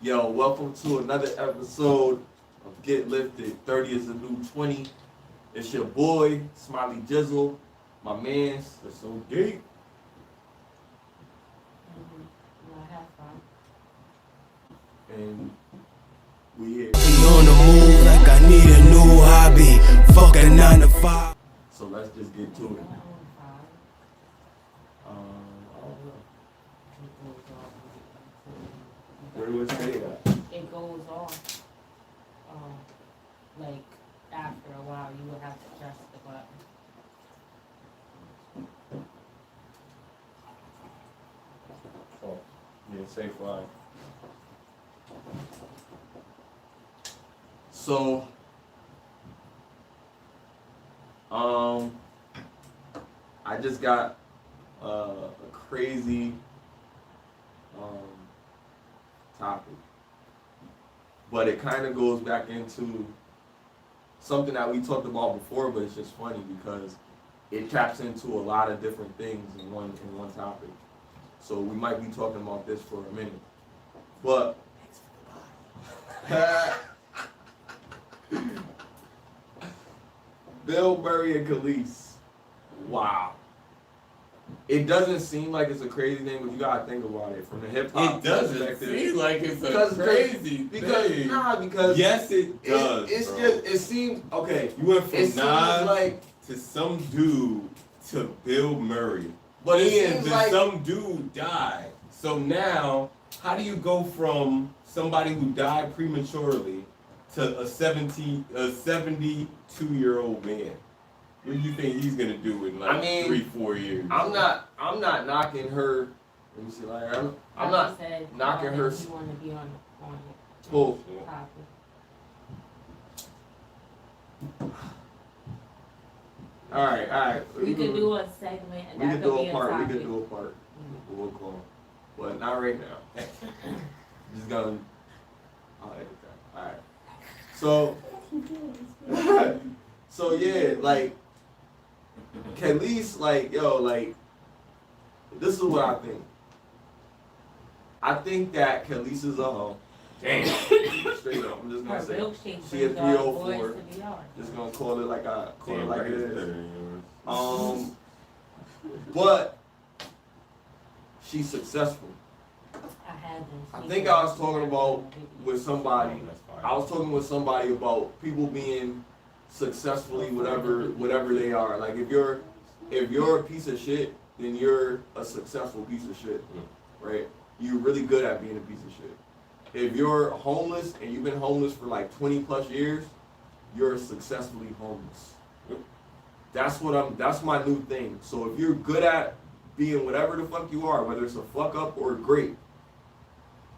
Yo, welcome to another episode of Get Lifted. 30 is the new 20. It's your boy, Smiley Jizzle, my man's, that's so deep. And we here. On the move like I need a new hobby. Fuck a 9 to 5. So let's just get to it. I don't know. Where do it say that? It goes off. Like after a while, you would have to press the button. Oh, yeah, safe line. So, I just got a crazy topic, but it kind of goes back into something that we talked about before, but it's just funny because it taps into a lot of different things in one topic. So we might be talking about this for a minute, but Bill Murray and Kelis. Wow. It doesn't seem like it's a crazy thing, but you gotta think about it from the hip hop. It doesn't seem like it's a crazy thing. Because yes, it does. It's bro. just it seems okay. You went from It Nas like to some dude to Bill Murray, but it and seems then like some dude died. So now, how do you go from somebody who died prematurely to a 72-year-old man? What do you think he's gonna do in like 3-4 years? I'm not knocking her. Let me see, like I'm not knocking her. You want to be on Well, topic. all right. We could do a segment. And We that could do be a part. We topic. could do a part. We'll call. But not right now. Just gonna. I'll edit that. All right. So yeah, like Kelis, like yo, like this is what I think. I think that Kelis is a hoe. Damn. Straight up. I'm just gonna say she a 304. Just gonna call it like it is. But she's successful. I think I was talking about with somebody. I was talking with somebody about people being successfully whatever they are. Like if you're a piece of shit, then you're a successful piece of shit, right? You're really good at being a piece of shit. If you're homeless and you've been homeless for like 20 plus years, you're successfully homeless. That's my new thing. So if you're good at being whatever the fuck you are, whether it's a fuck up or great,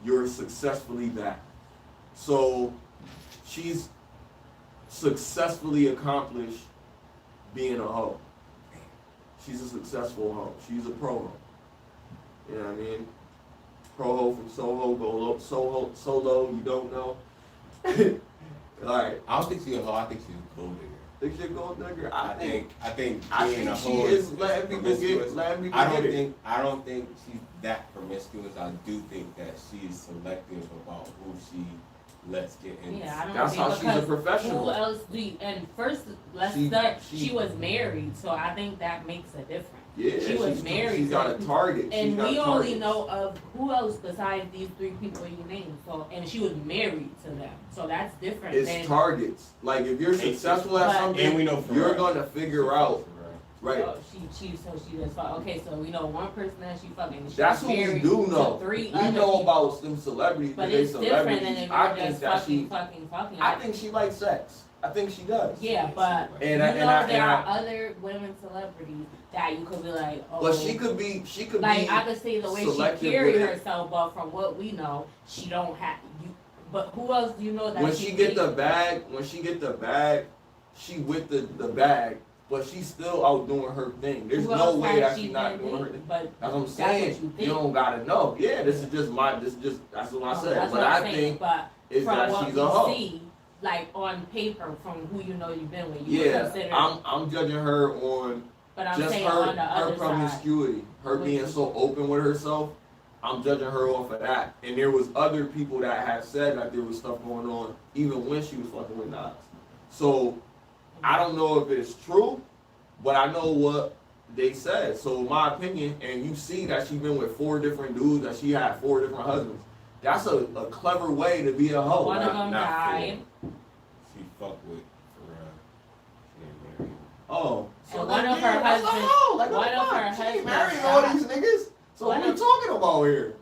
you're successfully that. So she's successfully accomplished being a hoe. She's a successful hoe. She's a pro hoe. You know what I mean? Pro hoe from Soho, go low, solo, you don't know. Alright. I don't think she's a hoe. I think she's a gold digger. Think she's a gold digger? I think being a she hoe is letting people get it. I don't think she's that promiscuous. I do think that she's selective about who she lets get in. Yeah, I don't That's how she's a professional. Who else do you, and first, she was married, so I think that makes a difference. Yeah, she was married. She's got a target. And we only know of who else besides these 3 people you named. So, and she was married to them. So that's different. It's targets. Like if you're successful at something, and we know you're gonna figure out. Right. So she just fuck. Okay, so we know one person that she fucking. That's what we do know. We know about some celebrities, but it's different than if I you're think just that fucking. I think she likes sex. I think she does. Yeah, but there are other women celebrities that you could be like, oh. But she could be. Like I could say the way she carried herself, but from what we know, she don't have you. But who else do you know that? When she get the bag, she with the bag. But she's still out doing her thing. There's no way that she's not doing her thing. But that's what I'm saying. You don't gotta know. Yeah, that's what I said. But I think is that she's a hoe. Like on paper, from who you know you've been with. I'm judging her on But I'm just saying her on the other promiscuity, her being so open with herself. I'm judging her off of that. And there was other people that had said that there was stuff going on even when she was fucking with Nas. So I don't know if it's true, but I know what they said. So in my opinion, and you see that she's been with 4 different dudes, that she had 4 different husbands. That's a clever way to be a hoe. One of them died. She fucked with Pharrell. She ain't married. Oh. So And one of her husbands. Like, One of her she husbands. ain't married all these niggas. So what are we talking about here?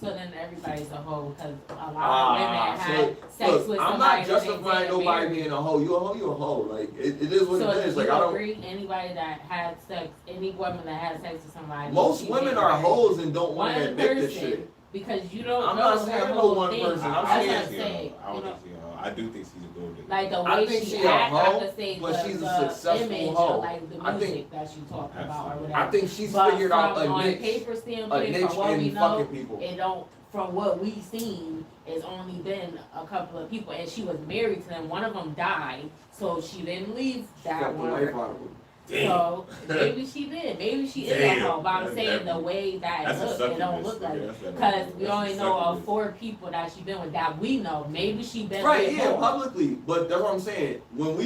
So then everybody's a hoe because a lot of women had sex look, with I'm somebody not that they justifying didn't nobody marry. being a hoe. You a hoe, you a hoe. Like it is what So it is. do Like you I don't. agree? Anybody that had sex, any woman that had sex with somebody. Most she women didn't are marry. hoes and don't want to One admit this person, shit. Because you don't I'm know not her saying no whole one thing. person. I'm That's saying what I'm she a saying. hoe. I don't think she a hoe. I do think she's a gold digger. Like the I way think she she a acts, I hoe, could say but she's a the successful image hoe. of like the I music think- that she talked about or Absolutely. whatever. I think she's But figured out from a on niche. paper A standpoint, niche from what we in know, fucking people. it don't. From what we've seen, it's only been a couple of people, and she was married to them. One of them died, so she didn't leave that Fuck the one. life out of him. So maybe she did. Maybe she is a Damn. hoe. But I'm That's saying the definitely- way that that's it a looks, it don't succubus. look like Yeah, it. that's Because definitely- we that's only a know of succubus. 4 people that she been with that we know. Maybe she been Right, with yeah, more. publicly. But that's what I'm saying. When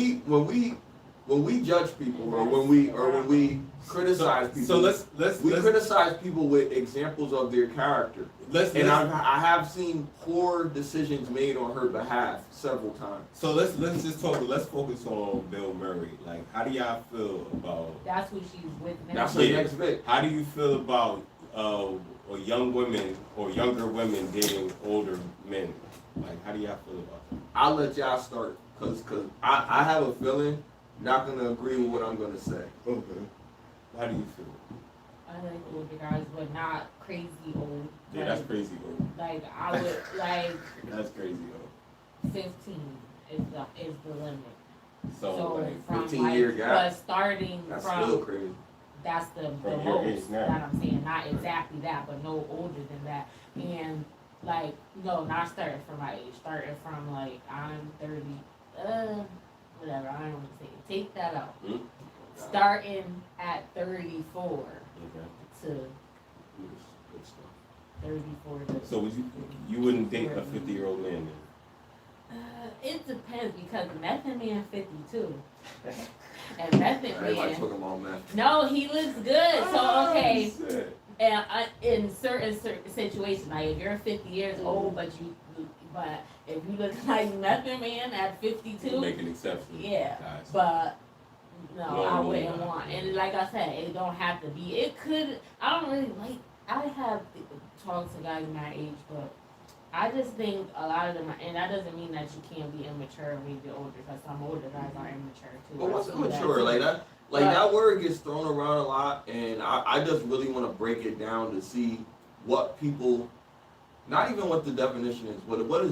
we judge people or when we criticize people, So let's criticize people with examples of their character. And I have seen poor decisions made on her behalf several times. So let's just talk. Let's focus on Bill Murray. Like, how do y'all feel about? That's who she's with now. That's her next bit. How do you feel about young women or younger women dating older men? Like, how do y'all feel about that? I'll let y'all start because I have a feeling not gonna agree with what I'm gonna say. Okay. How do you feel? I like older guys, but not crazy old. Yeah, that's crazy, old. Like I would like That's crazy, old. 15 is the limit. So, like, from 15-year like, gap? but starting That's from still crazy. that's the From your age most now. that I'm saying. Not exactly that, but no older than that. And like no, not starting from my age. Starting from like I'm 30. Whatever. I don't want to say it. Take that out. Hmm? Starting at 34 Okay. to 34 to. So would you wouldn't date a 50-year-old man then? It depends because Method Man 52. And Method Everybody Man. talking about meth. No, he looks good. So okay. Oh, shit. And in certain situations, like if you're 50 years old, but if you look like Method Man at 52, Make an exception. yeah. Guys. But no, I No, wouldn't no. want. And like I said, it don't have to be. It could. I don't really like. I have talked to guys my age, but I just think a lot of them, and that doesn't mean that you can't be immature when you get older, because some older guys are immature too. But what's I see that immature? too. Like that? Like But- that word gets thrown around a lot, and I just really want to break it down to see what people, not even what the definition is, but what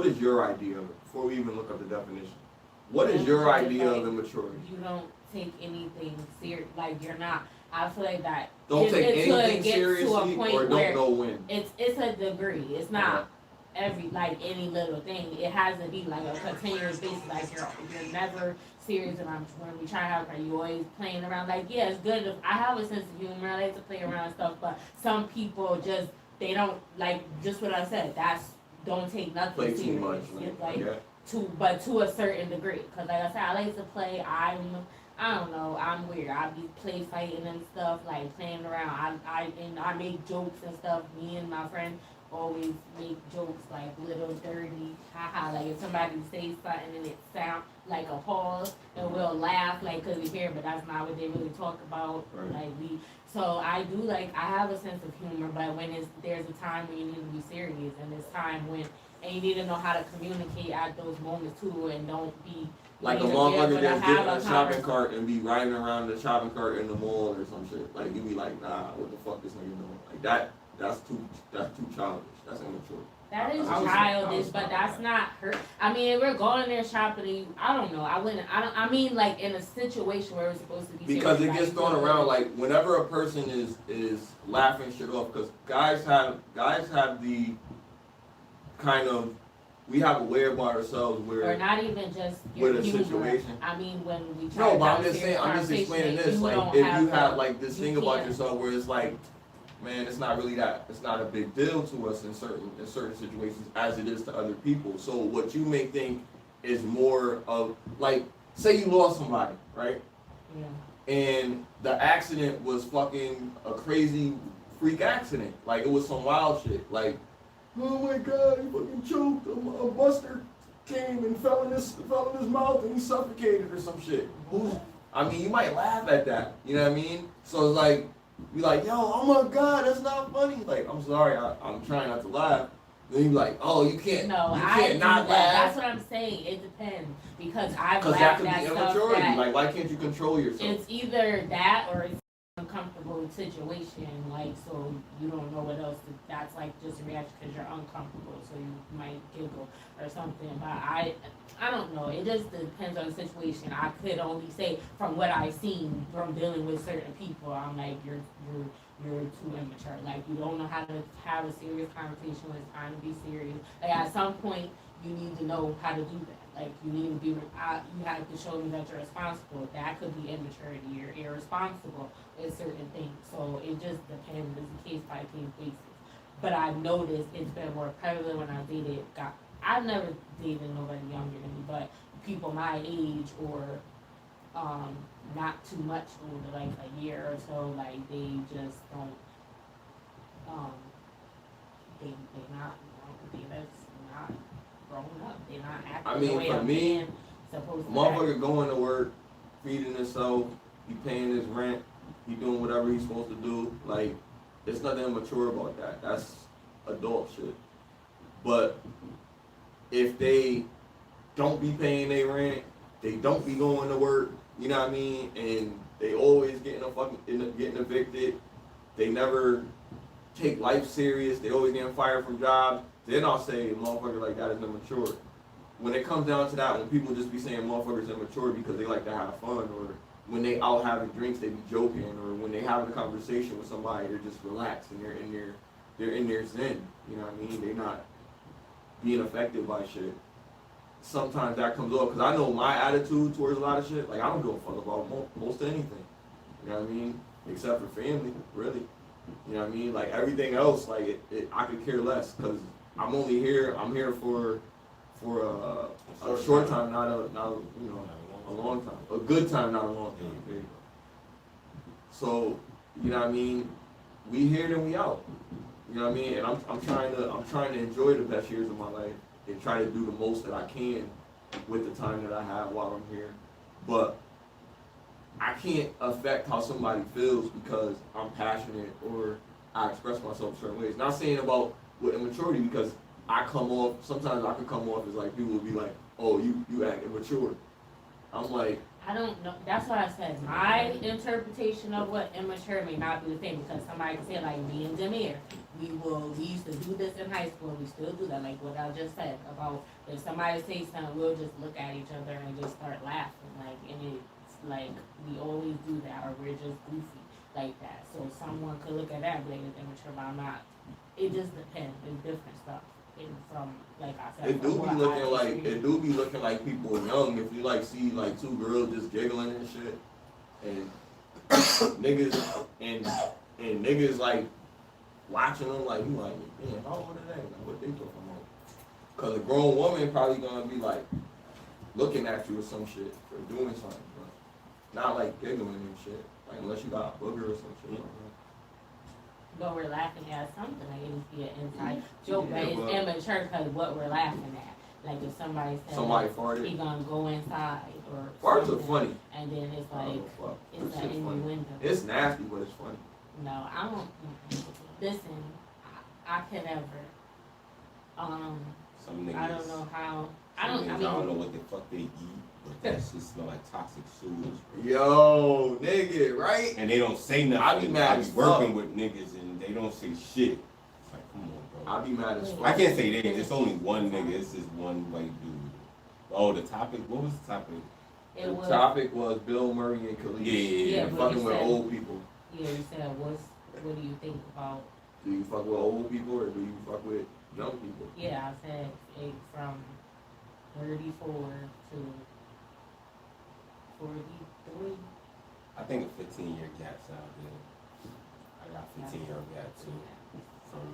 is your idea of it before we even look up the definition? What is your idea of immaturity? You don't take anything serious. Like you're not. I feel like that. Don't take anything get to a seriously point or where don't know when. It's a degree. It's not every like any little thing. It has to be like a continuous basis. Like you're never serious. And when we try to have, you always playing around. Like yeah, it's good. I have a sense of humor. I like to play around and stuff. But some people just they don't like just what I said. Don't take nothing Play serious. too much. Like Yeah. to a certain degree. Because like I said, I like to play. I don't know. I'm weird. I be play fighting and stuff, like playing around. I make jokes and stuff. Me and my friend always make jokes like little dirty, haha. Like if somebody says something and it sounds like a pause, and we'll laugh like 'cause we hear, but that's not what they really talk about. Right. Like so I do like I have a sense of humor, but when there's a time when you need to be serious, and there's time when and you need to know how to communicate at those moments too, and don't be. Like a you need to be motherfucker able to just have get in a a shopping conversation. cart and be riding around the shopping cart in the mall or some shit. Like you be like, nah, what the fuck this nigga doing? Like that's too childish. That's immature. That is I was- childish, but that's not her. I mean, if we're going there shopping, I don't know. I mean, like in a situation where we're supposed to be. Because it serious, gets like, thrown around like whenever a person is laughing shit off. Because guys have the kind of we have a way about ourselves Or where not even just your with a humor. situation. I mean, when we try No, to but have I'm a just saying serious I'm just explaining conversation, this. you Like don't if you have the- like this you thing about can't. yourself where it's like man, it's not really that. It's not a big deal to us in certain situations as it is to other people. So what you may think is more of like, say you lost somebody, right? Yeah. And the accident was fucking a crazy freak accident. Like it was some wild shit. Like, oh my god, he fucking choked. A buster came and fell in his mouth and he suffocated or some shit. I mean, you might laugh at that. You know what I mean? So it's like, be like, yo, oh my god, that's not funny. Like, I'm sorry, I'm trying not to laugh. Then you be like, oh, you can't. No, you I can't do not that. laugh. That's what I'm saying. It depends because I've Because that laughed could be at stuff immaturity. that Like, why can't you control yourself? it's either that or it's an uncomfortable situation. Like, so you don't know what else. That's like just a reaction because you're uncomfortable, so you might giggle or something. But I don't know. It just depends on the situation. I could only say from what I've seen from dealing with certain people, I'm like, you're too immature. Like, you don't know how to have a serious conversation when it's time to be serious. Like, at some point, you need to know how to do that. Like, you need to be, you have to show me that you're responsible. That could be immaturity. You're irresponsible with certain things. So it just depends. It's a case-by-case basis. But I've noticed it's been more prevalent when I dated. I've never dated nobody younger than me, but people my age or not too much older, like a year or so, like they just don't, they that's not grown up. They're not acting the way for a me, man supposed to act. motherfucker going to work, feeding himself, he paying his rent, he doing whatever he's supposed to do. Like, there's nothing immature about that. That's adult shit. But if they don't be paying their rent, they don't be going to work, you know what I mean, and they always getting evicted, they never take life serious, they always getting fired from jobs, then I'll say a motherfucker like that is immature. When it comes down to that, when people just be saying motherfuckers immature because they like to have fun, or when they out having drinks they be joking, or when they having a conversation with somebody they're just relaxed and they're in their zen, you know what I mean, they're not being affected by shit. Sometimes that comes off, because I know my attitude towards a lot of shit, like I don't give a fuck about most anything, you know what I mean, except for family, really, you know what I mean, like everything else, like I could care less, because I'm here for a short time, not a long time, a good time, not a long time, there you go. So, you know what I mean, we here then we out, you know what I mean, and I'm trying to enjoy the best years of my life and try to do the most that I can with the time that I have while I'm here. But I can't affect how somebody feels because I'm passionate or I express myself certain ways. Not saying about with immaturity, because sometimes I can come off as like, people will be like, oh, you act immature. I'm like, I don't know. That's what I said. My interpretation of what immature may not be the same, because somebody can say, like me and Demir, we used to do this in high school, and we still do that. Like what I just said about if somebody says something, we'll just look at each other and just start laughing. Like, and it's like we always do that, or we're just goofy like that. So someone could look at that and be like, it's immature, but I'm not. It just depends. It's different stuff. From, like I said, it do be looking like people young if you like see like two girls just giggling and shit, and niggas like watching them like, you like, man, how old are they? Like, what they talking about? Cause a grown woman probably gonna be like looking at you or some shit for doing something, but not like giggling and shit. Like unless you got a booger or some shit. But we're laughing at something, like it would be an inside joke, but it's immature because what we're laughing at. Like if somebody says farted, he gonna go inside or farts are funny, and then it's like it's an innuendo. It's nasty, but it's funny. No, I don't. Listen, I can never. Some niggas, I don't know how. I don't know what the fuck they eat, but that shit smell like toxic sewage. Yo, nigga, right? And they don't say nothing. I be mad as working with niggas and they don't say shit. It's like, come on, bro. I be mad as fuck. I can't say they. It's only one nigga. It's just one white dude. Oh, the topic. What was the topic? The topic was Bill Murray and Kelis. Yeah, fucking with old people. Yeah, you said what do you think about? Do you fuck with old people or do you fuck with young people? Yeah, I said from 34 to 43. I think a 15-year gap sounds good. I got 15-year-old got two from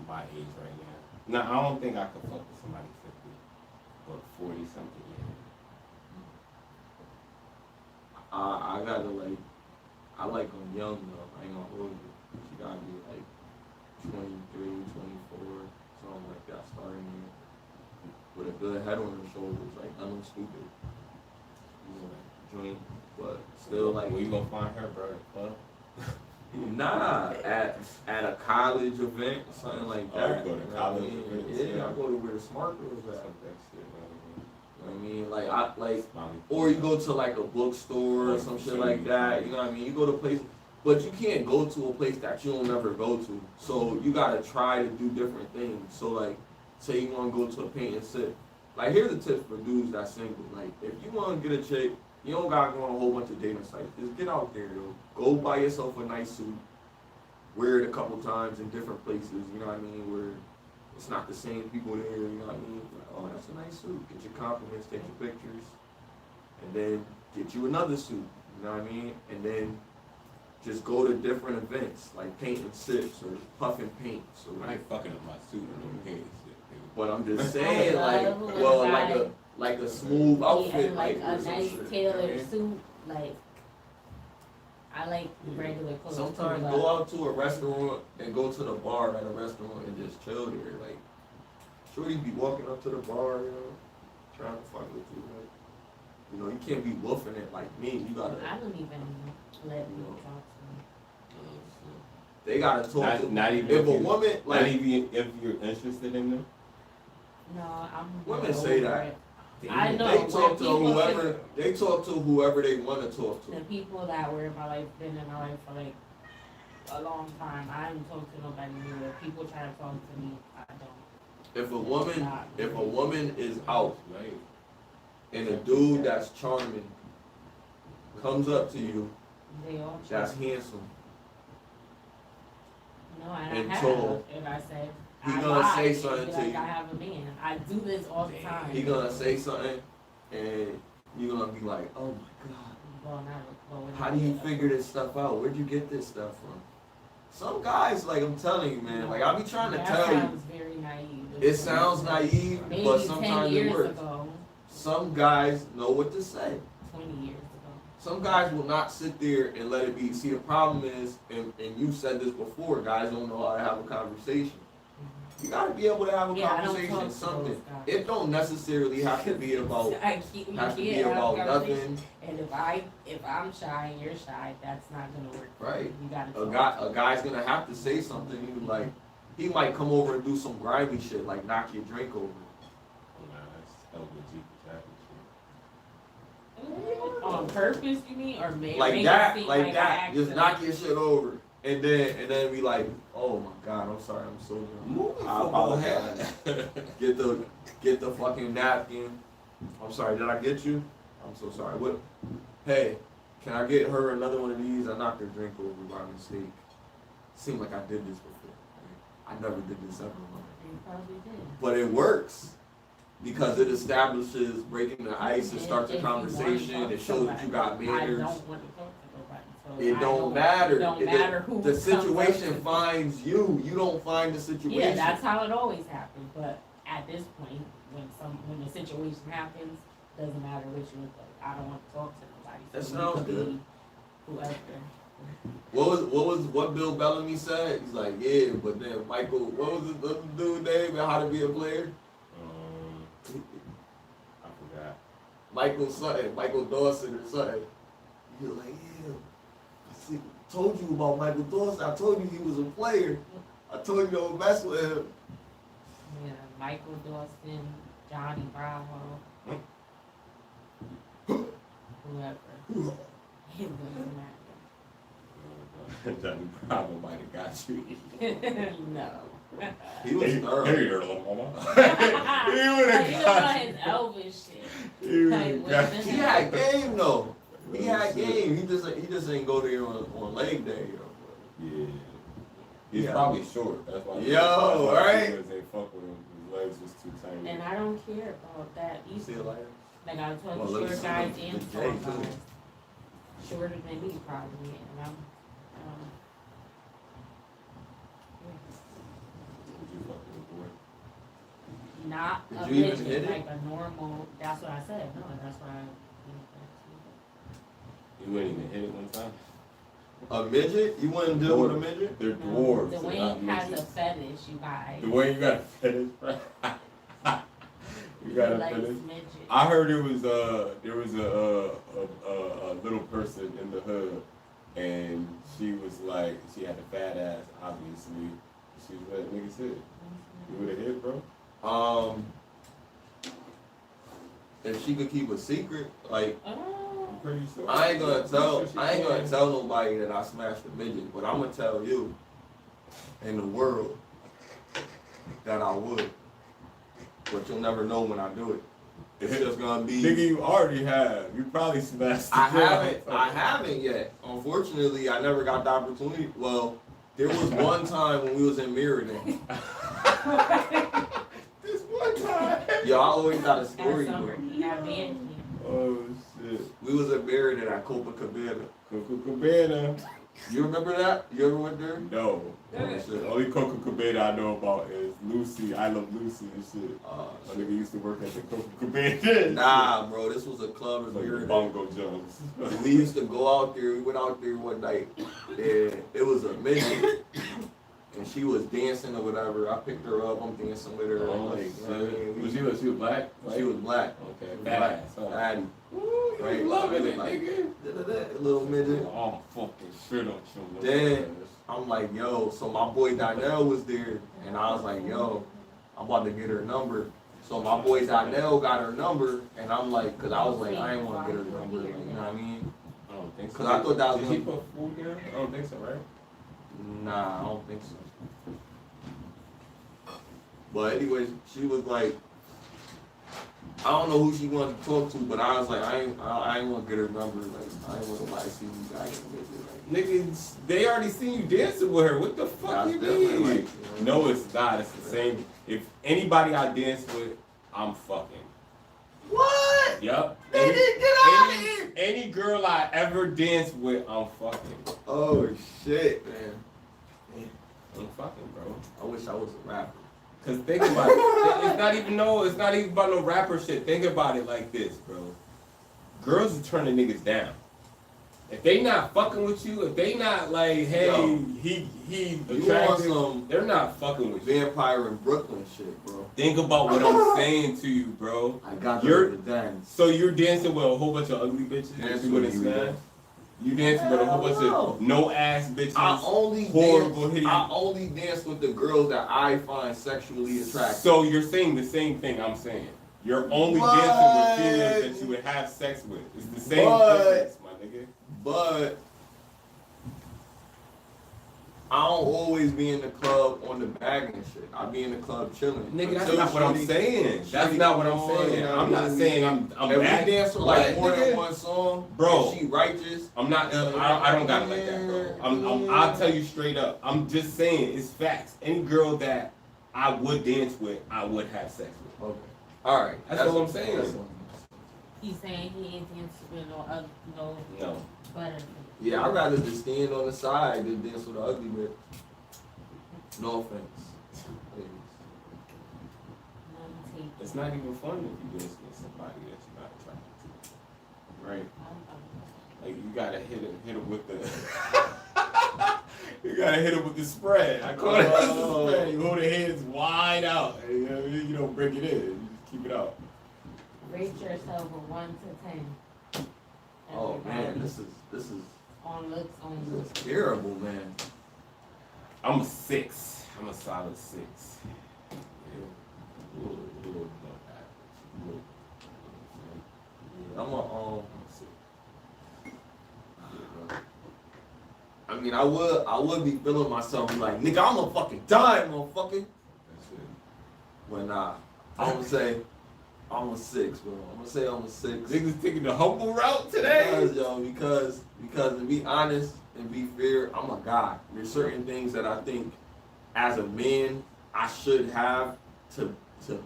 my age right now. No, I don't think I could fuck with somebody 50, but 40 something, yeah. I gotta like, I like them young though. I ain't gonna hold you. She gotta be like 23, 24, something like that, starting here. With a good head on her shoulders, like nothing stupid. You know, like joint, but still like. Where you gonna find her, bro? Huh? Nah, at a college event, something like that. Oh, you go to college events? Yeah, I go to where the smart girls at. That shit, man. You know what I mean? Like or you go to like a bookstore or some shit like that. You know what I mean? You go to places, but you can't go to a place that you don't ever go to. So you gotta try to do different things. So like, say you wanna go to a paint and sip. Like here's a tip for dudes that's single. Like if you wanna get a chick, you don't gotta go on a whole bunch of dating sites. Just get out there, yo. Go buy yourself a nice suit. Wear it a couple times in different places, you know what I mean, where it's not the same people there, you know what I mean? Like, oh, that's a nice suit. Get your compliments, take your pictures, and then get you another suit, you know what I mean? And then just go to different events, like paint and sips or puff and paint. So I ain't fucking up my suit or no paint and shit. But I'm just saying, like a smooth outfit, like a or some nice shit, tailored you know what I mean? suit, like. I like regular clothes. Sometimes too, go out to a restaurant and go to the bar at a restaurant and just chill there. Like, shorty be walking up to the bar, you know, trying to fuck with you. Like, you know, you can't be woofing it like me. You gotta. I don't even let people talk to me. They gotta talk to. Not even if a woman like. Not even if you're interested in them. No, I'm. Women say that. It. I know. They talk to people whoever. They talk to whoever they want to talk to. The people that were in my life, been in my life for like a long time. I haven't talked to nobody new. If people try to talk to me, I don't. If a woman is out, and a dude that's charming comes up to you, they all that's handsome. No, and and I have. tall. If I said. He I gonna lied, say and something be to like, you. I have a man. I do this all the time. He gonna say something, and you gonna be like, "Oh my God, Well, how do you figure this stuff out? Where'd you get this stuff from?" Some guys, like I'm telling you, man, like I be trying to tell you. That sounds very naive. It sounds naive, Maybe but 10 sometimes it years works. ago, Some guys know what to say. 20 years ago. Some guys will not sit there and let it be. See, the problem is, and you said this before, guys don't know how to have a conversation. You gotta be able to have a conversation. Something. It don't necessarily have to be about. Nothing. And if I'm shy and you're shy, that's not gonna work. Right. You gotta. A guy's gonna have to say something. You like, he might come over and do some grimy shit, like knock your drink over. On purpose, you mean, or maybe like that, just knock your shit over, and then be like, oh my God, I'm sorry, I'm so young. I apologize. Get the fucking napkin. I'm sorry, did I get you? I'm so sorry. What? Hey, can I get her another one of these? I knocked her drink over by mistake. Seemed like I did this before. I never did this ever in my life. You probably did. But it works. Because it establishes breaking the ice, it starts a conversation, it shows that you got manners. I don't want to talk to nobody. So it don't matter. It don't matter who the situation finds you. You don't find the situation. Yeah, that's how it always happens. But at this point, when the situation happens, doesn't matter what you look like. I don't want to talk to nobody. That So sounds good. Whoever. What Bill Bellamy said? He's like, yeah, but then Michael, what was the dude name and how to be a player? I forgot. Michael Dawson or something. You're like, yeah, told you about Michael Dawson. I told you he was a player. I told you don't mess with him. Yeah, Michael Dawson, Johnny Bravo, whoever. It doesn't matter. Johnny Bravo might have got you. No. He was thorough. Hey, little mama. He would Like, have you know got his Elvis shit. you. He would've got He you. had game though. He had game. He just ain't go there on leg day. Yeah. He's Yeah. probably short. That's why. Yo, right? They fuck with him. His legs was too tiny. And I don't care about that You see either. it later? Like I told Well, you, let me short see guys the and J, tall too. guys. Shorter than me probably, and I'm not Did a you even midget, hit it? like a normal. That's what I said. No, that's why. You wouldn't even hit it one time? A midget? You wouldn't deal with a midget? They're dwarves. The they're not Dwayne has a midgets. fetish, you guys. Dwayne, you got a fetish, bro. You got a He likes fetish? midgets. I heard there was a little person in the hood, and she was like, she had a fat ass, obviously. She was like, nigga said, you would have hit, bro? If she could keep a secret, like, I'm pretty sure. I ain't gonna tell can. nobody that I smashed a midget, but I'm gonna tell you in the world that I would. But you'll never know when I do it. It's just gonna be. Nigga, you already have. You probably smashed the I haven't yet. Unfortunately, I never got the opportunity. Well, there was one time when we was in Meriden. This one time. Yo, I always got a story. That summer, Bro. he got banned. Oh shit. We was in Meriden at Copacabana. Cabana. You remember that? You ever went there? No. Oh, shit. Only Cabana I know about is Lucy. I Love Lucy and shit. My Shit. nigga used to work at the Cabana. Nah, bro, this was a club in Like Meriden. Bongo Jones. We used to go out there. We went out there one night, and it was a midget, and she was dancing or whatever. I picked her up. I'm dancing with her. I'm like, you know what I mean? Was she black? She was black. Okay. Black. Badass. Huh? Fatty. Ooh, you Right. loving it, Like, nigga. da-da-da, little midget. Oh, fucking shit on you. Then I'm like, yo. So my boy Donnell was there, and I was like, yo, I'm about to get her number. So my boy Donnell got her number, and I'm like, cause I was like, I ain't want to get her number. Like, you know what I mean? I don't think so. Cause I thought that was Did gonna he put food there? I don't think so, right? Nah, I don't think so. But anyways, she was like, I don't know who she wanted to talk to, but I was like, I ain't want to get her number. Like, I ain't want nobody to see me guys. Like, Niggas, they already seen you dancing with her. What the fuck That's you different, mean? like, you know? No, it's not. It's the same. If anybody I dance with, I'm fucking. what? Yup. Nigga, get out of here! Any girl I ever danced with, I'm fucking. Oh shit, man. I'm fucking, bro. I wish I was a rapper. Cause think about it. It's not even about no rapper shit. Think about it like this, bro. Girls are turning niggas down. If they not fucking with you, if they not like, hey, Yo, he You want attractive, some they're not fucking with you. Vampire in Brooklyn shit, bro. Think about what I'm saying to you, bro. I got You're- to dance. So you're dancing with a whole bunch of ugly bitches that Dancing you wouldn't with you, smash? You dancing with a whole bunch of no ass bitches. I only horrible, hideous. I only dance with the girls that I find sexually attractive. So you're saying the same thing I'm saying. You're only What? dancing with females that you would have sex with. It's the same What? difference, my nigga. But I don't always be in the club on the bag and shit. I be in the club chilling. Nigga, that's Until not what I'm shorty- saying. That's shorty not what I'm come on, saying. you know I'm what I not mean? saying I'm If we bad. dance for What, like more nigga? than one song, Bro. and she righteous. I'm not. I don't got it like that, bro. I'll tell you straight up. I'm just saying it's facts. Any girl that I would dance with, I would have sex with. Okay. All right. That's all I'm saying. that's all. He's saying he ain't dancing with no No. butter. Yeah, I'd rather just stand on the side than dance with an ugly bitch. No offense. It's not even fun if you dance with somebody that you're not attracted to. Right? Like you gotta hit it with the you gotta hit it with the spread. I call it the spread. You hold the hands wide out. And, you don't break it in. You just keep it out. Rate yourself a 1 to 10. Oh man, this is on looks only. this is terrible, man. I'm a 6. I'm a solid 6. Yeah. A little above average. I'm a I'm a 6. I mean, I would be feeling myself like, nigga, I'm a fucking dime, motherfucker. That's it. But nah, I'm gonna say I'm a 6, bro. I'm gonna say I'm a 6. Niggas taking the humble route today. Because to be honest and be fair, I'm a guy. There's certain things that I think as a man I should have to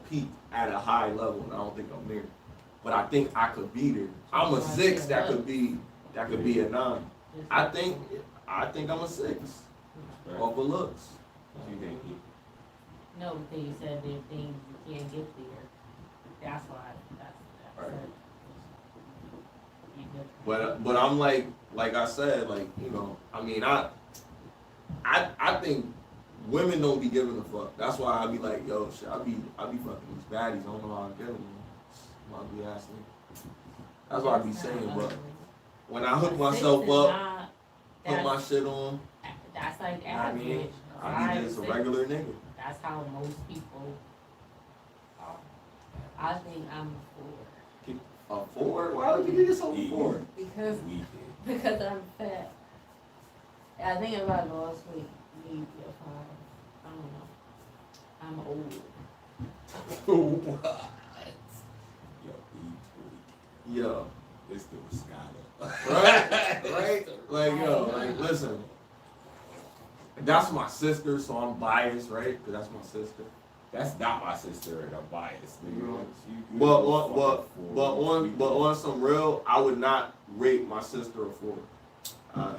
peak at a high level, and I don't think I'm there. But I think I could be there. I'm a 6 that could be a 9. I think I'm a 6 off of looks. What you think? No, because you said there are things you can't get there. That's why. That's Right. You get But I'm like I said, like, you know, I mean, I think women don't be giving a fuck. That's why I be like, yo, shit, I be fucking these baddies. I don't know how I get them. I be asking. That's what I be saying, but when I hook myself up, put my shit on, that's like I mean, average. I be just a regular nigga. That's how most people are. I think I'm a 4. A 4? Why would you get yourself a 4? Because I'm fat. I think if I lost weight, maybe a 5. I don't know. I'm old. What? Yo, it's the Moscato. right? Like, yo, like, listen. That's my sister, so I'm biased, right? Because that's my sister. That's not my sister, and I'm biased. Nigga. But on some real, I would not rate my sister a 4. I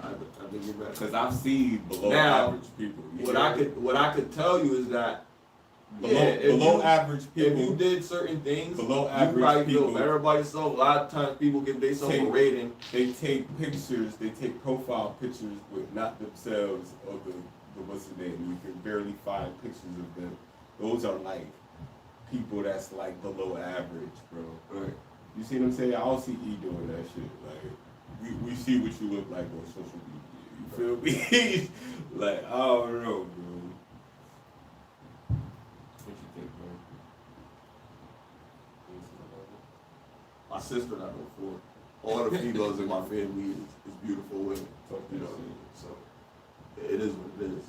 think you're better. Because I've seen below Now, average people. What I could tell you is that below average people. If you did certain things, below you average probably people, feel better about yourself. A lot of times people give themselves a rating. They take pictures, they take profile pictures with not themselves or the what's the name. You can barely find pictures of them. Those are like people that's like below average, bro. Right. You see what I'm saying? I don't see E doing that shit. Like we see what you look like on social media. You feel me? Like, I don't know, bro. What you think, bro? My sister not no 4. All the females in my family is beautiful women. You know, so it is what it is.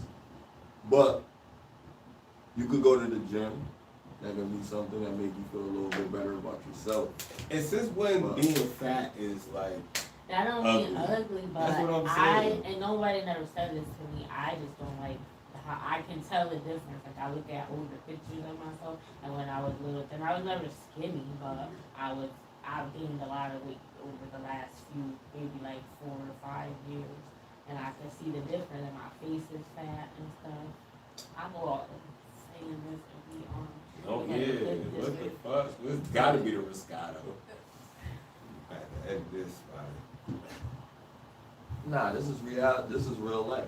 But you could go to the gym. That could be something that make you feel a little bit better about yourself. And since when being fat is like That don't mean ugly, but that's what I'm saying. and nobody never said this to me. I just don't like how I can tell the difference. Like I look at older pictures of myself, and when I was little, and I was never skinny, but I've gained a lot of weight over the last few, maybe like 4 or 5 years, and I can see the difference. And my face is fat and stuff. I'm all saying this to be on. oh yeah, what the fuck? It's gotta be the Moscato. I had to edit this, man. Nah, this is real. This is real life.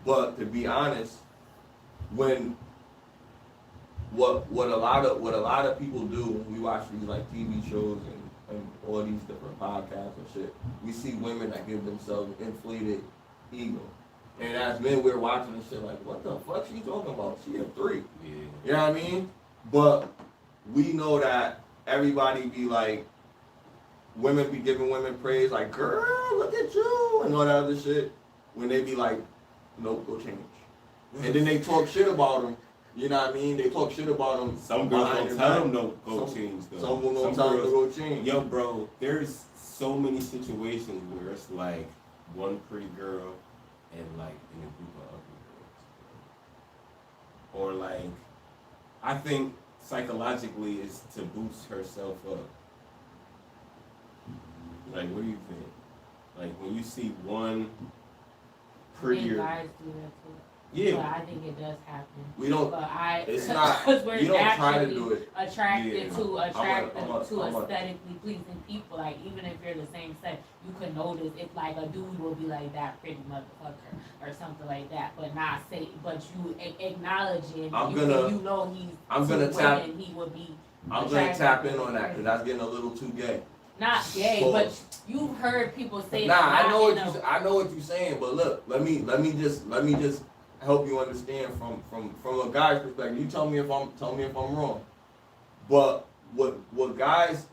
But to be honest, when what a lot of people do when we watch these like TV shows and all these different podcasts and shit, we see women that give themselves inflated ego. And as men, we're watching this shit like, what the fuck she talking about? She a 3. Yeah. You know what I mean? But we know that everybody be like, women be giving women praise, like, girl, look at you, and all that other shit. When they be like, nope, go change. And then they talk shit about them. You know what I mean? They talk shit about them. Some girls don't tell them no go change though. Some will don't tell them to go change. Yo, bro, there's so many situations where it's like one pretty girl and like in a group of ugly girls. Or like, I think psychologically it's to boost herself up. Like, what do you think? Like when you see one prettier. Guys do that too. Yeah. But I think it does happen. We don't. But It's not. we're You don't try to naturally do it. attracted to I'm a- aesthetically pleasing people. Like even if you're the same sex, you can notice if like a dude will be like that pretty motherfucker or something like that, but not say. But you acknowledge it. I'm you gonna tap. He would be. I'm gonna tap in on that because that's getting a little too gay. Not gay, So- but you've heard people say Nah, that. I know what you're saying, but look, let me just help you understand from a guy's perspective. You tell me if I'm wrong. But what guys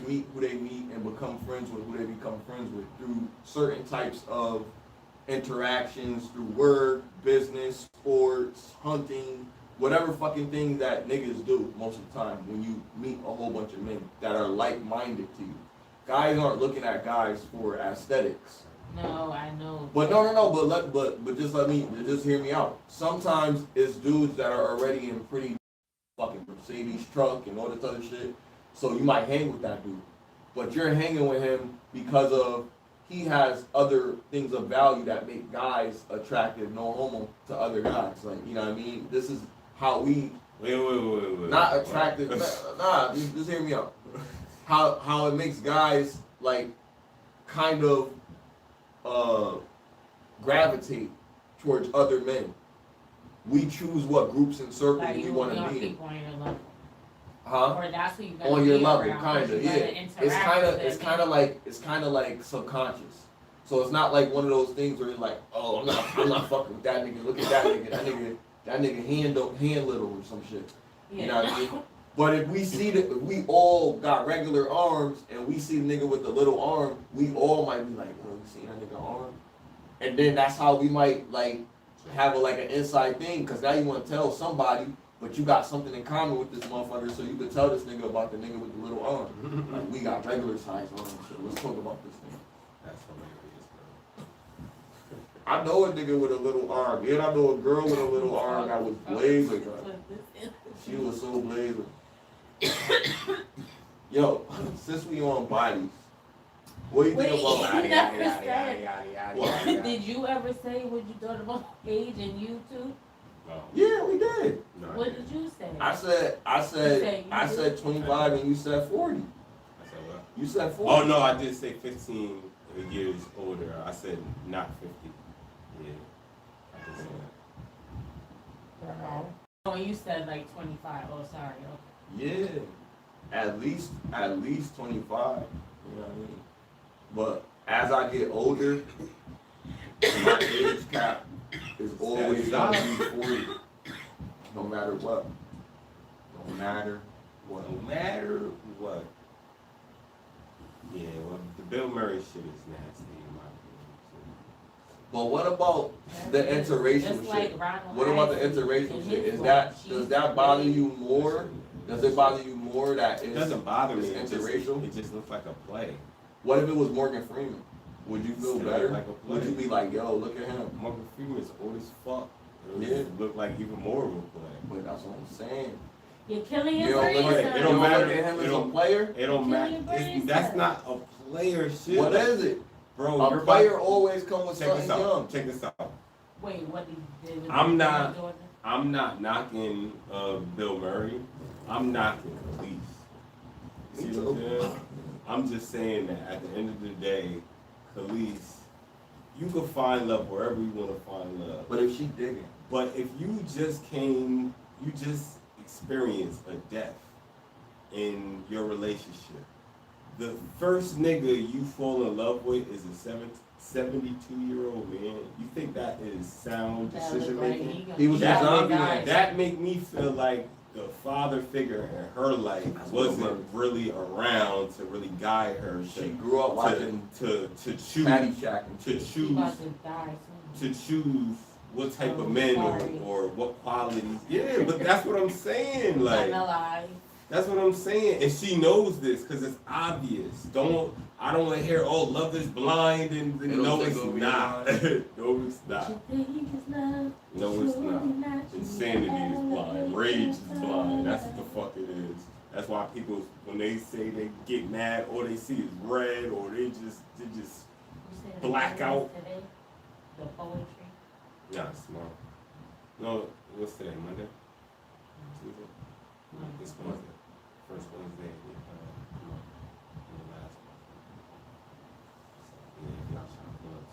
meet who they meet and become friends with who they become friends with through certain types of interactions, through work, business, sports, hunting, whatever fucking thing that niggas do most of the time when you meet a whole bunch of men that are like-minded to you. Guys aren't looking at guys for aesthetics. No, I know. But no. But just hear me out. Sometimes it's dudes that are already in pretty fucking Mercedes truck and all this other shit. So you might hang with that dude, but you're hanging with him because of he has other things of value that make guys attractive, no homo, to other guys. Like, you know what I mean? This is how we Wait. Not attractive. Nah, just hear me out. How it makes guys like kind of gravitate towards other men. We choose what groups and circles Like we you want to want be in. people on your level. Huh? Or that's who you On your be level, around, kind you of, yeah. gotta It's kind of, interact it's kind of like subconscious. So it's not like one of those things where you're like, oh, I'm not fucking with that nigga. Look at that nigga. That nigga hand little or some shit. Yeah. You know what I mean? But if we see that, if we all got regular arms and we see the nigga with the little arm, we all might be like, oh, you see that nigga arm? And then that's how we might like have like an inside thing, cause now you want to tell somebody. But you got something in common with this motherfucker, so you can tell this nigga about the nigga with the little arm. Like, we got regular size arms, so let's talk about this thing. That's hilarious, bro. I know a nigga with a little arm, and I know a girl with a little arm that was blazing. She was so blazing. Yo, since we on bodies, what do you think about you never said. What? Did you ever say what you thought about age and you too? No. Yeah, we did. No, What did you say? I said 25 and you said 40. I said what? You said 40. Oh no, I did say 15 years older. I said not 50. Yeah, I did say that. Oh, you said like 25. Oh, sorry. Okay. Yeah, at least 25. You know what I mean? But as I get older, my age cap is always gonna be 40. No matter what. No matter what. No matter what. Yeah, well, the Bill Murray shit is nasty in my opinion. But what about the interracial Just like shit? Ronald What about the Reagan interracial and shit? his Does wife, that bother you more? Does it bother you more that It it's, doesn't bother me. it's It interracial? just looks like a play. What if it was Morgan Freeman? Would you feel Still better? like a play. Would you be like, yo, look at him? Morgan Freeman is old as fuck. It Yeah. look like even more of a play. But that's what I'm saying. You're killing You your don't look brain. at, It you don't don't matter. look at him It as a don't- player? It don't matter. Killing your brain That's cells. not a player shit. What is it? Bro, A you're player about- always comes with Check this something young. out. Check this out. Wait, what did you do? I'm not knocking Bill Murray. I'm knocking Kelis. See what I'm saying? I'm just saying that at the end of the day, Kelis, you can find love wherever you want to find love. But if she digging, But if you just experienced a death in your relationship, the first nigga you fall in love with is a 72-year-old man. You think that is sound decision making? He was That a zombie make, man. that make me feel like the father figure in her life wasn't really around to really guide her she grew up watching to choose Caddyshack and to shit. choose what type of men Sorry. or what qualities. Yeah, but that's what I'm saying. Like that's what I'm saying, and she knows this because it's obvious. I don't want to hear, oh, love is blind, and no, it's not. No, it's not. No, it's not. Insanity is blind. Rage is blind. That's what the fuck it is. That's why people, when they say they get mad, all they see is red, or they just black out. The poetry. Yeah, smart. No, what's today? Monday? Tuesday? This Wednesday. First Wednesday. Last month. So, yeah, y'all shot blood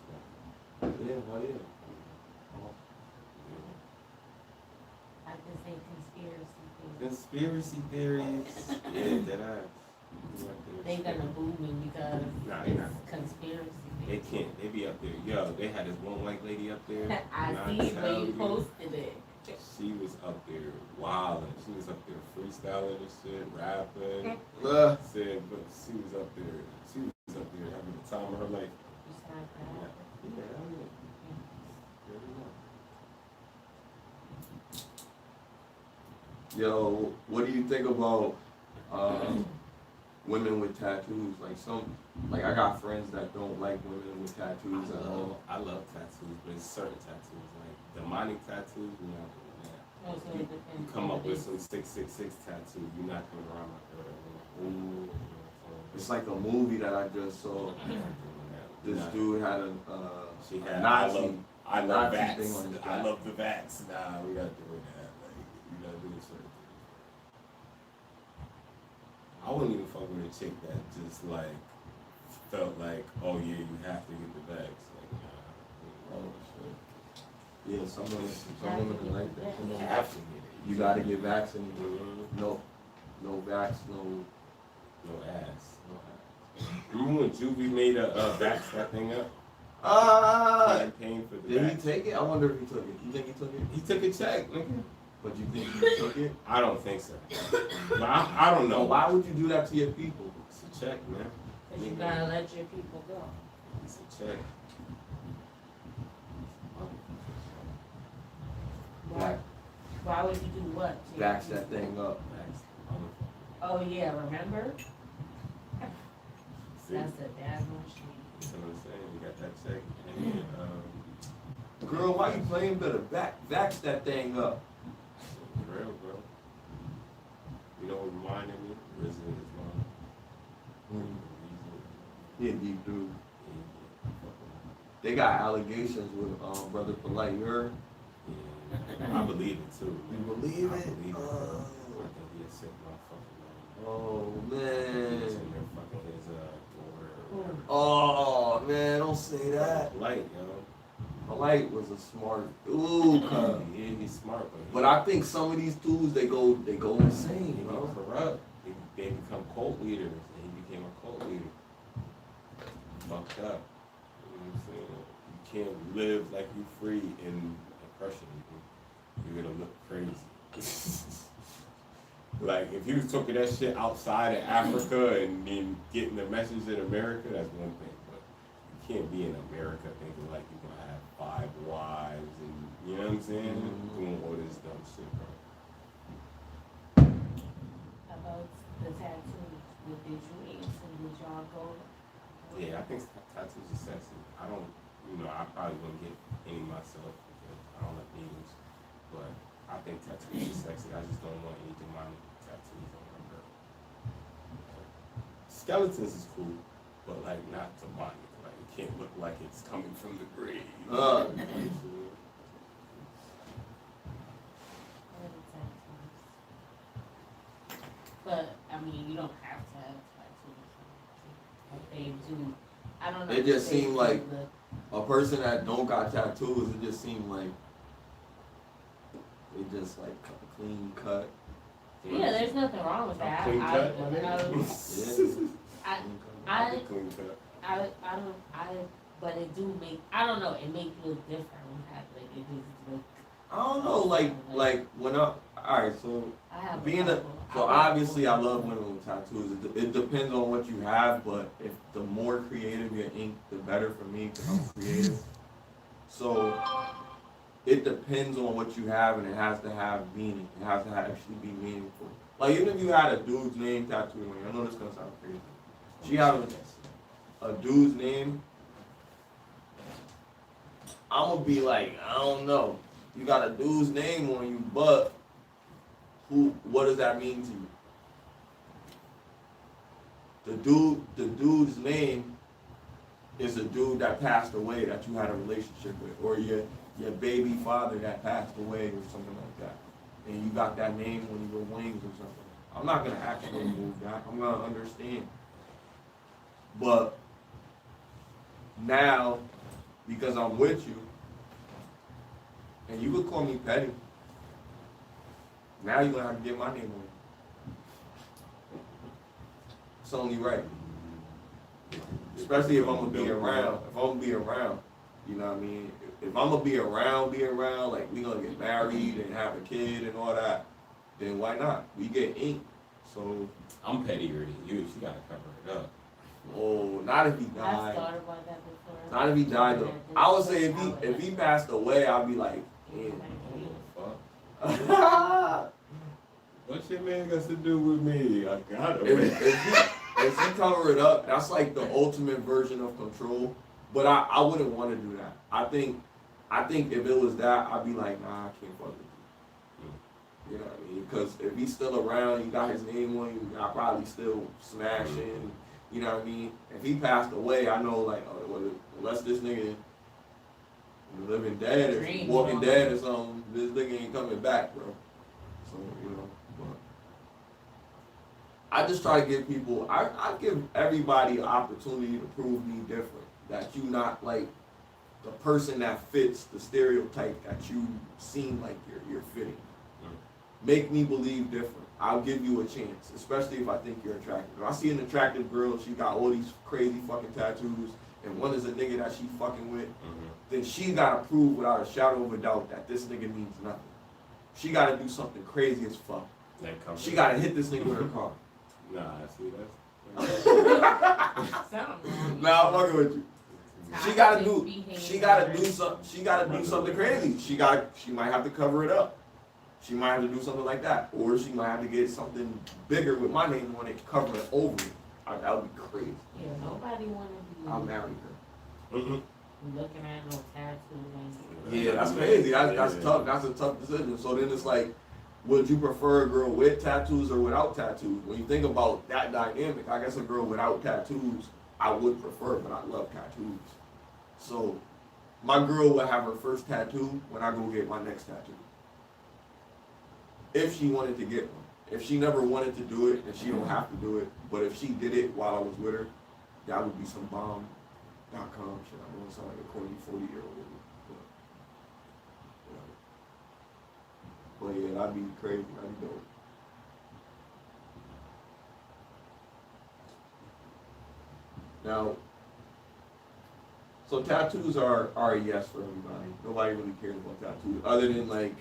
today. Yeah, well, yeah. I can say conspiracy Conspiracy theories. theories. Yeah, that I. They gonna boo me because Nah, they it's not. conspiracy They theories. can't. They be up there. Yo, they had this one white lady up there. I and see tell when you posted it. She was up there wilding. She was up there freestyling and shit, rapping. Said, but she was up there. She was up there having the time of her life. You sound Yeah, bad. hell yeah. Yo, what do you think about women with tattoos? Like I got friends that don't like women with tattoos at all. I love tattoos, but it's certain tattoos. Like demonic tattoos, you're not doing that. Also, it depends You come on up the with day. some 666 tattoo, you're not coming around my girl. Ooh, It's like a movie that I just saw. This dude had a She had Nazi. I love Nazi vax. thing on his I back. love the vax. Nah, we not doing that. Like, you gotta do certain wouldn't even fuck with a chick that just like felt like, oh yeah, you have to get the vax. Like, nah, Oh shit. Yeah, some women are like that. you have to get it. You gotta get vaccinated. Mhm. No vax, no ass. ass. Remember when Juvie made a vax that thing up? Campaign for the Did he vax. take it? I wonder if he took it. You think he took it? He took a check, nigga. But you think he took it? I don't think so. But I don't know. No, why would you do that to your people? It's a check, man. Cause you gotta let your people go. It's a check. Why would you do what? to your Vax people? that thing up. Oh yeah, remember? See? That's a damn shame. That's what I'm saying. You got that check. And, Girl, why you playing better? Vax that thing up. for real, bro. You know what reminded me? RZA and his mom. Yeah, deep dude. They got allegations with Brother Polite. You heard? Yeah, I believe it too. You believe I it? believe it. Oh. I think he a sick motherfucker, man. Oh He's man. in there fucking his daughter or whatever. Oh man, don't say that. Light, yo. Polite was a smart dude, cuz. Yeah, he's smart, But I think some of these dudes they go insane, he bro. corrupt. They become cult leaders, and he became a cult leader. Fucked up. You know what I'm saying? You can't live like you free in oppression. You're gonna look crazy. Like if he was talking that shit outside of Africa and then getting the message in America, that's one thing. But you can't be in America thinking like you're gonna have 5 wives and you know what I'm saying? Doing all this dumb shit, bro. About the tattoos, did you ace and did y'all go? Yeah, I think tattoos are sexy. I don't, I probably wouldn't get any myself because I don't like needles. But I think tattoos are sexy. I just don't want any demonic tattoos on my girl. Skeletons is cool, but like not demonic. Like it can't look like it's coming from the grave. But I mean, you don't have to have tattoos. But they do. I don't know. It just they seemed do like look- a person that don't got tattoos, it just seemed like they just like clean cut. Yeah, there's nothing wrong with that. Clean cut, my Yeah. But it do make, I don't know, it make you look different when you have like it just look. I don't know, like when alright, so I have being a, so obviously I love women with tattoos. It depends on what you have, but if the more creative your ink, the better for me because I'm creative. So it depends on what you have, and it has to have meaning. It has to actually be meaningful. Like even if you had a dude's name tattooed on you, I know this is gonna sound crazy. She had a dude's name. I'm gonna be like, I don't know. You got a dude's name on you, but what does that mean to you? The dude's name is a dude that passed away that you had a relationship with, or your baby father that passed away or something like that. And you got that name on your wings or something. I'm not gonna actually remove that. I'm gonna understand. But now, because I'm with you, and you could call me petty. Now you're gonna have to get my name on it. It's only right. Especially if I'm gonna be around. If I'm gonna be around, you know what I mean? If I'm gonna be around, like we gonna get married and have a kid and all that, then why not? We get ink. So I'm pettier than you. She gotta cover it up. oh, not if he I've died. thought about that before. Not if he died though. I would say if he passed away, I'd be like, yeah. Fuck. What your man got to do with me? I got him. If you cover it up, that's like the ultimate version of control. But I wouldn't want to do that. I think if it was that, I'd be like, nah, I can't fuck with you. You know what I mean? Because if he's still around, you got his name on you, I probably still smashing. You know what I mean? If he passed away, I know like, well, unless this nigga living dead or walking dead or something, this nigga ain't coming back, bro. So, you know, I just try to give people, I give everybody an opportunity to prove me different. That you not like the person that fits the stereotype that you seem like you're fitting. Make me believe different. I'll give you a chance, especially if I think you're attractive. If I see an attractive girl, she got all these crazy fucking tattoos, and one is a nigga that she fucking with, then she gotta prove without a shadow of a doubt that this nigga means nothing. She gotta do something crazy as fuck. She gotta hit this nigga with her car. Nah, I see that. Nah, I'm fucking with you. She gotta do something crazy. She might have to cover it up. She might have to do something like that, or she might have to get something bigger with my name on it, cover it over it. That would be crazy. Yeah, nobody wanna be. I'll marry her. Looking at no tattoos. Yeah, that's crazy. That's tough. That's a tough decision. So then it's like, would you prefer a girl with tattoos or without tattoos? When you think about that dynamic, I guess a girl without tattoos, I would prefer, but I love tattoos. So my girl will have her first tattoo when I go get my next tattoo. If she wanted to get one. If she never wanted to do it, then she don't have to do it. But if she did it while I was with her, that would be some bomb.com shit. I don't sound like a corny 40-year-old. But yeah, that'd be crazy. That'd be dope. Now, so tattoos are a yes for everybody. Nobody really cares about tattoos, other than like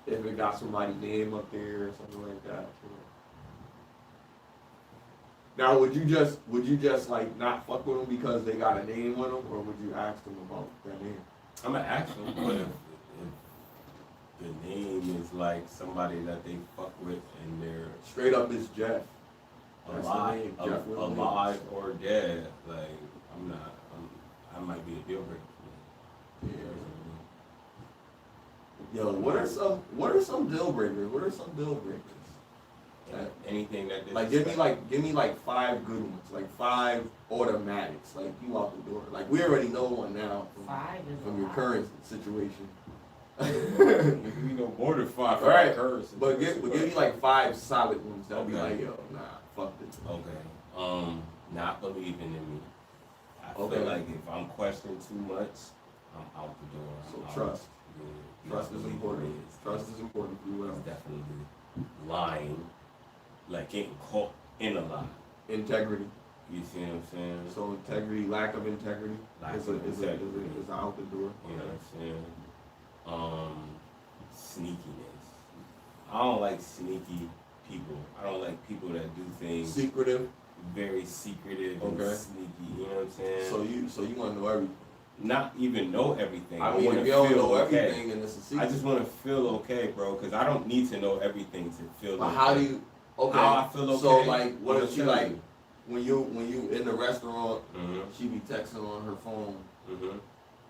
if it got somebody's name up there or something like that. Now, would you just like not fuck with them because they got a name on them, or would you ask them about that name? I'm gonna ask them, but if the name is like somebody that they fuck with and they're Straight up is Jeff. alive, alive or dead, like I might be a deal breaker for me. Yeah. Yo, what are some deal breakers? What are some deal breakers? Anything that Like give me like 5 good ones, like 5 automatics, like you out the door. Like we already know one now from your current situation. You know more than 5. Right. But give me like 5 solid ones that'll be like, yo, nah, fuck this. Okay. Not believing in me. I feel like if I'm questioned too much, I'm out the door. So trust. Yeah, Trust is important. Trust is important for you. It's definitely lying, like getting caught in a lie. Integrity. You see what I'm saying? So integrity, lack of integrity is out the door. You know what I'm saying? Sneakiness. I don't like sneaky people. I don't like people that do things Secretive. very secretive and sneaky. You know what I'm saying? So you want to know everything. Not even know everything. I mean, if you don't know everything, and it's a secret. I just want to feel okay, bro, because I don't need to know everything to feel But okay. how do you? Okay. How I feel okay. So like, what I'm if she gonna tell like when you in the restaurant, Mhm. she be texting on her phone,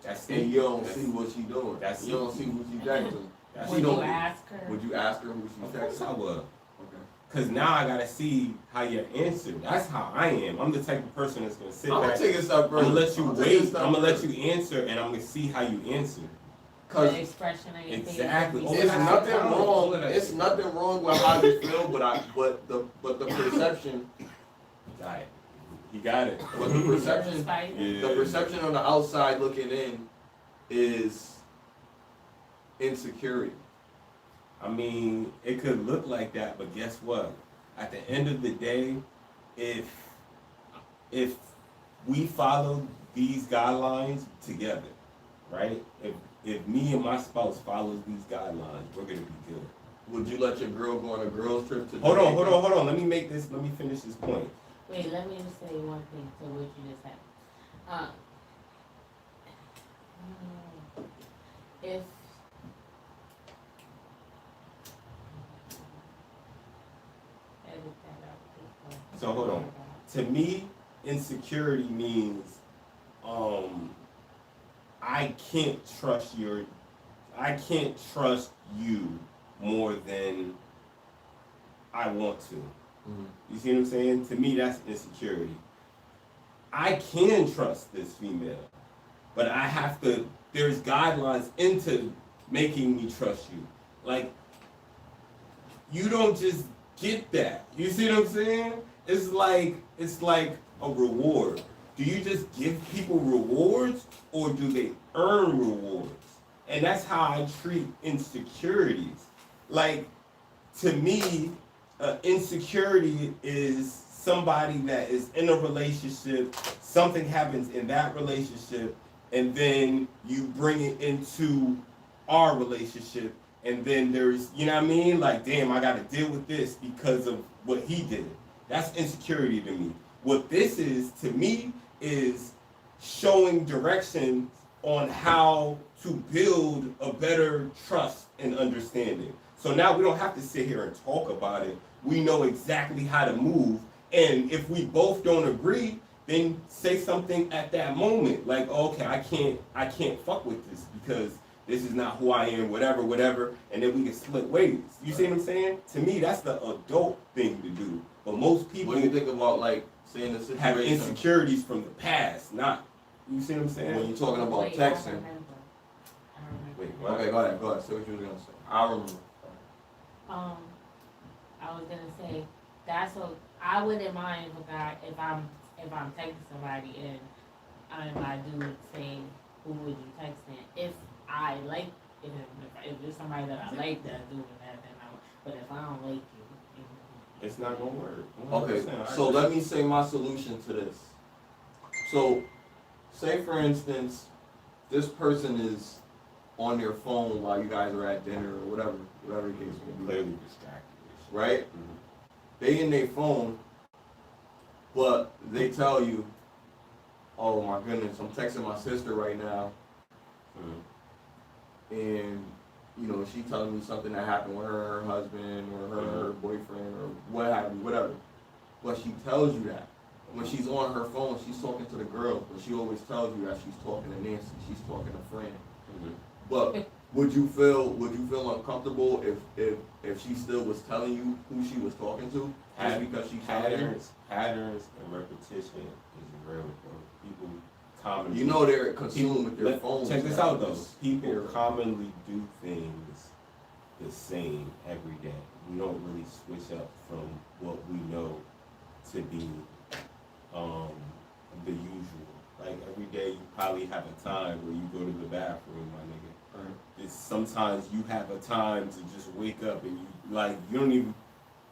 That's and it. you don't see what she doing. That's you don't see who she texting. That's Would don't- you ask her? Would you ask her who she Of course I texting? would. Okay. Because now I got to see how you answer. That's how I am. I'm the type of person that's going to sit I'm back. gonna take a step I'm further. going to let you I'll take a wait. step I'm going to let further. you answer, and I'm going to see how you answer. Cause The expression of your face. Exactly. every it's time. nothing All wrong. of that It's shit. nothing wrong with how you feel, but the perception, Got it. You got it. but the perception, Despite- Yeah. the perception on the outside looking in is insecurity. I mean, it could look like that, but guess what? At the end of the day, if we follow these guidelines together, right? If me and my spouse follows these guidelines, we're gonna be good. Would you let your girl go on a girls trip to Hold Jamaica? on. Let me finish this point. Wait, let me just say one thing to what you just said. If edit that out. So hold on. To me, insecurity means I can't trust you more than I want to. Mhm. You see what I'm saying? To me, that's insecurity. I can trust this female, but I have to, there's guidelines into making me trust you. Like, you don't just get that. You see what I'm saying? It's like a reward. Do you just give people rewards or do they earn rewards? And that's how I treat insecurities. Like, to me, insecurity is somebody that is in a relationship, something happens in that relationship, and then you bring it into our relationship, and then there's, you know what I mean? Like, damn, I gotta deal with this because of what he did. That's insecurity to me. What this is, to me, is showing direction on how to build a better trust and understanding. So now we don't have to sit here and talk about it. We know exactly how to move. And if we both don't agree, then say something at that moment. Like, okay, I can't fuck with this because this is not who I am, whatever. And then we can split ways. You see what I'm saying? To me, that's the adult thing to do. But most people What do you think about, like, saying the situation? have insecurities from the past, not, you see what I'm saying? When you're talking about Wait, texting. Wait, what? Okay, go ahead. Say what you was gonna say. I remember. I was gonna say that's what I wouldn't mind if I'm texting somebody and I do say who would you texting if I like if it's somebody that I like that's doing that then I would, but if I don't like you, It's not gonna work. Okay, 100%. so let me say my solution to this. So, say for instance, this person is on their phone while you guys are at dinner or whatever the case may be. Clearly distracted. Right? They in their phone, but they tell you, oh my goodness, I'm texting my sister right now, and you know, she telling me something that happened with her and her husband or her boyfriend or what have you, whatever. But she tells you that. When she's on her phone, she's talking to the girl, but she always tells you that she's talking to Nancy, she's talking to Fran. But would you feel uncomfortable if she still was telling you who she was talking to? Just because she's patterns and repetition is real, bro. People commonly, you know, they're consumed with their phones. Check this now. out though. People commonly do things the same every day. We don't really switch up from what we know to be the usual. Like every day, you probably have a time where you go to the bathroom, my nigga. Right. It's sometimes you have a time to just wake up and you don't even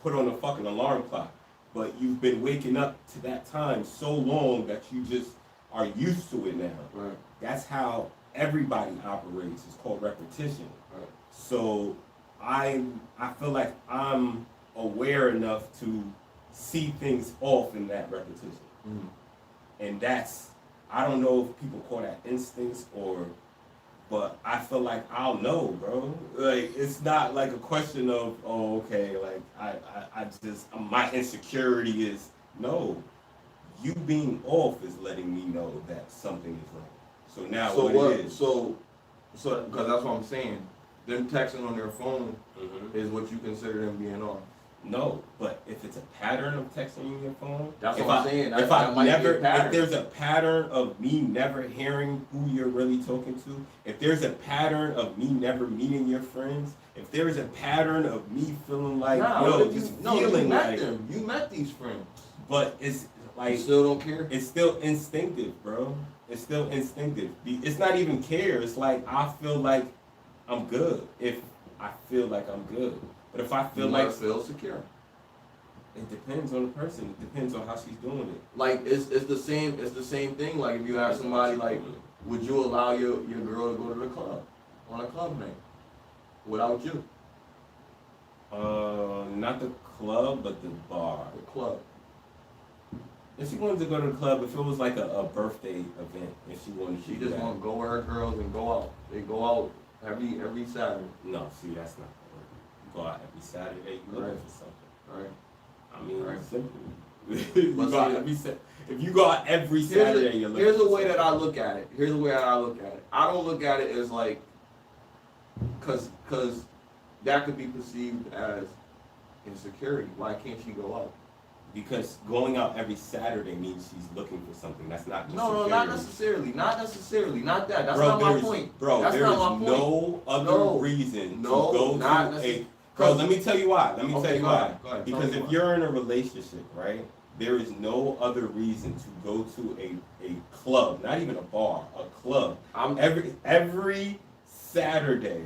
put on a fucking alarm clock, but you've been waking up to that time so long that you just are used to it now. Right. That's how everybody operates. It's called repetition. Right. So I feel like I'm aware enough to see things off in that repetition. And that's, I don't know if people call that instincts but I feel like I'll know, bro. Like, it's not like a question of, oh, okay, like, I just, my insecurity is, no. You being off is letting me know that something is wrong. So now it is. So, because that's what I'm saying. Them texting on their phone is what you consider them being off. No, but if it's a pattern of texting on your phone, That's what I'm saying. If there's a pattern of me never hearing who you're really talking to, if there's a pattern of me never meeting your friends, if there's a pattern of me feeling like, you met them. You met these friends. But it's like, you still don't care? It's still instinctive, bro. It's still instinctive. It's not even care. It's like, I feel like I'm good if I feel like I'm good. But if I feel like feel secure. It depends on the person. It depends on how she's doing it. Like it's the same thing. Like if you have somebody like, would you allow your girl to go to the club on a club night without you? Not the club, but the bar. The club. If she wanted to go to the club, if it was like a birthday event, if she wanted to, she just want to go with her girls and go out. They go out every Saturday. No, see, that's not gonna work. You go out every Saturday, you looking for something. Right. I mean, simple. If you go out every Saturday, you're looking. Here's the way that I look at it. I don't look at it as like, cause that could be perceived as insecurity. Why can't she go out? Because going out every Saturday means she's looking for something. That's not No, not necessarily. Not that. That's bro, not my point. Bro, that's there not is my point. no other reason to go to a Bro, let me tell you why. Let me tell you why. Go ahead. Because if you're in a relationship, right, there is no other reason to go to a club, not even a bar, a club. Every Saturday.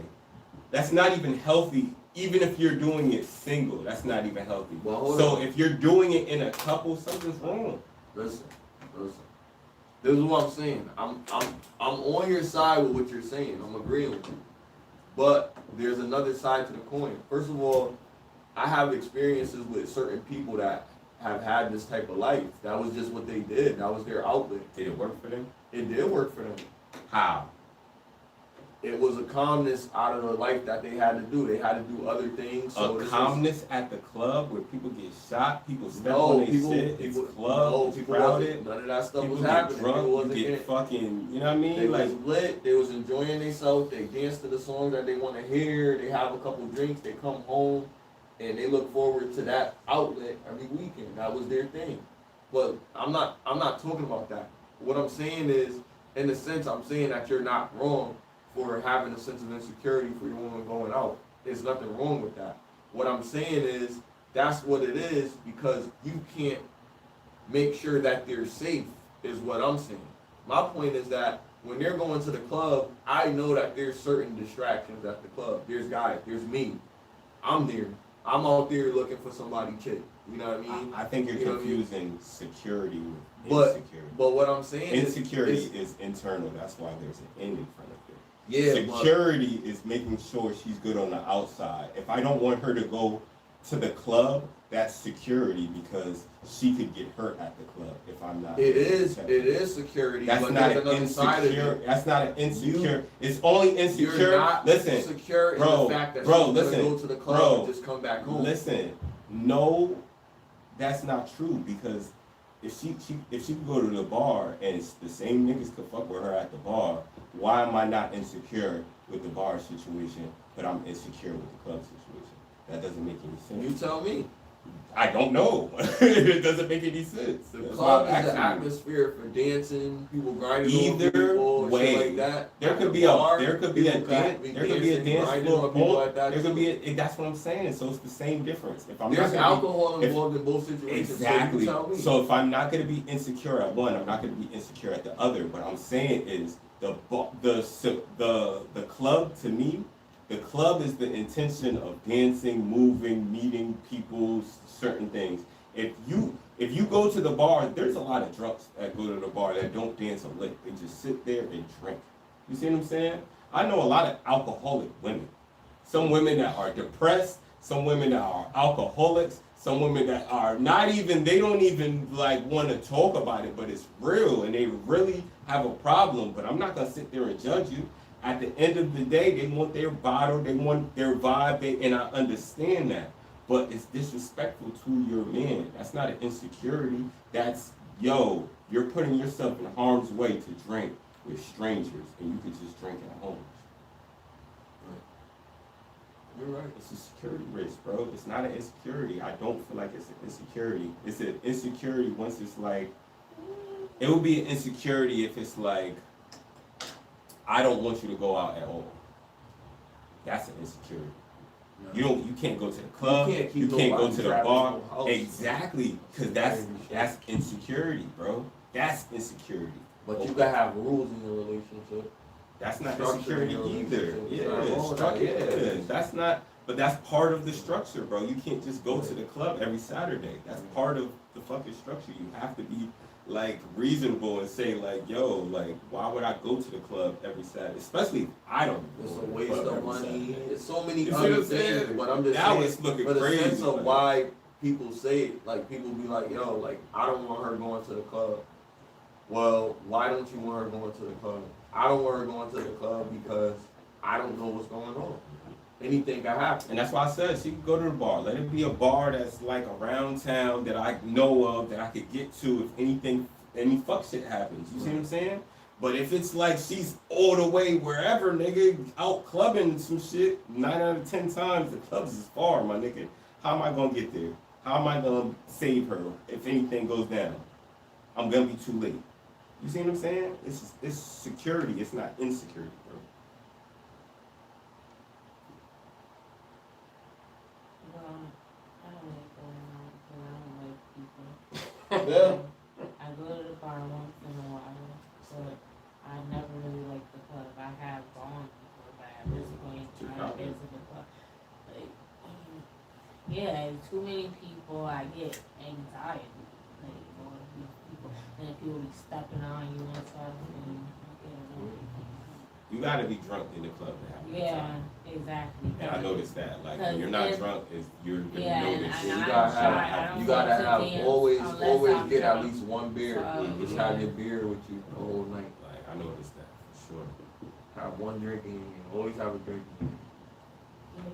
That's not even healthy. Even if you're doing it single, that's not even healthy. Well, so if you're doing it in a couple, something's wrong. Listen. This is what I'm saying. I'm on your side with what you're saying. I'm agreeing with you. But there's another side to the coin. First of all, I have experiences with certain people that have had this type of life. That was just what they did. That was their outlet. Did it work for them? It did work for them. How? It was a calmness out of the life that they had to do. They had to do other things. So calmness at the club where people get shot, people step on their shit, it's club, it's crowded. None of that stuff people was get happening. Drunk, you get fucking, you know what I mean? They was lit, they was enjoying themselves, they danced to the songs that they want to hear, they have a couple drinks, they come home, and they look forward to that outlet every weekend. That was their thing. But I'm not talking about that. What I'm saying is, in a sense, I'm saying that you're not wrong for having a sense of insecurity for your woman going out. There's nothing wrong with that. What I'm saying is, that's what it is, because you can't make sure that they're safe, is what I'm saying. My point is that when they're going to the club, I know that there's certain distractions at the club. There's guys, there's me. I'm there. I'm out there looking for somebody chick. You know what I mean? I think you're confusing security with insecurity. But what I'm saying insecurity is internal. That's why there's an end in front of it. Yeah, security is making sure she's good on the outside. If I don't want her to go to the club, that's security, because she could get hurt at the club if I'm not. It is security. That's but not there's an another side of it. That's not an insecure. It's only insecure. You're not listen, secure in the fact that she's gonna go to the club and just come back home. Listen, no, that's not true, because if she could go to the bar and it's the same niggas could fuck with her at the bar, why am I not insecure with the bar situation, but I'm insecure with the club situation? That doesn't make any sense. You tell me. I don't know. It doesn't make any sense. The club is an atmosphere for dancing, people grinding either over people, way, shit like that. There could be a dance floor. That's what I'm saying. So it's the same difference. If I'm There's alcohol involved in both situations. Exactly. So if I'm not going to be insecure at one, I'm not going to be insecure at the other. What I'm saying is the club, to me, the club is the intention of dancing, moving, meeting people, certain things. If you go to the bar, there's a lot of drunks that go to the bar that don't dance a lick. They just sit there and drink. You see what I'm saying? I know a lot of alcoholic women. Some women that are depressed, some women that are alcoholics, some women that are they don't even like want to talk about it, but it's real and they really have a problem. But I'm not gonna sit there and judge you. At the end of the day, they want their bottle, they want their vibe, and I understand that. But it's disrespectful to your man. That's not an insecurity. That's, you're putting yourself in harm's way to drink with strangers, and you could just drink at home. You're right. It's a security risk, bro. It's not an insecurity. I don't feel like it's an insecurity. It's an insecurity once it's like, it would be an insecurity if it's like, I don't want you to go out at all. That's an insecurity. No. You can't go to the club. You can't go to the bar. Exactly, because that's insecurity, bro. That's insecurity. But you gotta have rules in your relationship. That's not insecurity either. Yeah, that's not. But that's part of the structure, bro. You can't just go to the club every Saturday. That's part of the fucking structure. You have to be like reasonable and say like, why would I go to the club every Saturday? Especially if I don't. It's a waste of money. It's so many other things. But I'm just saying, was looking for the crazy, sense of why people say it, like people be like, I don't want her going to the club. Well, why don't you want her going to the club? I don't want her going to the club because I don't know what's going on. Anything can happen. And that's why I said she could go to the bar. Let it be a bar that's like around town that I know of, that I could get to if any fuck shit happens. You see what I'm saying? But if it's like she's all the way wherever, nigga, out clubbing some shit, 9 out of 10 times the clubs is far, my nigga. How am I gonna get there? How am I gonna save her if anything goes down? I'm gonna be too late. You see what I'm saying? It's security. It's not insecurity, bro. Yeah. I go to the bar once in a while, but I never really like the club. I have gone before, but at this point, I get to the club. Like, yeah, too many people, I get anxiety. Like, going to these people, and if people be stepping on you and stuff, and you gotta be drunk in the club to have a good time. Exactly. And I noticed that. Like when you're not drunk, you're gonna notice. You gotta have always get at least one beer. Just have your beer with you the whole night. Like I noticed that for sure. Have one drink in you. Always have a drink in you.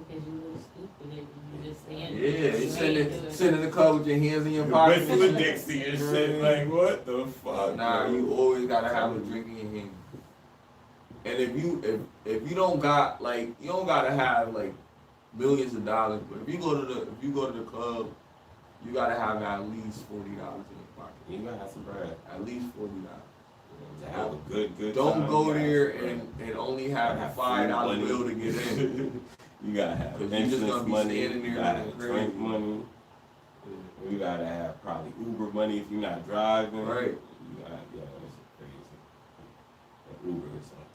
Because you look stupid if you just stand Yeah, you sit in the club with your hands in your pockets. With Dixie and shit. Like what the fuck? Nah, you always gotta have a drink in your hand. And if you don't got like you don't gotta have like millions of dollars, but if you go to the club, you gotta have at least $40 in your pocket. You gotta have some bread. At least $40. To have a good Don't time, go there and only have a $5 bill to get in. You gotta have you just gonna be money. standing there You gotta have crazy. drink money. You gotta have probably Uber money if you're not driving. Right. You gotta, that's crazy. And Uber is on $10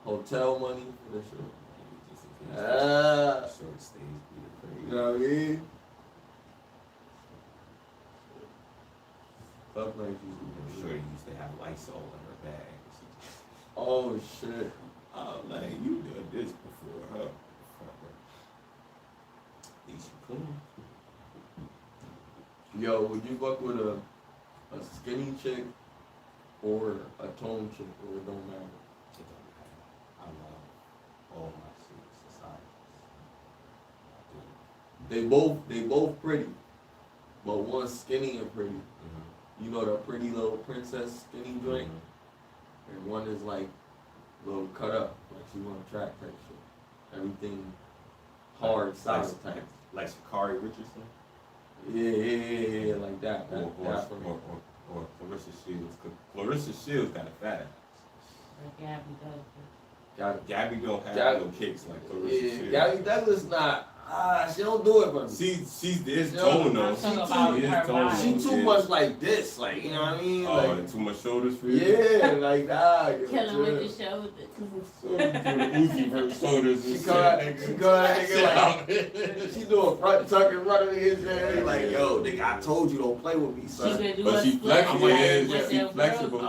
Hotel money for the shit. Just in case short stays be crazy. You know what I mean? Stuff like I'm sure you used to have Lysol in her bag. oh shit. Oh, like you done this before, huh? At least you clean. Yo, would you fuck with a skinny chick or a tone chick, or it don't matter? It don't matter. I love all my societies. They both pretty, but one's skinny and pretty. Mm-hmm. You know the pretty little princess skinny joint, and one is like little cut up, like she want to track type shit. Everything hard, solid type. Like Sha'Carri Richardson? Yeah, like that. Or Clarissa Shields. 'Cause Clarissa Shields got a fat ass. Gabby don't have no kicks like Clarissa Shields. Gabby Douglas not. She don't do it for me. She's this tone though. She too much like this, like you know what I mean? Oh, like, and too much shoulders for you. Yeah, like nah. Killing with the shoulders. Uzi versus shoulders. She do a front tuck and run in his head. Like yo, nigga, I told you don't play with me, son. But she flexible. She flexible.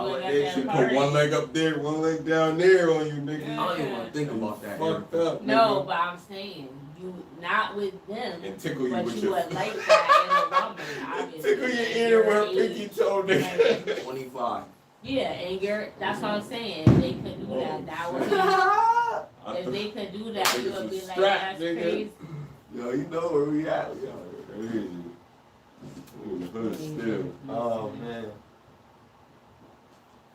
She put one leg up there, one leg down there on you, nigga. I don't even want to think about that. Fucked up. No, but I'm saying. You not with them, and tickle you but with you your would like that in a woman, obviously. Tickle your ear with a pinky toe, nigga. 25. Yeah, and that's what I'm saying. If they could do that, that would be. If they could do that, you would be like, that's crazy. Yo, you know where we at? Crazy. Still. Oh man.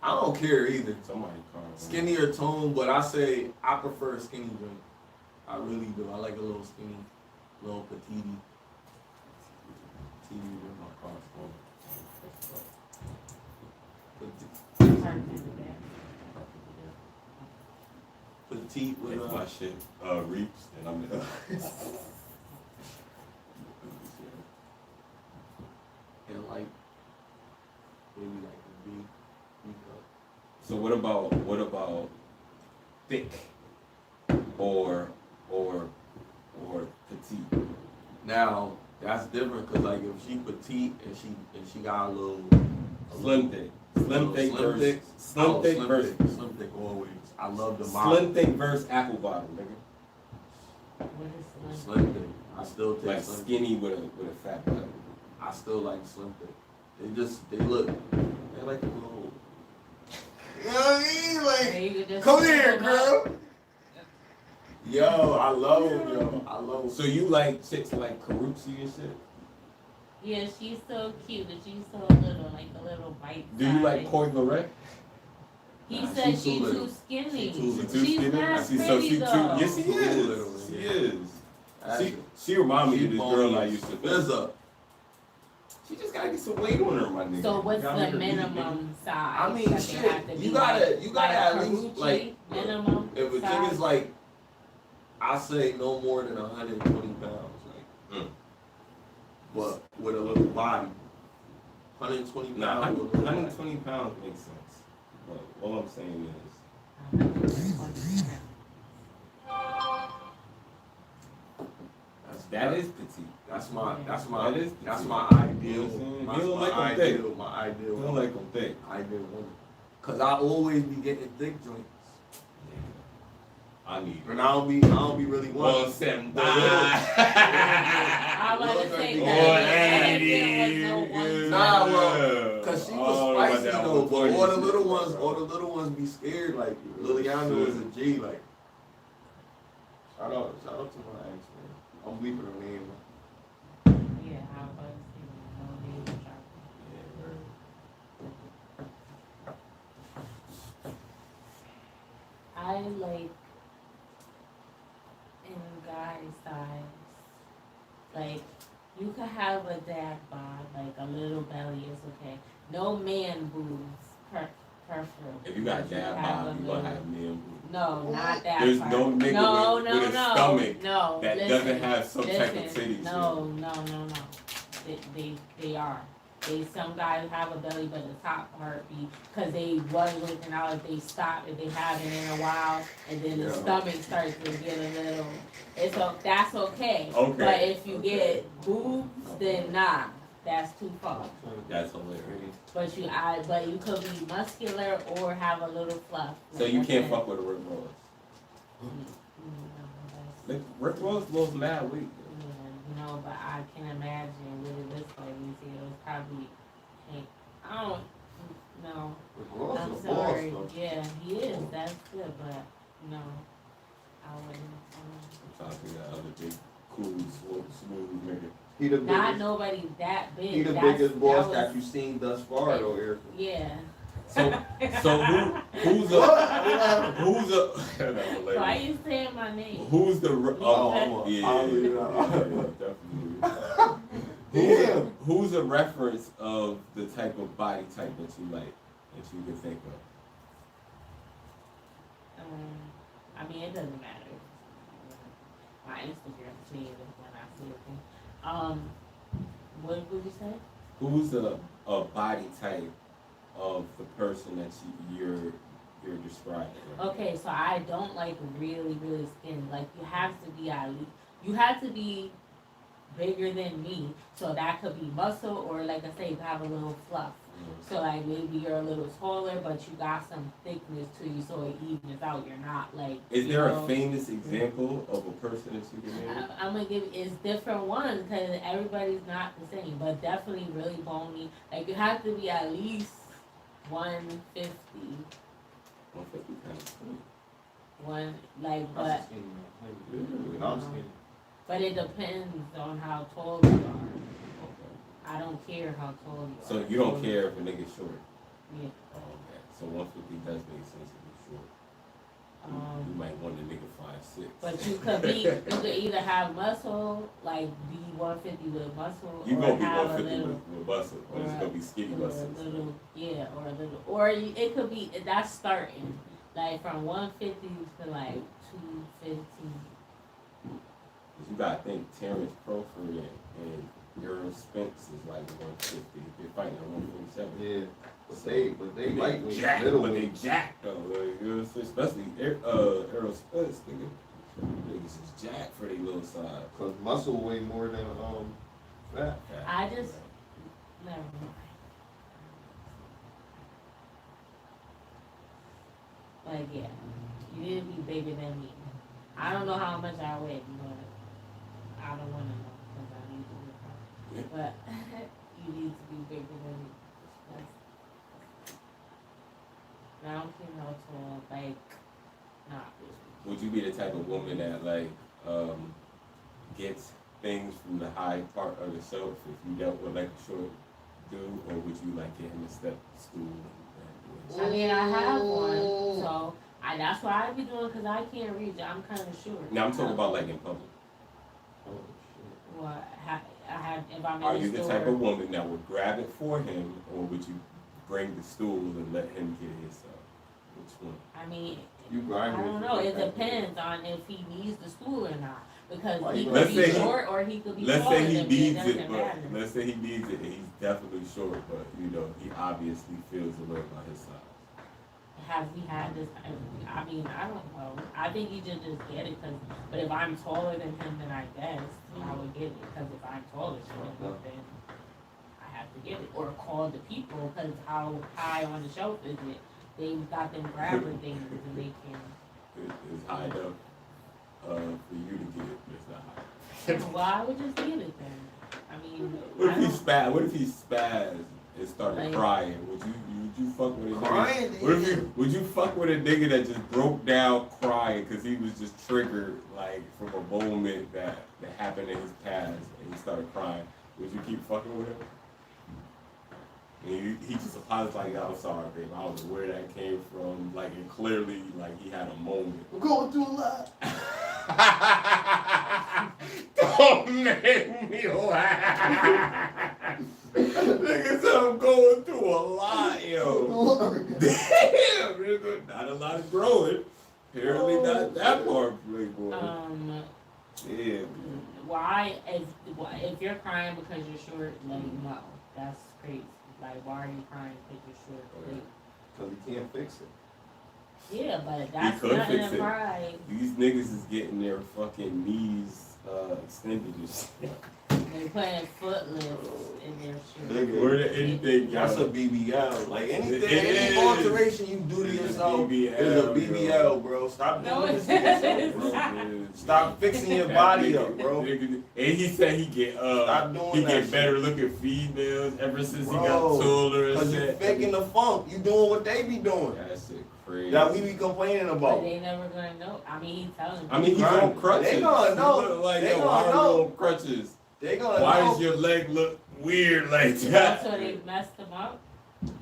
I don't care either. Somebody called. Skinny or tone, but I prefer skinny drink. I really do. I like a little skinny, little petite. Petite with my crossbow. Petite with if my shit reaps, then I'm done. And like maybe like a B cup. So what about thick or petite? Now that's different because like if she petite and she got a little slim thick versus slim thick always. I love the model. Slim thick versus apple bottom, nigga. What is Slim thick. I still take like slim skinny with a fat bottom. I still like slim thick. They like a little. You know what I mean? Like, come here, girl. Yo, I love him. So you like chicks like Karrueche and shit? Yeah, she's so cute, but she's so little, like a little bite. Do you like Coy Lorette? He said she's too skinny. She's not pretty though. Yes, she is. She is. She remind me of this girl I used to. Lizzo. She just gotta get some weight on her, my nigga. So what's the minimum size? I mean, shit. You gotta at least like minimum. If a chick is like, I say no more than 120 pounds. Like, but with a little body. 120 pounds. Nah, with a little 120 pounds makes sense. But all I'm saying is, that is petite. That's my That is that's petite. my ideal. You know what I'm saying? My, You don't my like 'em ideal. thick. My ideal. You don't like them thick. Ideal woman. Cause I always be getting thick joints. I need And I don't be really wanting. I was about to say Boy, that. Nah, well, cause she was spicy that though, but all the shit, little ones be scared. Like Liliana is a G. Like, shout out to my ex man. I'm leaving her name. Yeah, I was about to say no name drop. I like in guy size, like you could have a dad bod, like a little belly is okay. No man boobs, preferable. If you got dad bod, you gonna have men boobs. No, not that. There's part. no nigga with a stomach no, that listen, doesn't have some type of titties. No. They are. Some guys have a belly, but the top part be because they was working out. If they stop, if they haven't in a while, and then the stomach starts to get a little. That's okay. Okay. But if you get boobs, then nah, that's too far. That's hilarious. But you could be muscular or have a little fluff. So you can't fuck with a Rick Ross. Rick Ross lost mad weight. No, but I can imagine with it this way. You see, it was probably. I don't. No. I'm sorry. Yeah, he is. That's good, but no, I wouldn't. I'm trying to figure out other big, cool, smooth nigga. He the Not biggest. nobody that big. He the That's- biggest boss was- that you've seen thus far, though, Erika. Yeah. So who's a that's hilarious. Why are you saying my name? Who's the definitely. Who's a reference of the type of body type that you like that you can think of? I mean, it doesn't matter. My Instagram feed is when I see it. What would you say? Who's a body type of the person that you're describing? Okay, so I don't like really, really skinny. Like you have to be you have to be bigger than me. So that could be muscle, or like I say, you have a little fluff. So like maybe you're a little taller, but you got some thickness to you, so it evens out. You're not like. Is there a famous example of a person that you can name? I'm gonna give it's different ones because everybody's not the same, but definitely really bony. Like you have to be at least 150. 150 kind of skinny. But it depends on how tall you are. I don't care how tall you are. So you don't care if a nigga's short? Yeah. Oh, okay. So 150 does make sense if you're short. You might want a nigga 5'6". But you could either have muscle, like be 150 with muscle, You or gonna be have 150 a little, with muscle, or it's gonna be skinny muscle. It could be that's starting like from 150 to like 215. You gotta think Terrence Crawford and Errol Spence is like 150. They're fighting at 147. Yeah, but they lightweight, jacked, middleweight. but they jacked though. Like, you know what I'm saying? Especially Errol Spence, nigga. Niggas is jacked for their little size. Cause muscle weigh more than fat. I just never mind. Like yeah, you need to be bigger than me. I don't know how much I weigh, but I don't want to know because I need to be proud. But you need to be bigger than me. I don't care how tall, like, not Would you be the type of woman that like gets things from the high part of the shelf if you dealt with like a short dude, or would you like get him to step to school? I mean, I have one, so that's what I be doing because I can't reach it. I'm kind of short. Now I'm talking about like in public. Well, I have if I'm Are in you the the store. type of woman that would grab it for him, or would you bring the stool and let him get it himself? Which one? I mean, You I don't know. It depends on if he needs the stool or not. Because Like, he could let's be say he- short or he could be Let's taller say he than me. It needs it, doesn't but matter. let's say he needs it and he's definitely short, but you know, he obviously feels a way about his size. Have we had this? I mean, I don't know. I think you should just get it. But if I'm taller than him, then I guess I would get it. Because if I'm taller than him, then I have to get it. Or call the people, because how high on the shelf is it? They got them grabber things and they can. It's high enough for you to get it, but it's not high. Well, I would just get it then. I mean, What I if he don't- spaz? What if he spazzed and started Like- crying? Would you fuck with a Crying? nigga? Would you fuck with a nigga that just broke down crying because he was just triggered like from a moment that happened in his past and he started crying? Would you keep fucking with him? And he just apologized like, I'm sorry, babe. I don't know where that came from. Like, and clearly, like, he had a moment. We're going through a lot. Don't make me laugh. Nigga said I'm going through a lot, yo. Damn, nigga. Not a lot of growing. Apparently not that part, Playboy. Yeah. Why, if you're crying because you're short, like, no, that's crazy. Like, why are you crying because you're short? Like, Because he can't fix it. yeah, but that's could nothing fix to it. cry. These niggas is getting their fucking knees extended and shit. They putting foot lifts in their shit. Nigga, More than anything, That's a yo. BBL. Like anything, It any is. alteration you do to It's a yourself BBL, is a BBL, bro. Stop No, doing it's this to yourself, bro. not. Stop fixing your body up, bro. And he said he get Stop doing he that get shit. better looking females ever since he got Bro, taller and Cause you shit. faking the funk. You doing what they be doing. That shit crazy. That we be complaining But about. they never gonna know. I mean, he's telling I mean, he's Right. on crutches. They gonna know. He look like, They yo, gonna why are know. you on crutches? They gonna Why know. does your leg look weird like that's that? why they messed him up.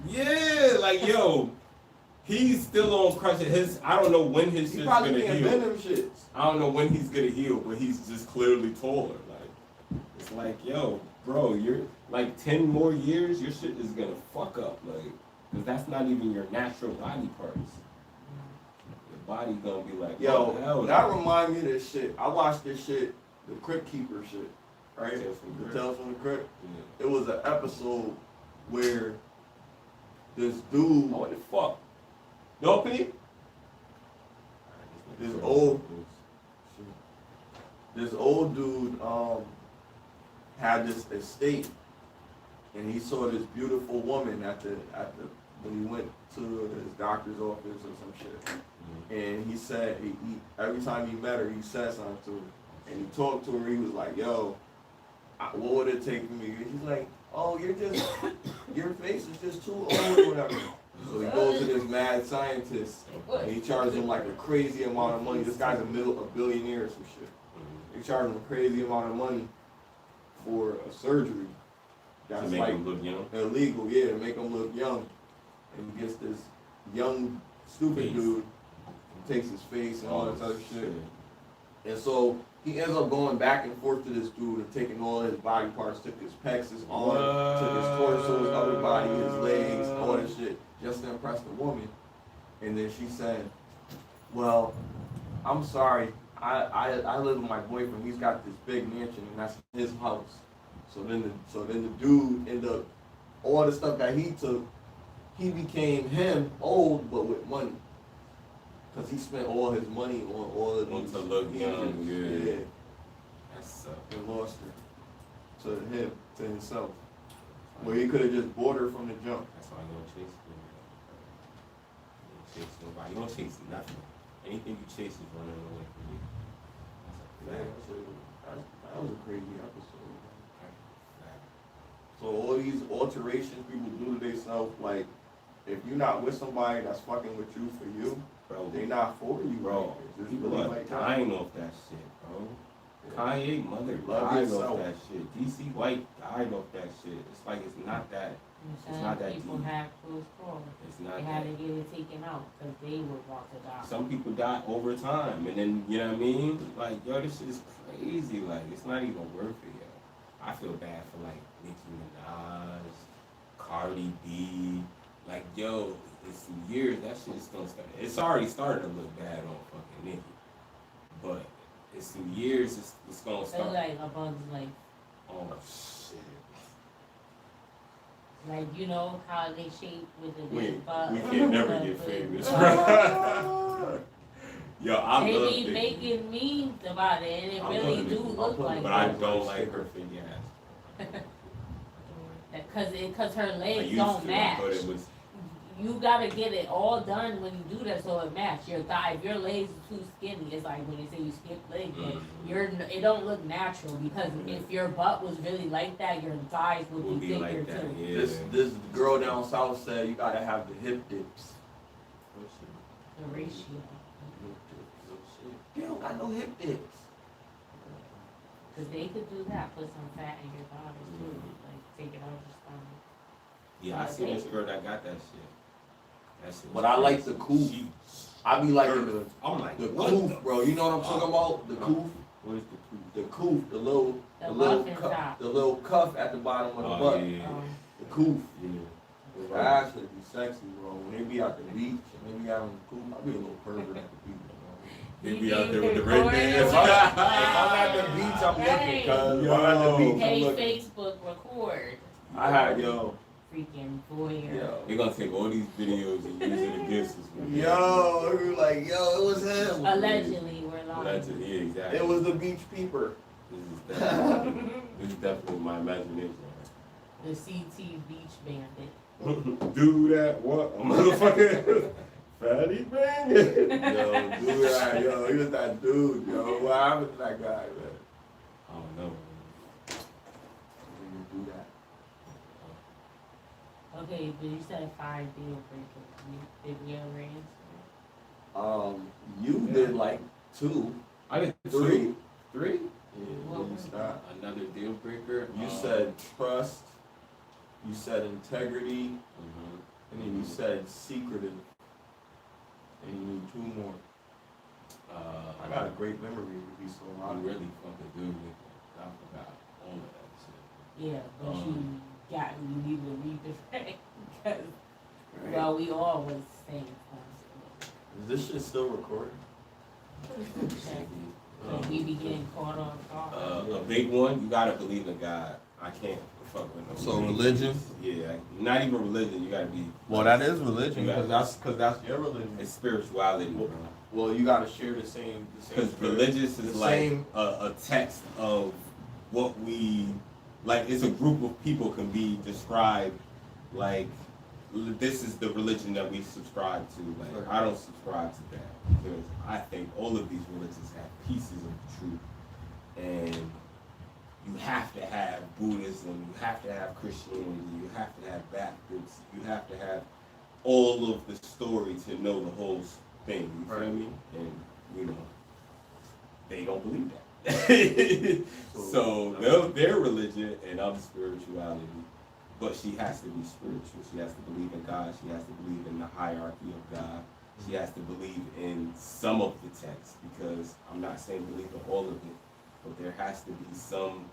Yeah, like, yo, he's still on crutches. I don't know when his He shit's probably gonna can't heal. bend them shits. I don't know when he's gonna heal, but he's just clearly taller. Like, it's like, yo, bro, you're like 10 more years, your shit is gonna fuck up. Like, cause that's not even your natural body parts. Your body gonna be like, Yo, oh, hell that no. remind me of this shit. I watched this shit, the Crypt Keeper shit, right? Tales from the The Crypt. Tales from the Crypt. Yeah. It was an episode where this dude, Oh, what the fuck? No pee? this old dude, had this estate, and he saw this beautiful woman when he went to his doctor's office or some shit. And he said, he every time he met her, he said something to her. And he talked to her, he was like, yo, what would it take for me? He's like, oh, your face is just too old or whatever. So he goes to this mad scientist, and he charges him like a crazy amount of money. This guy's a billionaire or some shit. He charges him a crazy amount of money for a surgery To that's make like him look young. illegal, yeah, to make him look young. And he gets this young, stupid Face. dude, and takes his face and all this other shit. And so he ends up going back and forth to this dude and taking all his body parts, took his pecs, his arm, took his torso, his upper body, his legs, all that shit, just to impress the woman. And then she said, well, I'm sorry, I live with my boyfriend, he's got this big mansion and that's his house. So then the dude ended up, all the stuff that he took, he became him, old but with money. Cause he spent all his money on all of these. To look young, yeah. Yeah. That's And lost her to him, to himself. Where he could have just bought her from the jump. That's why you don't chase women. You don't chase nobody. You don't chase nothing. Anything you chase is running away from you. That's a fact. That was a crazy episode. Fact. So all these alterations people do to themselves, like if you're not with somebody that's fucking with you for you, Bro, they not for you, bro, It's people really are like that. dying off that shit, bro. Kanye mother Love died yourself. off that shit. DC White died off that shit. It's like it's not that. It's not that people deep. have close calls. It's They not had that. to get it taken out because they were about to die. Some people die over time, and then you know what I mean. Like yo, this shit is crazy. Like it's not even worth it, yo. I feel bad for like Nicki Minaj, Cardi B. Like yo, in some years that shit is gonna start. It's already starting to look bad on fucking Nicki, but It's some years. It's gonna They start. like a bug's life. Oh shit. Like, you know how they shape with the big butt. We can never get famous, bro. Yo, I love They it. be making memes about it, and it really do look like But that. I don't like her figure ass. Cause her I legs used don't to, match. but it was. You gotta get it all done when you do that so it match. Your thigh, if your legs are too skinny, it's like when you say you skip leg day, it don't look natural because if your butt was really like that, your thighs would be thicker like that. too. Yeah. This girl down south said you gotta have the hip dips. The ratio. You don't got no hip dips. Cause they could do that, put some fat in your body too, like take it out your stomach. Yeah, I seen this girl that got that shit. That shit. But I like the coof. I be like the what coof, bro. You know what I'm talking about? The coof. What is the coof? The coof, the little cuff at the bottom of the butt. Yeah. The coof. Yeah. That actually be sexy, bro. When they be out the beach and they be out on the coof, I be a little pervert at the beach. They be out there with the red bands. If I'm at the beach, I'm looking, cuz. If I'm at the beach, I'm Hey, looking. Facebook record. I had, yo. Freaking voyeur. Yo. They're gonna take all these videos and use it against us. Yo, we were like, yo, it was him. Allegedly, we're lying. Allegedly, yeah, exactly. It was the beach peeper. This is definitely my imagination. The CT Beach Bandit. Do that, what? A motherfucker. Fatty banging. Yo, dude, yo, he was that dude, yo. What happened to that guy, man? I don't know. He didn't do that. Okay, but you said 5 deal breakers. Did we ever answer? You did like 2. I did 3. 3? Yeah, then you stopped. Another deal breaker. You said trust. You said integrity. And then you said secretive. And you need 2 more. I got a great memory to be so I honest. really fucking do. I forgot all of that shit. Yeah, but you need to read the fact because, well, we all was saying Is this shit still recording? so we be getting caught off guard. A big one, you gotta believe in God. I can't fuck with no. So religion? Yeah, not even religion. You gotta be. Well, that is religion, You because that's your religion. It's spirituality, bro. Well, you gotta share the same. Because religious is like a text of what we like. It's a group of people can be described like this is the religion that we subscribe to. Like I don't subscribe to that because I think all of these religions have pieces of the truth, and you have to have Buddhism, you have to have Christianity, you have to have Baptists, you have to have all of the story to know the whole thing. You feel me? And you know, they don't believe that. So their religion and I'm spirituality, but she has to be spiritual. She has to believe in God. She has to believe in the hierarchy of God. She has to believe in some of the text because I'm not saying believe in all of it, but there has to be some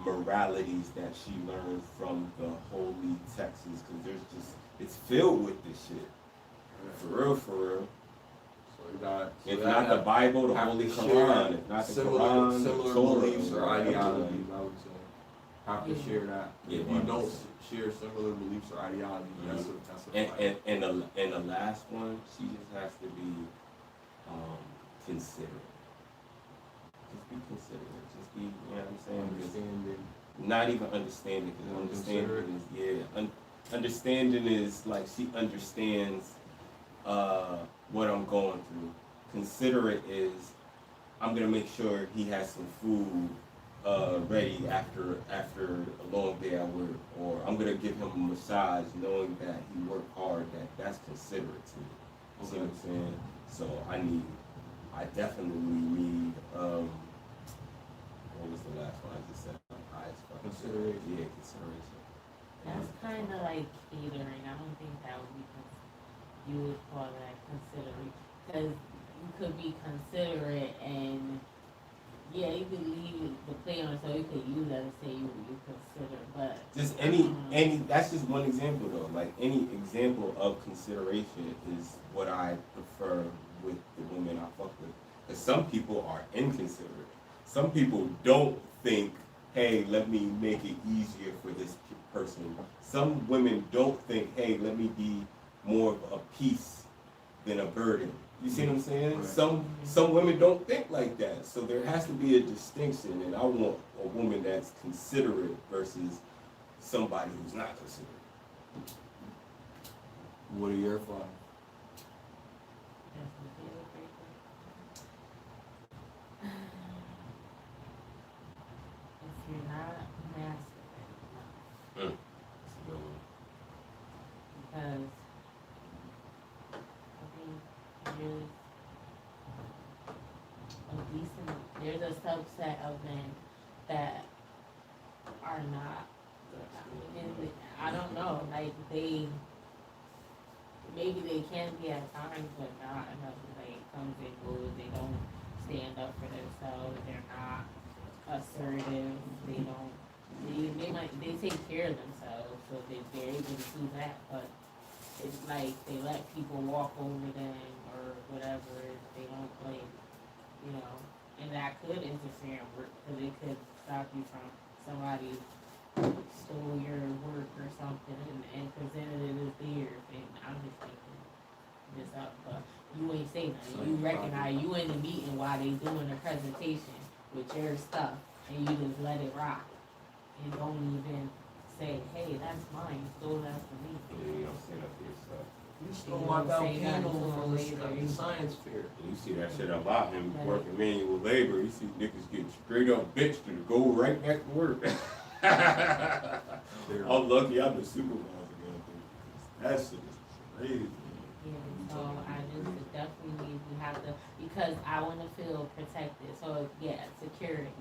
moralities that she learned from the holy texts because there's just it's filled with this shit. For real, for real. If not the Bible, the Holy Quran, if not the Quran, similar beliefs or ideologies, I would say. Have to share that. Yeah, if you don't share similar beliefs or ideologies, that's a and the last one, she just has to be considerate. Just be considerate. Just be, you know what I'm saying? understanding. Not even understanding, because understanding is, understanding is like she understands what I'm going through. Considerate is I'm gonna make sure he has some food ready after a long day at work, or I'm gonna give him a massage knowing that he worked hard. That's considerate to me. You see what I'm saying? So I definitely need what was the last one I just said? Consideration. Yeah, consideration. That's kind of like catering. I don't think that would be you would call that considerate because you could be considerate and yeah, you could leave the play on it so you could use that to say you consider, but just any that's just one example though. Like any example of consideration is what I prefer with the women I fuck with. Because some people are inconsiderate. Some people don't think, hey, let me make it easier for this person. Some women don't think, hey, let me be more of a piece than a burden. You see what I'm saying? Right. Some women don't think like that. So there has to be a distinction, and I want a woman that's considerate versus somebody who's not considerate. What are your 5? If you're not masculine, because I think there's a subset of men that are not. And I don't know, like maybe they can be at times, but not enough. Like comes and goes. They don't stand up for themselves. They're not assertive. They take care of themselves, so they're able to do that. But it's like they let people walk over them or whatever. They don't and that could interfere in work because it could stop you from somebody stole your work or something and presented it as theirs. And I'm just thinking this up, but you ain't say nothing. You recognize you in the meeting while they doing a presentation with your stuff, and you just let it rock and don't even say, "Hey, that's mine. You stole that from me." Yeah, you don't say that for yourself. You stole my volcano from the science fair. You see that shit a lot in working manual labor. You see niggas get straight up bitched and go right back to work. I'm lucky I'm the supervisor. That shit is crazy. Yeah, so I just definitely we have to, because I want to feel protected. So yeah, security,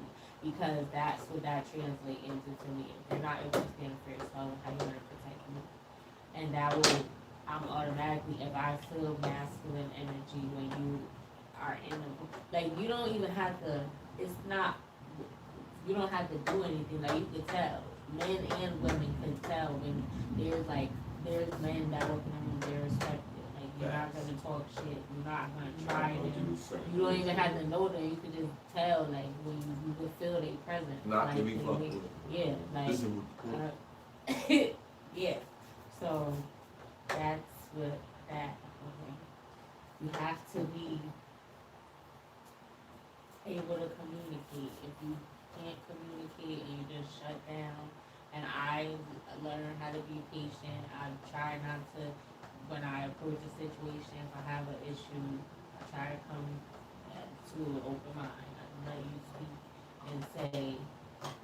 because that's what that translates into to me. If you're not able to stand for yourself, how you going to protect me? And that will, I'm automatically, if I feel masculine energy when you are in the, like you don't even have to, it's not, you don't have to do anything. Like you can tell, men and women can tell when there's men that work in the room, they're respected. Like you're not gonna talk shit. You're not gonna try to. You don't even have to know them. You can just tell, like when you can feel their presence. Not like, to be fucked with. Yeah, like. Listen, Yeah. So that's what that. Okay. You have to be able to communicate. If you can't communicate and you just shut down, and I learn how to be patient. I try not to, when I approach a situation, if I have an issue, I try to come to an open mind. I let you speak and say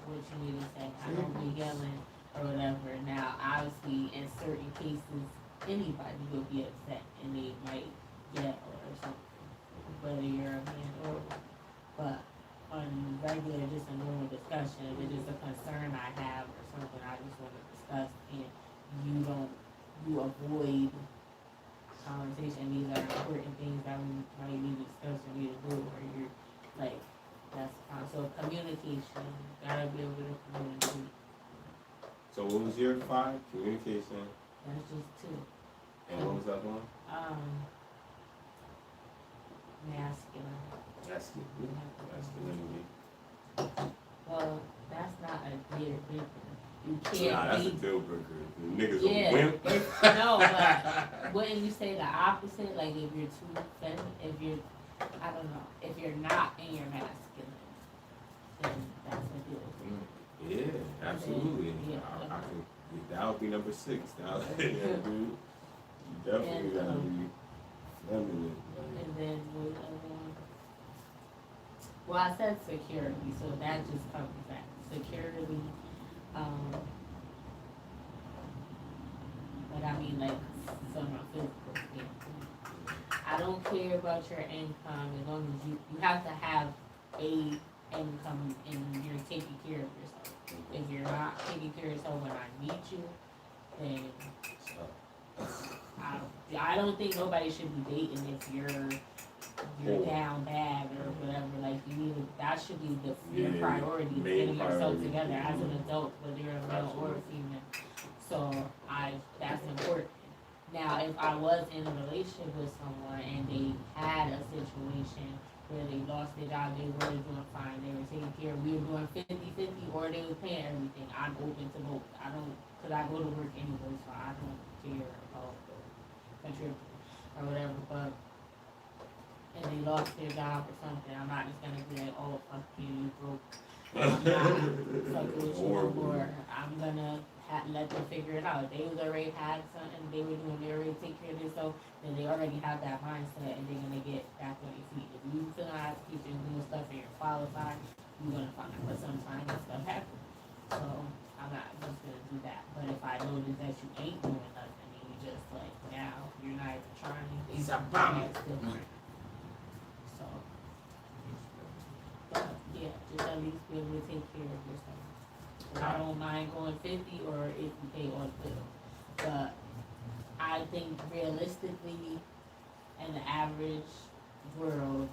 what you need to say. I don't be yelling or whatever. Now, obviously, in certain cases, anybody will be upset and they might yell or something, whether you're a man or a woman. But on regular, just a normal discussion, if it's just a concern I have or something I just want to discuss, and you avoid conversation. These are important things that we might need to discuss or need to do, or you're like, that's fine. So communication, gotta be able to communicate. So what was your 5? Communication. That's just 2. And what was that one? Masculine. Masculinity. Well, that's not a deal breaker. You Nah, can't that's a be. deal breaker. The niggas Yeah. a wimp. No, but wouldn't you say the opposite? Like if you're too feminine, I don't know, if you're not in your masculine, then that's a deal breaker. Yeah, absolutely. Yeah. That would be number 6. That would, yeah, dude. You definitely gotta be feminine. And then what the other one? Well, I said security, so that just covers that. Security, but I mean like from a physical standpoint. I don't care about your income as long as you have to have a income and you're taking care of yourself. If you're not taking care of yourself when I meet you, then I don't think nobody should be dating if you're down bad or whatever. Like you need that should be your priority, getting yourself together as an adult, whether you're a male or a female. So that's important. Now, if I was in a relationship with someone and they had a situation where they lost their job, they were doing fine, they were taking care, we were doing 50-50, or they were paying everything. I'm open to both. I don't, cause I go to work anyway, so I don't care about the contributing or whatever, but, and they lost their job or something, I'm not just gonna be like, oh, fuck you, you broke. I'm not fucking with you no more. I'm gonna let them figure it out. They was already had something, they already take care of themselves, then they already have that mindset and they're gonna get back on your feet. If you feel like teaching doing stuff and you're qualified, you're gonna find out. But sometimes that stuff happens. So I'm not just gonna do that. But if I notice that you ain't doing nothing and you just like now, you're not even trying, He's a bum. So but yeah, just at least be able to take care of yourself. I don't mind going 50 or if you pay on bill. But I think realistically, in the average world,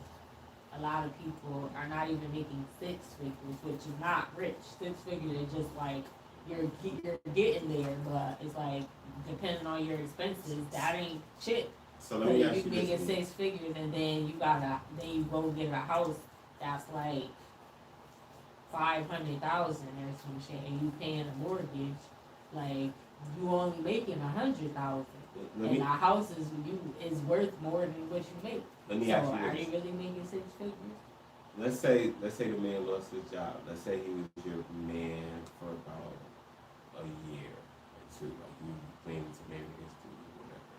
a lot of people are not even making 6 figures, which is not rich. 6 figures is just like you're getting there, but it's like depending on your expenses, that ain't shit. So let me ask you this. You making 6 figures and then you go get a house that's like 500,000 or some shit, and you paying a mortgage, like you only making 100,000, and a house is worth more than what you make. Let me ask you are this. they really making 6 figures? Let's say the man lost his job. Let's say he was your man for about a year or two, like you claiming to marry his dude or whatever,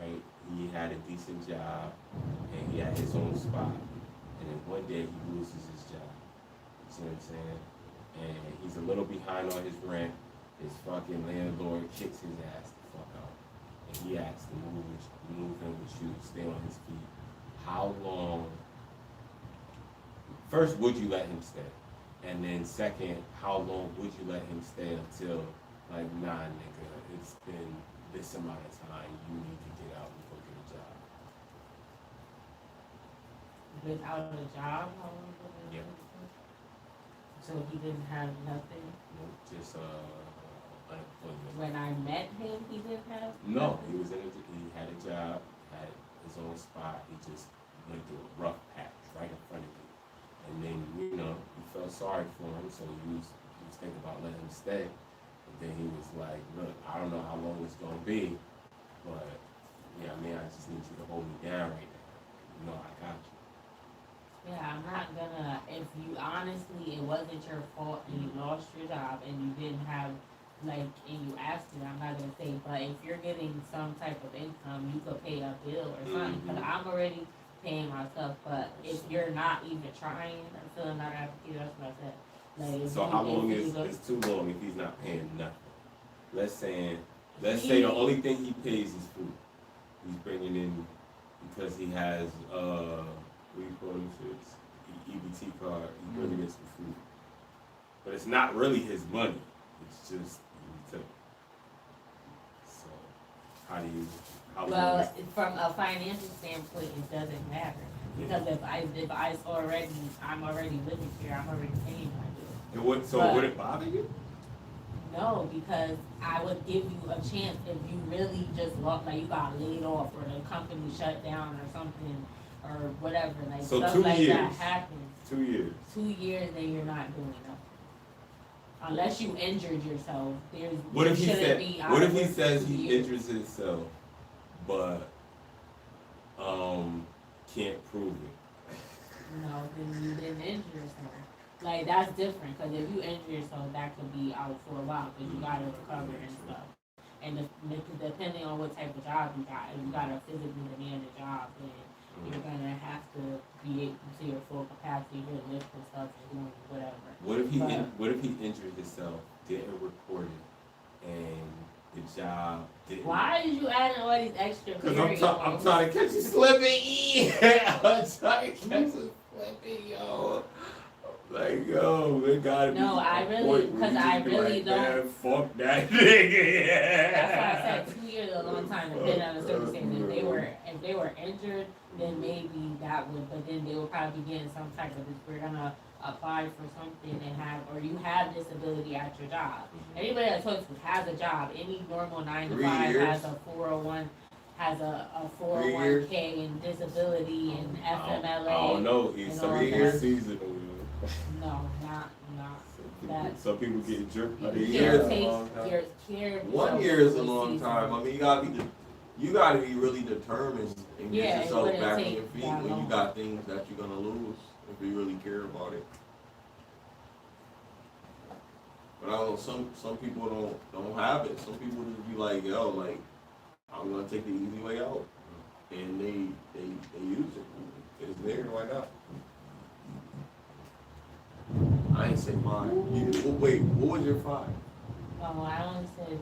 right? He had a decent job and he had his own spot, and then one day he loses his job. You see what I'm saying? And he's a little behind on his rent. His fucking landlord kicks his ass the fuck out, and he asks to move in with you, stay on his feet. How long? First, would you let him stay? And then second, how long would you let him stay until, like, nah, nigga, it's been this amount of time, you need to get out and go get a job. Without a job, how long was it? Yeah. So he didn't have nothing? No, just unemployment. When I met him, he didn't have No, nothing? he had a job, had his own spot, he just went through a rough patch right in front of you. And then, you know, you felt sorry for him, so he was thinking about letting him stay. And then he was like, look, I don't know how long it's gonna be, but yeah, man, I just need you to hold me down right now. You know, I got you. Yeah, I'm not gonna, if you honestly, it wasn't your fault and you lost your job and you didn't have, like, and you asked it, I'm not gonna say, but if you're getting some type of income, you could pay a bill or something, because I'm already paying myself, but if you're not even trying or filling out an application, that's what I said. Like, So how long is too long if he's not paying nothing? Let's say the only thing he pays is food. He's bringing in, because he has what do you call them shits? EBT card. He's bringing in some food, but it's not really his money. It's just he took. So how do you? Well, from a financial standpoint, it doesn't matter, because I'm already living here, I'm already paying my bills. Would it bother you? No, because I would give you a chance if you really just lost, like you got laid off or the company shut down or something or whatever, like so stuff 2 like years. that happens. 2 years. 2 years, then you're not doing nothing. Unless you injured yourself, What if he says he years. injures himself, but can't prove it? No, then you didn't injure yourself. Like, that's different, because if you injure yourself, that could be out for a while, because you gotta recover and stuff. And depending on what type of job you got, if you got a physically demanding job, then you're gonna have to be able to your full capacity, you're lifting stuff and doing whatever. What if he injured himself, didn't record it, and the job didn't? Why did you add in all these extra? Because I'm trying to catch you slipping. I'm trying to catch you slipping, yo. Like, yo, they gotta be. No, I really, because I really don't. Man, fuck that nigga. That's why I said 2 years is a long time, depending on the circumstances. If they were injured, then maybe that would, but then they would probably be getting some type of, if we're gonna apply for something and have, or you have disability at your job. Anybody that talks to has a job, any normal 9 to 5 has a 401, has a 3 years? 401k and disability and FMLA. I don't know. It's and some all people that. seasonal. No, not that. Some people get jerked by the You years can't a take long time. your care. 1 year is a long time. I mean, you gotta be really determined and Yeah, get it yourself wouldn't back on take your feet that when long. you got things that you're gonna lose if you really care about it. But I don't know, some people don't have it. Some people just be like, yo, like, I'm gonna take the easy way out. And they use it. It's there, why not? I ain't say mine. Wait, what was your 5? Oh, I only said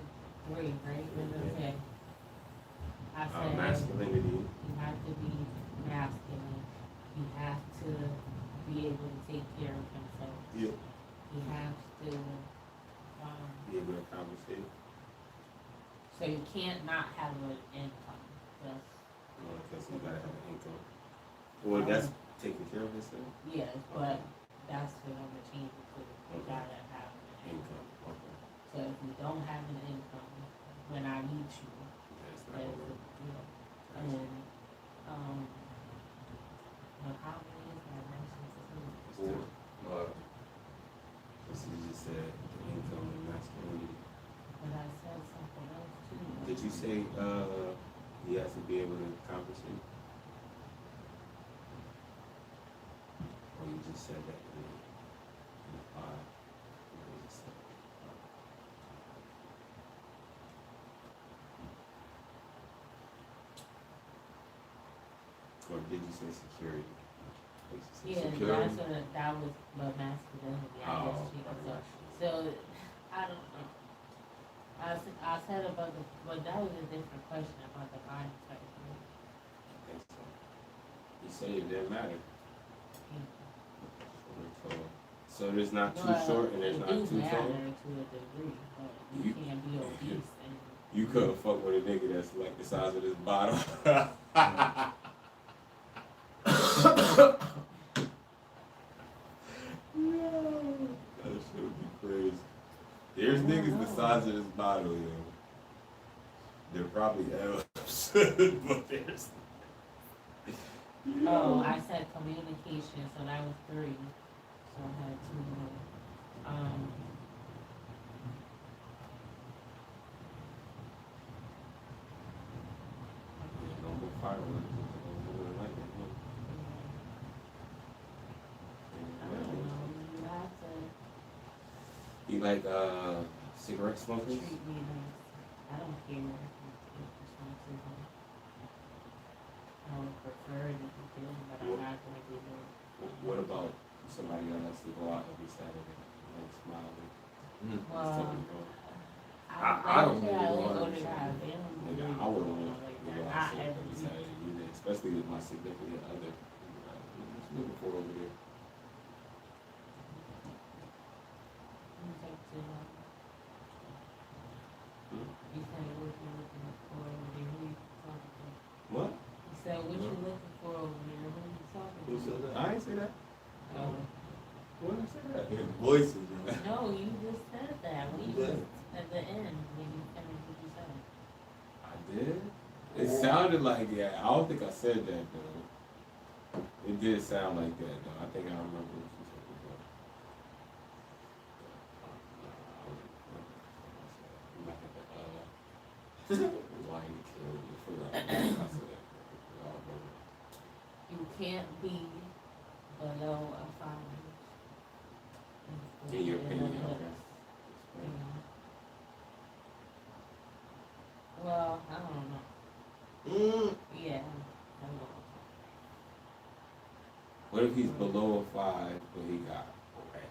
3, right? What did I say? I said Masculinity. you have to be masculine. You have to be able to take care of himself. Yeah. You have to. Be able to compensate. So you can't not have an income. Because you gotta have an income. Well, that's taking care of yourself. Yes, but that's what I'm gonna change it to. You gotta have an income. Okay. So if you don't have an income, when I meet you, That's not that's, gonna work. you know, and how many is that? That's two. So you just said the income and masculinity. But I said something else too. Did you say he has to be able to compensate? Or you just said that in the 5? You just said, or did you say security? Yeah, Security. that was the masculinity, I guess she could say. So, I don't know. I said about but that was a different question about the body type. Right? I think so. You say it didn't matter. So there's not too short and there's not too matter tall? to a degree, but you can't be obese and You couldn't fuck with a nigga that's like the size of this bottle. That shit would be crazy. There's niggas the size of this bottle, yo. They're probably elves, but there's. Oh, I said communication, so that was 3. So I had 2 more. No more fireworks. No more lightning, no. I don't know. You have to You like cigarette smokers? treat me nice. I don't care if it's responsible. I would prefer it if you did, but I'm not going to do it. What about somebody that likes to go out every Saturday and smile and Well, something going? I don't say I really only want go to to say that. Nigga, I wouldn't want like to go that. out Not every every week. Saturday either, especially with my significant other. Just looking for over there. You take too long. You said what you're looking for over there. Who you talking to? What? You said what you looking for over there. Who you talking Who to? said that? I ain't say that. Oh. What did I say that? Your voices, yo. No, you just said that. We You did. just at the end when you finished what you said. I did? It sounded like, yeah, I don't think I said that though. It did sound like that though. I think I remember what you said before. Why you killed me for that? I said that. Y'all remember. You can't be below a 5. In your opinion, Yeah. okay. Well, I don't know. Yeah, I don't know. What if he's below a 5, but he got red?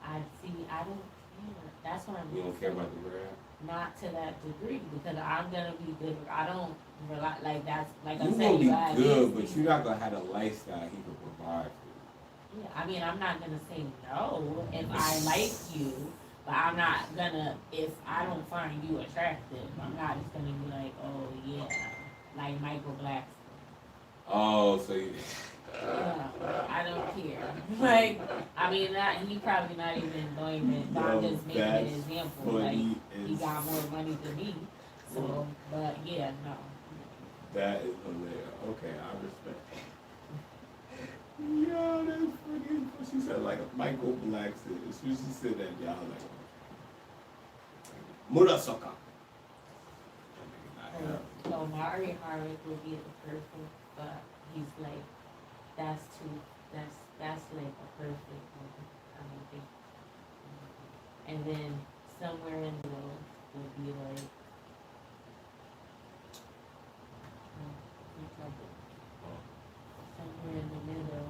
I don't care. That's what I'm You don't care about the red? Not to that degree, because I'm gonna be good. I don't rely, like that's, like I You said, gonna be have good, but instinct. you're not gonna have a lifestyle he can provide for you. Yeah, I mean, I'm not gonna say no if I like you, but I'm not gonna, if I don't find you attractive, I'm not just gonna be like, oh yeah, like Michael Blackson. Oh, so you. Yeah, I don't care. Like, I mean, he probably not even doing it, but I'm Yo, just making an example. Like, funny he as got more money than me. So, but yeah, no. That is hilarious. Okay, I respect. Yo, that's freaking. She said like a Michael Black said. She said that y'all like Murasaka. So Mari Hardwick would be the perfect, but he's like, that's like a perfect one. I don't think. And then somewhere in the middle would be like, somewhere in the middle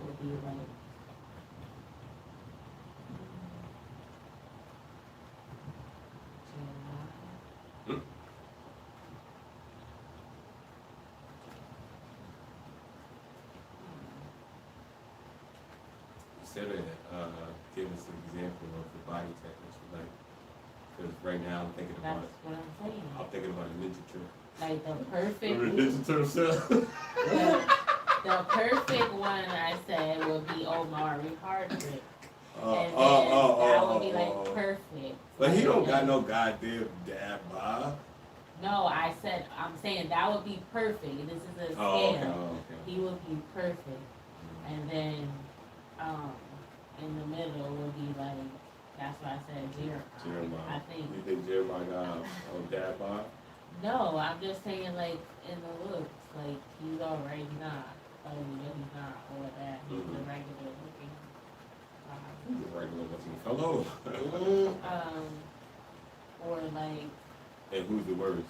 would be like, Said it, give us an example of the body type that you like. Because right now I'm thinking about that's what I'm saying. I'm thinking about a Ninja Turtle. Like the perfect, Ninja Turtle cell. the perfect one I said would be Omari Hardwick. And then that would be like perfect. But he don't got no goddamn dad bod. No, I'm saying that would be perfect. This is a scale. Okay. He would be perfect. And then, in the middle would be like, that's why I said Jeremiah. I think. You think Jeremiah got a dad bod? No, I'm just saying like in the looks, like he's alright, he's not ugly, he's not all that. He's a regular looking. He's a regular looking fellow. Or like. And who's the worst?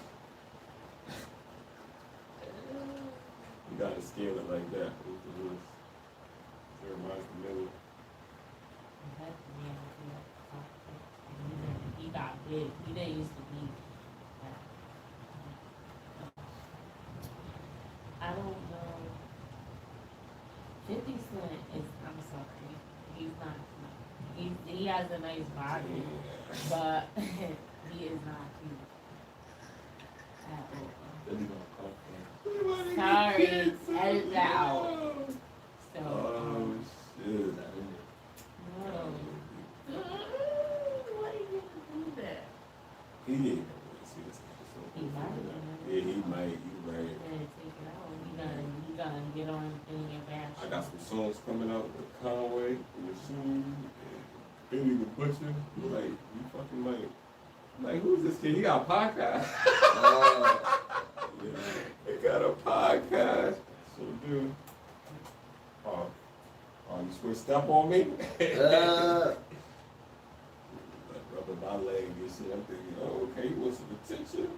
You gotta scale it like that. Who's the worst? Jeremiah's the middle. He got big. He didn't used to be. I don't know. 50 Cent is, I'm sorry, he's not cute. He has a nice body, but he is not cute. Sorry, edit that out. So, oh shit. No. Why you gonna do that? He ain't gonna really see this episode. He might. Yeah, he might. You right. Take it out. You gonna get on in your back. I got some songs coming out with Conway, Machine, Billy the Butcher. Like, you fucking like, who's this kid? He got a podcast. He got a podcast. So, dude. Oh, you switched up on me? Rubbing my leg and shit. I'm thinking, oh, okay, you want some attention?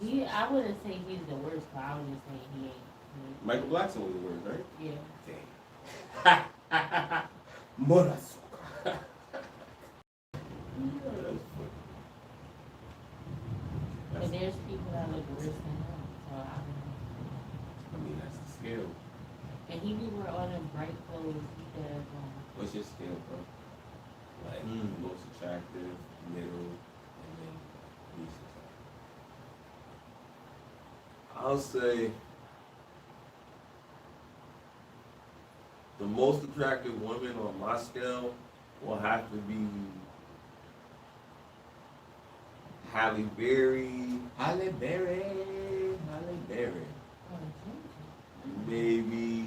I wouldn't say he's the worst, but I would just say he ain't. Michael Blackson was the worst, right? Yeah. Dang. Murasaka. That's funny. But there's people that look worse than him, so I don't know. I mean, that's the scale. And he be wearing all them bright clothes. What's your scale, bro? Like, most attractive, middle, and then least attractive. I'll say the most attractive women on my scale will have to be Halle Berry. Halle Berry. Maybe.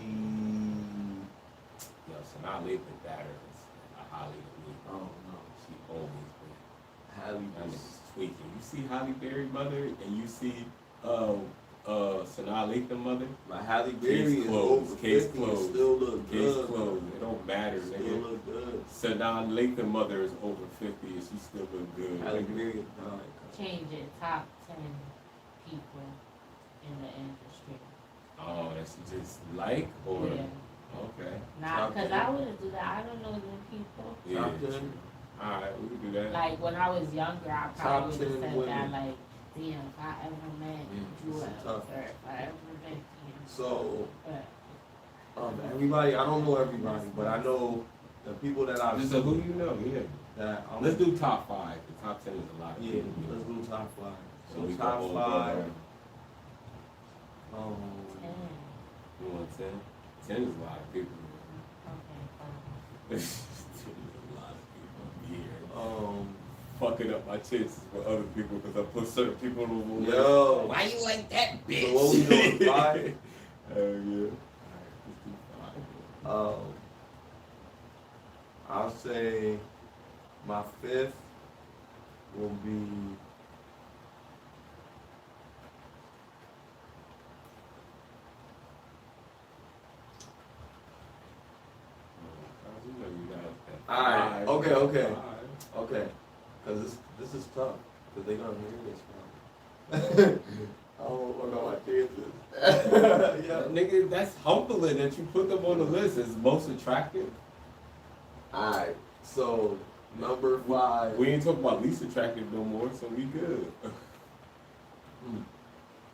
Yo, so now they put that as a Halle Berry. Oh no. She always been. Halle That Berry. nigga's tweaking. You see Halle Berry mother, and you see Sanaa Lathan mother. My Halle Berry is over 50 and still look Case good. closed. It don't matter, Still nigga. look good. Sanaa Lathan mother is over 50 and she still look good. Halle Berry is fine. Change it. Top 10 people in the industry. Oh, that's just like or Yeah. okay. Nah, because I wouldn't do that. I don't know them people. Yeah. Top 10. Alright, we can do that. Like when I was younger, I probably would have 10 said women. that. Like, damn, if I ever met Jewel, it's tough. or if I ever met him. So, But everybody, I don't know everybody, but I know the people that I've Just who do you know? Yeah. that Let's do top 5. The top 10 is a lot of Yeah, people. let's do top 5. So So we top go 5. 10. You want 10? 10 is a lot of people. Okay, fine. 10 is a lot of people here. fucking up my chances with other people because I put certain people on the list. Yo. Why you like that, bitch? So what we doing, 5? Hell yeah. Alright, I'll say my 5th will be alright, okay. Cause this is tough. Cause they gonna hear this probably. I don't know what my kids is. Yeah. Nigga, that's humbling that you put them on the list as most attractive. Alright, so number 5. We ain't talking about least attractive no more, so we good.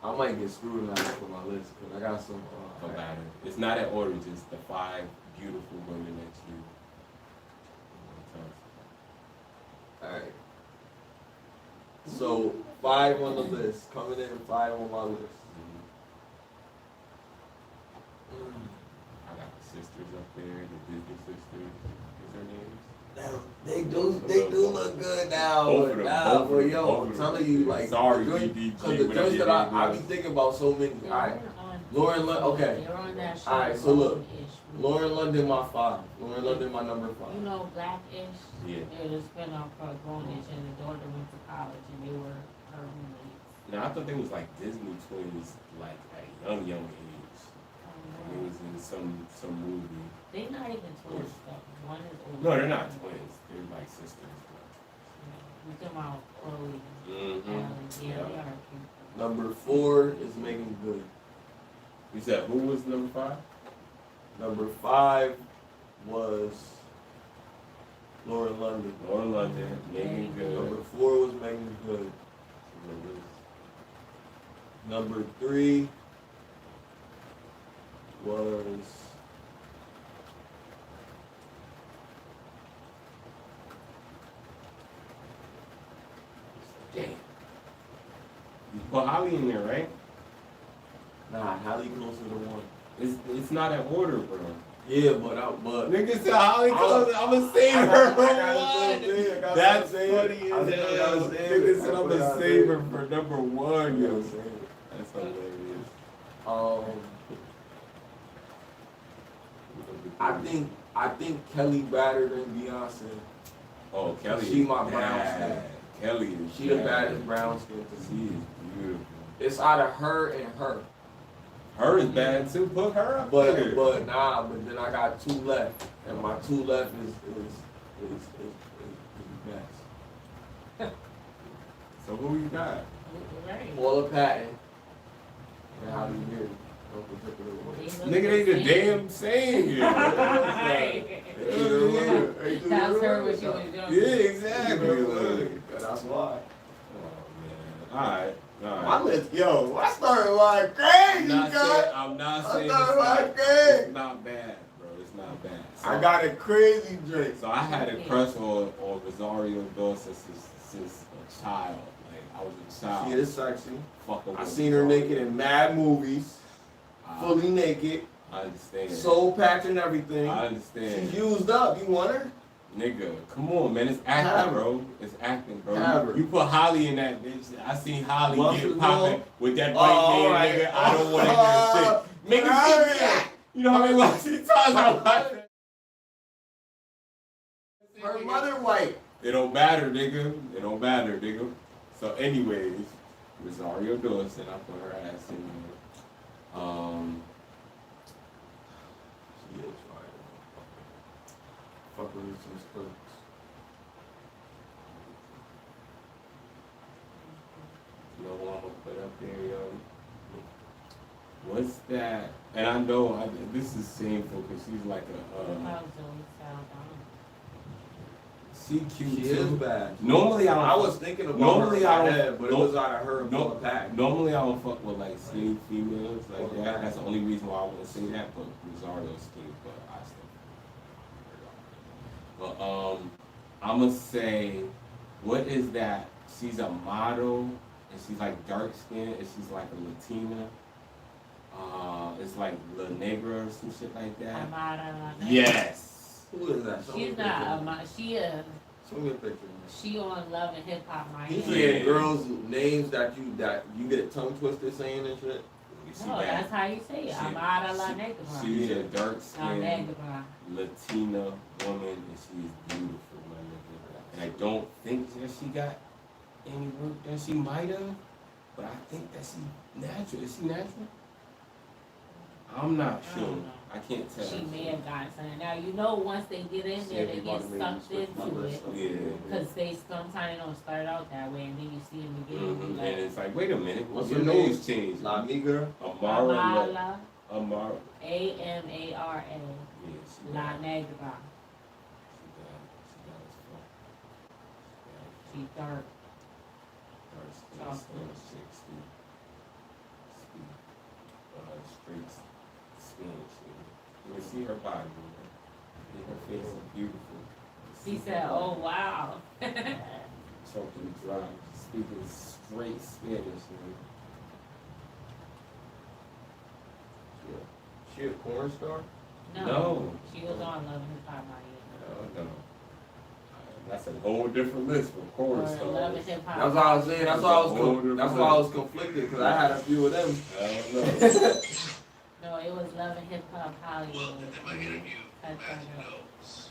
I might get scrutinized for my list because I got some. Don't matter. It's not in order, just the 5 beautiful women that you. Alright. So 5 on the list, coming in 5 on my list. I got the sisters up there, the Disney sisters. What's their names? They do look good now. Both of them, Nah, both but of yo, them, I'm both of telling them. you, like, Sorry, because GDG, the whatever joints your that name I be is. thinking about so many. Alright, Lauren London. Okay. They're on that show. Alright, so look, Lauren London, my 5. Lauren London, my number 5. You know, Blackish. Yeah. They're the spin-off for Grownish, and the daughter went to college, and they were her roommates. Now I thought they was like Disney twins, like at a young age. It was in some movie. They're not even twins, though. One is older. No, they're not twins. They're like sisters. We come out Chloe. Mm-hmm. Yeah, they are cute. Number 4 is Megan Good. You said who was number 5? Number 5 was Lauren London. Lauren London, Megan Good. Number 4 was Megan Good. Number 3 was Damn. You put Holly in there, right? nah, Halle closer to 1. It's not in order, bro. Yeah, but Nigga said Holly close. I'ma save her for one. That's funny as hell. Nigga said I'ma save her for number 1, yo. That's hilarious. I think Kelly better than Beyonce. Oh, Kelly. She my brown skin. Kelly is She the baddest brown skin to She see. is beautiful. It's out of her and her. Her is bad too. Put her up But there. but then I got 2 left, and my 2 left is best. So who you got? Right. Paula Patton. And how do you hear? No particular one. Nigga, they the damn same. Right. That's her what she was doing. Yeah, exactly. That's why. Oh man. Alright. My list, yo, I started like crazy, I'm not saying it's not bad, bro. It's not bad. So, I got a crazy drink. So I had a crush on Rosario Dawson since a child. Like I was a child. She is sexy. Fucking I with seen her Rosario. naked in mad movies, fully naked, I understand. soul patch and everything. I understand. She's used up. You want her? Nigga, come on, man. It's acting, bro. It's acting, bro. Have her. You put Holly in that bitch. I seen Holly Once get it's popping done. with that Oh, white man, right. nigga. I don't want to hear shit. Nigga, Right. yeah. You know how many times I watched that? Her mother white. It don't matter, nigga. It don't matter, nigga. So, anyways, Rosario Dawson, I put her ass in there. She is fire. Fuck with her some spurts. You know what I'm gonna put up there, yo? What's that? And I know this is shameful because she's like she cute She too. is bad. Normally I was thinking about normally her I in my don't- head, but it no- was out of her and Paula Patton. Normally I don't fuck with like skinny females like Okay. that. That's the only reason why I want to say that. But Rosario's skinny, but I still. But I'ma say, what is that? She's a model and she's like dark skinned and she's like a Latina. It's like La Negra or some shit like that. Amara. Yes. Who is that? She's not Amara. Show me a picture. She on Love and Hip Hop Miami. He said girls' names that you get tongue twisted saying and shit. No, that's how you say it. Amara La Negra. She's a dark-skinned La Latina woman, and she's beautiful, my nigga. And I don't think that she got any work that she might have, but I think that she's natural. Is she natural? I'm not sure. I can't tell. She may have gotten something. Now, you know, once they get in there, they get sucked into it. Yeah. Because they sometimes don't start out that way, and then you see them again. Mm-hmm. Like, and it's like, wait a minute, what's your her name? nose changed? La Migra. Amara. Amara. Yeah, she La got. Negra. She dark. Dark skin, straight skin. You can see her body, man. Her face is beautiful. She said, "Oh wow." Choking dry, speaking straight Spanish. She a porn star? No. She was on Love and Hip Hop Miami. No. That's a whole different list for chorus Or Love and Hip Hop. That's what I was saying. That's why I was conflicted because I had a few of them. I don't know. No, it was Love and Hip Hop Hollywood. In my interview, Matthew Knowles,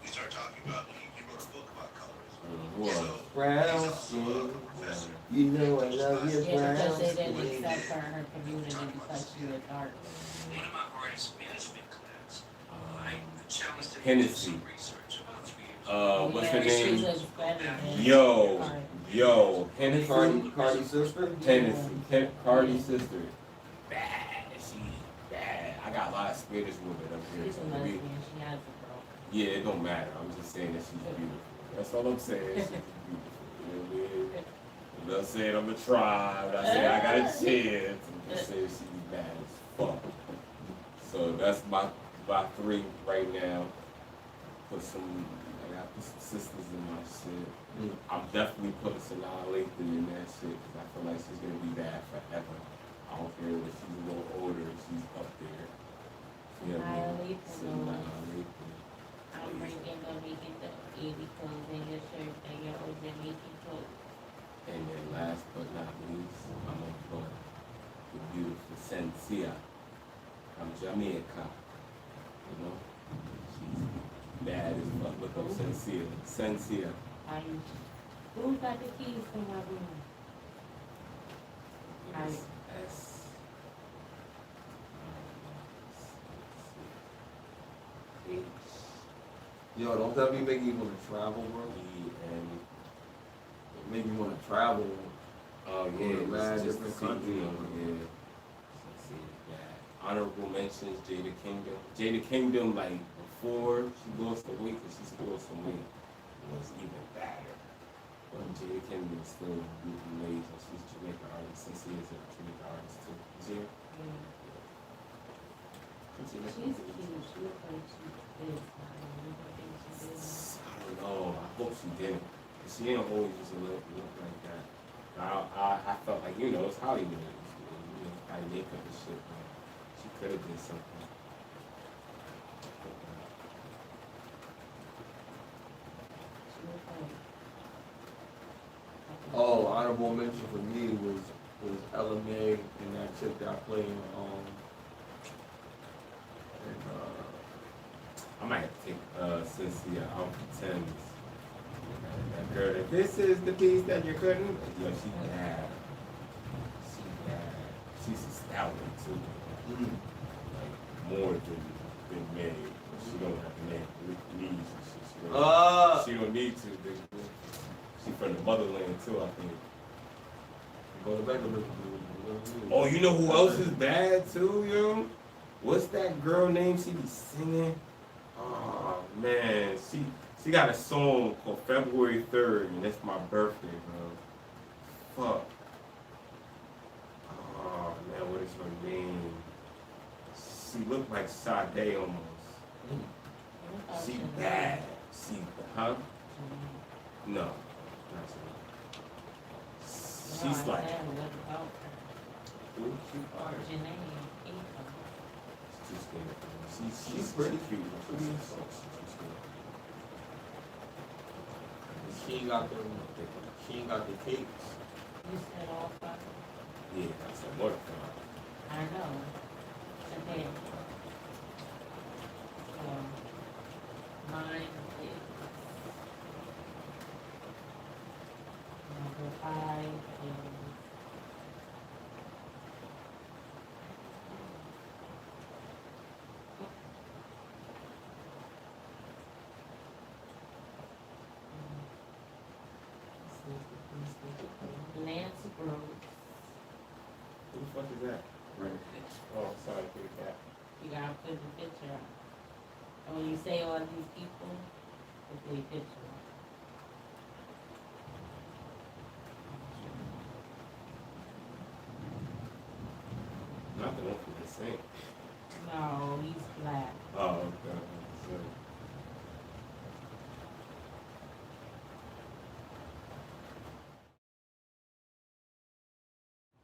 we started talking about, he wrote a book about colorism. Brown skin. You know I love you, Yeah, because they brown didn't skin. accept her in her community because she was dark. One of my artist management class, I challenged him to do Hennessy. some research about 3 years. What's Yeah, her she name? looks better than Yo, Hennessy. Cardi's sister? Hennessy. Cardi's sister. Bad. She's bad. I got a lot of Spanish women up here. She's So a maybe, lesbian. She has a girl. yeah, it don't matter. I'm just saying that she's beautiful. That's all I'm saying. She's beautiful. You know what I mean? I'm not saying I'm a tribe. I'm not saying I got a chance. I'm just saying she's bad as fuck. So that's my 3 right now. I got some sisters in my shit. I'm definitely putting Sanaa Lathan in that shit because I feel like she's gonna be bad forever. I don't care if she's a little older, she's up there. You know what I mean? Sanaa Lathan. I'm bringing the making the 80 clothes in your shirt that you're always making clothes. And then last but not least, I'm gonna put the beautiful Sensia from Jamaica. You know? She's bad as fuck. Look up Sensia. Sensia. Who's got the keys to my room? S. H. Yo, don't that be making you want to travel, bro? E. N. Make you want to travel. Oh Go yeah, to mad just different to see, countries. yeah. Let's see, yeah. Honorable mentions, Jada Kingdom. Jada Kingdom, like before she lost the weight, because she still lost some weight, was even badder. But Jada Kingdom is still amazing. She's a Jamaican artist, since she is a Jamaican artist too. Jada? She's cute. She looks like she's big. I don't know. I hope she didn't. She ain't always just look like that. I felt like, you know, it's Hollywood. You know, probably makeup and shit, but she could have did something. Oh, honorable mention for me was Ella May and that chick that played in I might have to take Cynthia out for 10s. That girl, that this is the piece that you're cutting. Yo, she bad. She bad. She's a stallion too. Like more than May. She don't have to make knees and shit. She don't need to. She from the motherland too, I think. Go to bed. Oh, you know who else is bad too, yo? What's that girl name she be singing? Oh man, she got a song called February 3rd, and that's my birthday, bro. Fuck. Oh man, what is her name? She looked like Sade almost. She bad. She, huh? No, not she. She's like. Who? She fire. She's pretty cute. She ain't got the cakes. You said all 5. Yeah, I said more than 5. I know. Okay. So, mine is number 5 is Lance Gross. Who the fuck is that? Right. Oh, sorry, big cat. You gotta put the picture up. And when you say all these people, put the picture up. Not the one from the same. No, he's black. Oh, okay. So,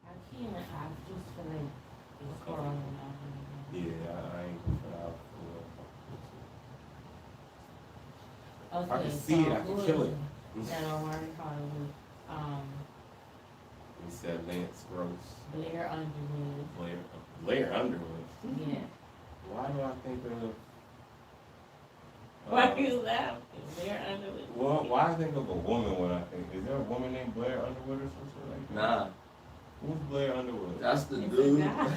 I can't, I just feel like it's crawling out. yeah, I ain't gonna put out for. Okay, I can see it, I can kill it. That don't worry, probably. He said Lance Gross. Blair Underwood. Blair Underwood. Yeah. Why do I think of? Why you laughing? Blair Underwood. Well, why I think of a woman when I think? Is there a woman named Blair Underwood or something like that? Nah, Who's Blair Underwood? that's the It's a dude. guy.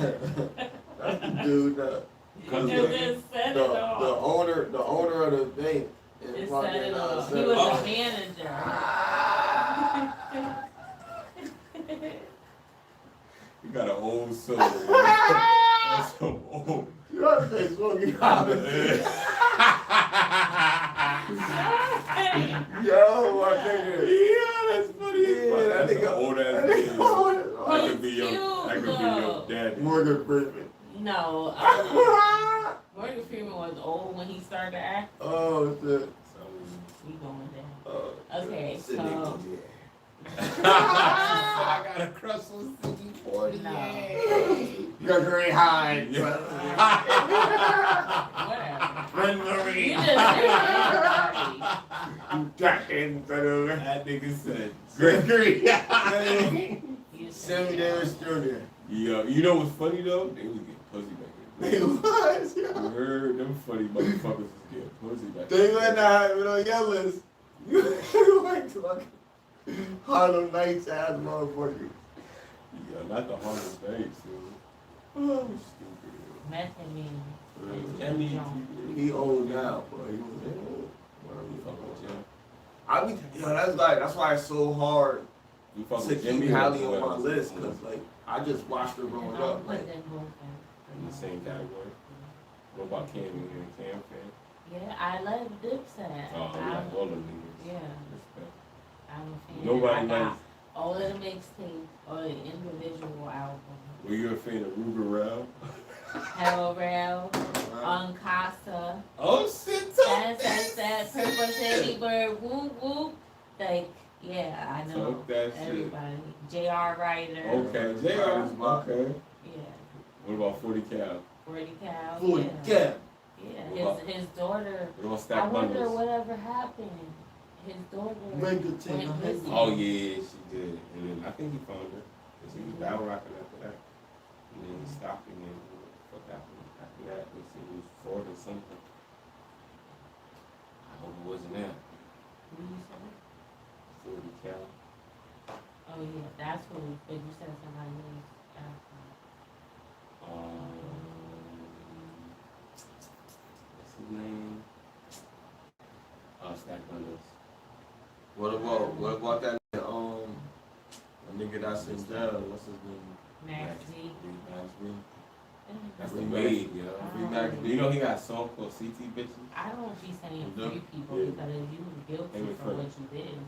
That's the dude that. Cause It just said the it all. owner of the bank. It fucking, said it all. said He it was all. a manager. You got an old soul. That's so old. You gotta say Smokey Robinson. Yo, my nigga. Yeah, that's funny. Yeah, that That's nigga- an old ass that nigga nigga. old as That fuck. could be your daddy. Morgan Freeman. No, Morgan Freeman was old when he started to act. Oh shit. We going down. Oh, Okay, shit. so- I got a crush on City 40. No. You're very high. Whatever. Friend You Marie. just said You got into the That nigga said, Gregory. you Sammy Davis Jr. yo, you know what's funny though? They was getting pussy back He then. was, You yeah. heard them funny motherfuckers was getting pussy back They went out having on your list. You like fucking Harlem Nights ass motherfucker. Yeah, not the hardest things, dude. Oh, stupid. Method man. Jimmy. He old now, but he was old. You fuck with Jim? I be, yo, that's why it's so hard You fuck to with keep Jimmy? Hallie or on my what? list, cause like I just watched her growing I'll up. put Like, them both In the same category. What about Cam? You a Cam fan? Yeah, I love Dipset. Oh, you like all them niggas. Yeah. Respect. I'm a fan. Nobody I got likes. all of the mixtape or the individual album. Were you a fan of Ruger Rel? Hell Rail, Uncasa, Oh shit! that, Purple City Bird, whoop whoop. Like, yeah, I know. Talk that shit. Everybody. J.R. Ryder. Okay, JR. Okay. Yeah. What about 40 Cal? 40 Cal. Full Yeah. yeah. Yeah. His daughter. What about I Stack wonder Bundles? whatever happened. His daughter Wiggle went Taylor. missing. Oh yeah, she did. And then I think he found her. Cause he was battle rapping after that. And then he stopped and then what happened after that? They said he was Ford or something. I hope it wasn't that. Who you said? 40 Cal. Oh yeah, that's who. But you said somebody else. After. What's his name? Stack Bundles. What about that nigga that's in jail? What's his name? Max D. Max B. That's Free the Max. wave, yo. Free Max You know he got a song called CT Bitches? I don't be saying Yeah. free people Yeah. because if you was guilty They were for free. what you did and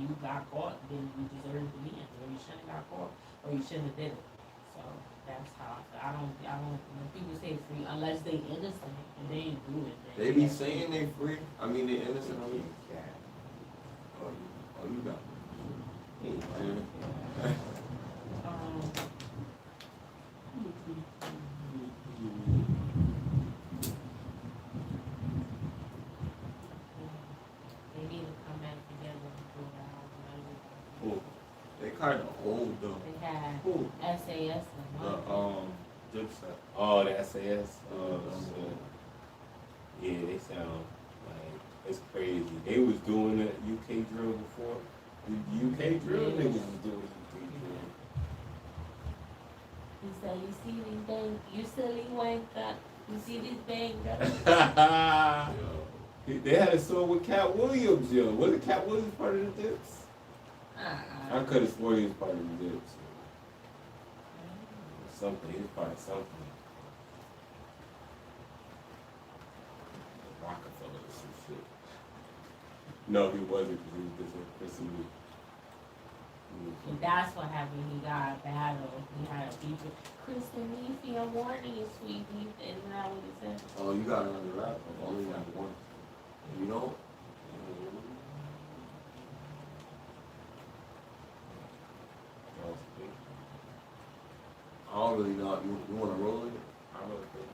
you got caught, then you deserve to be in there. You shouldn't have got caught or you shouldn't have did it. So that's how I don't when people say free unless they innocent and they ain't do it. They be saying they free. I mean they innocent. I mean, you got. Yeah. They need to come back together. kind of old though. They had Who? SAS. The Dipset. Oh, the SAS. Oh, shit. Yeah, they sound like it's crazy. They was doing the UK drill before. The UK drill, niggas was doing the UK drill. He said, "You see these bangs? You silly wanker. You see these bangs?" They had a song with Cat Williams, yo. Wasn't Cat Williams part of the Dips? I could have sworn he was part of the Dips. Something, he was part of something. Rockefeller or some shit. No, he wasn't, because he was just Chris and me. That's what happened. He got a battle. He had a beef with Kristen Leafy. I'm warning you, sweetie. Isn't that what he said? Oh, you got another rap. I only got one. You know? I don't really know. You want to roll it? I don't think.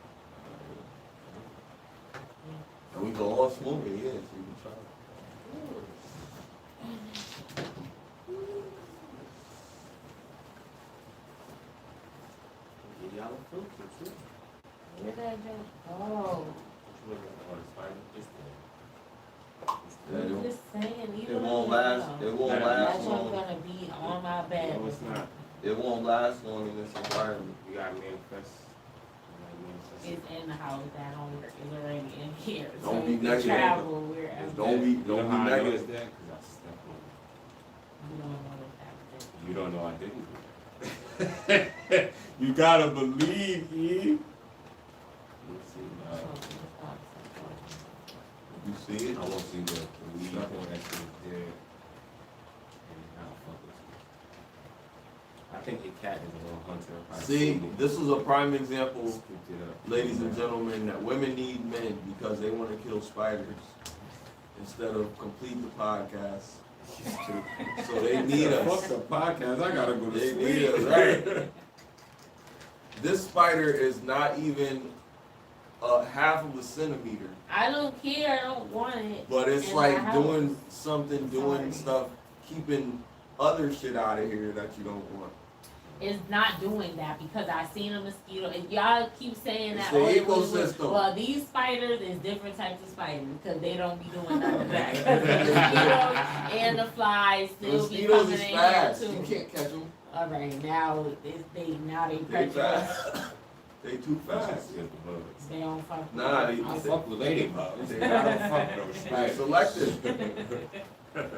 And we go all smoke it, yeah, so you can try it. Y'all filter too. Where that go? Oh. Yeah, I'm just saying. it won't last. It won't last That's what's long. gonna be on my bed. No, it's not. It won't last long in this environment. You gotta manifest. It's in the house. That don't work. It's already in here. Don't So be you can negative. travel wherever. Don't be negative. That? 'Cause I stepped on You don't know what that it. You don't know I didn't do it. You gotta believe, E. Let's see, You see it? I won't see the weed that shit is there. And I'll fuck with you. I think your cat is a little hunter. If I See, it, this is a prime example, scooped it up. ladies and gentlemen, that women need men because they want to kill spiders instead of complete the podcast. So they need Fuck us. the podcast. I gotta go to They sleep. need us, right? This spider is not even half of a centimeter, I don't care. I don't want it. but it's in like my house. doing something, doing stuff, keeping other shit out of here that you don't want. It's not doing that because I seen a mosquito. And y'all keep saying It's that. the oh, it was- ecosystem. Well, these spiders is different types of spiders because they don't be doing none of that. 'Cause the mosquitoes and the flies still be Mosquitoes coming is in fast. here You too. can't catch them. All right, now they They pressure us. fast. They too fast. They don't fuck. with Nah, us. they- I fuck with ladybugs. They I don't fuck with those They're spiders. selective. Hey,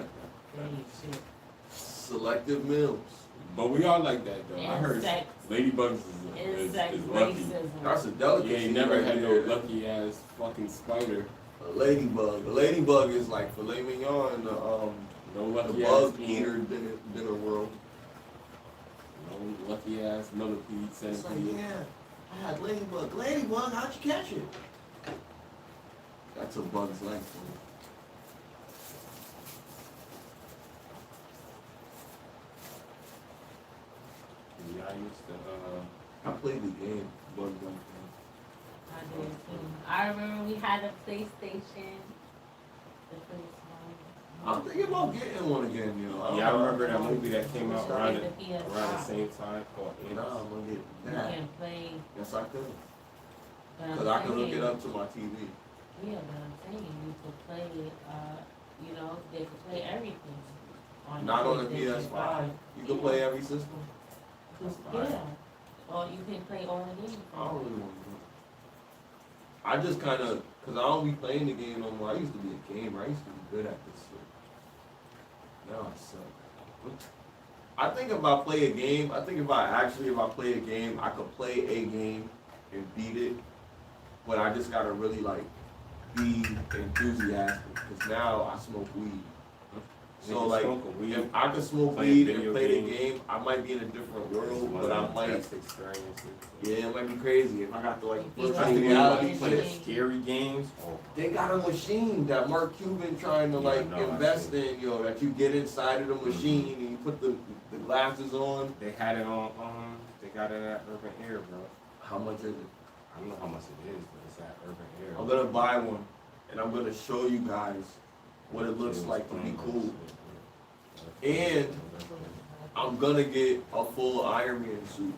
shit. Selective meals. But we all like that though. I heard Insect. ladybugs is lucky. Racism. That's a delicacy. You ain't never right had no there. lucky ass fucking spider. A ladybug. A ladybug is like filet mignon in the No the lucky bug ass eater dinner world. No lucky ass millipede centipede. yeah, I had ladybug. Ladybug, how'd you catch it? That's a bug's life. Yeah, I used to I played the game. Bug life. I did too. I remember we had a PlayStation. The first one. I'm thinking about getting one again, you know. yeah, I remember that movie that came out So around the the PS5. same time called Nah, Ants. I'm gonna get You that. can play. Yes, I could. But I'm Cause I can hook saying- it up to my TV. Yeah, but I'm saying you could play it, you know, they could play everything. Not on the PlayStation PS5. You can play every system. Yeah. Or you can play all the games. I don't really want to do it. I just kind of, cause I don't be playing the game no more. I used to be a gamer. I used to be good at this shit. Now I suck. I think if I play a game, I play a game, I could play a game and beat it. But I just gotta really like be enthusiastic. Cause now I smoke weed. So like, if I could smoke Play weed video and play the games. game, I might be in a different world, but I might. experiences. Yeah, it might be crazy if I got to like You virtual like reality to play. play- Scary games. Oh, They got a machine that Mark Cuban trying to Yeah, like no, I invest see. in, yo, that you get inside of the machine and you put the glasses on. they had it on. They got it at Urban Air, bro. How much is it? I don't know how much it is, but it's at Urban Air. I'm gonna buy one and I'm gonna show you guys what it looks like to be cool. And I'm gonna get a full Iron Man suit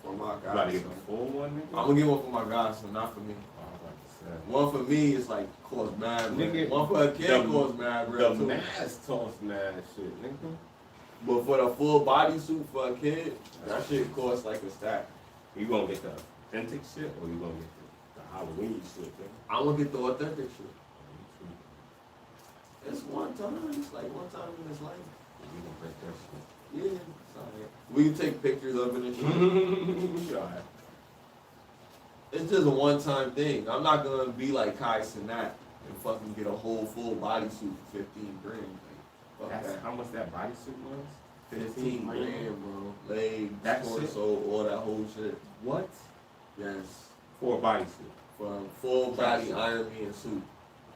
for my You about to guys. get a full one, nigga? I'm gonna get one for my guys, so not for me. Oh, I was about to say. One for me is like cost mad, Nigga, bread. One for a kid cost mad, The bread too. mask toss mad shit, nigga. But for the full body suit for a kid, that shit costs like a stack. You gonna get the authentic shit or you gonna get the Halloween shit, nigga? I'm gonna get the authentic shit. It's one time. It's like one time in his life. You gonna break that shit. Yeah, it's alright. We can take pictures of it and shit. Alright. It's just a one-time thing. I'm not gonna be like Kai Cenat and fucking get a whole full bodysuit for 15 grand. Like, fuck That's that. how much that bodysuit was? 15 grand, bro. Legs, That torso, all that whole shit. What? Yes. For a bodysuit. For a full body Iron Man suit.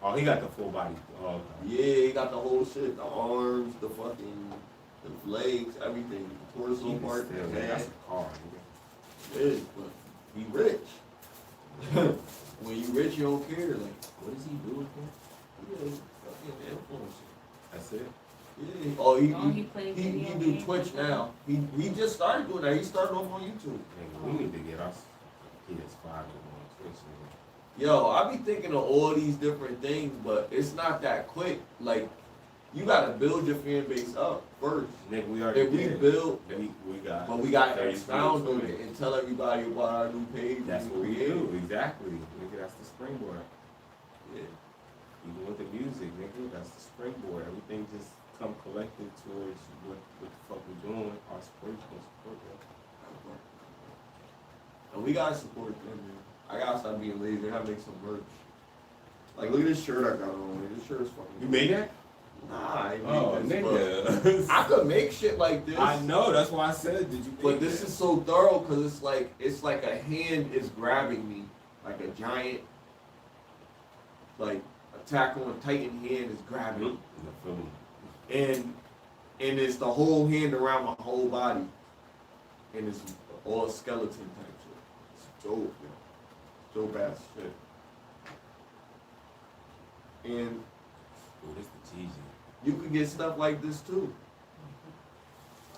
Oh, he got the full body. Oh, okay. Yeah, he got the whole shit. The arms, the fucking, the legs, everything. The torso Even part, still, the man, that's head. a car, nigga. It is, but he rich. When you rich, you don't care. Like, What does he do again? yeah, fucking influencer. That's it? Yeah. Oh, he plays he video do games Twitch and now. He just started doing that. He started off on YouTube. Nigga, we need to get us PS5 on Twitch, nigga. Yo, I be thinking of all these different things, but it's not that quick. Like, you gotta build your fan base up first. Nigga, we already If we did. build, We got. but we gotta 30 expound on views. it and tell everybody about our new page. That's what we do. Exactly. Nigga, that's the springboard. Yeah. Even with the music, nigga, that's the springboard. Everything just come collected towards what the fuck we doing. Our support, support that. And we gotta support them, man. I gotta stop being lazy. I gotta make some merch. Like, look at this shirt I got on. Man. This shirt is fucking. You made that? Nah, I ain't made Oh, this, nigga. but I could make shit like this. I know. That's why I said, did you? Make But this that? is so thorough because it's like a hand is grabbing me, like a giant, like Attack on Titan hand is grabbing me, The film. and it's the whole hand around my whole body, and it's all skeleton type shit. It's dope, man. Dope ass shit. And Oh, this the cheesy. you could get stuff like this too.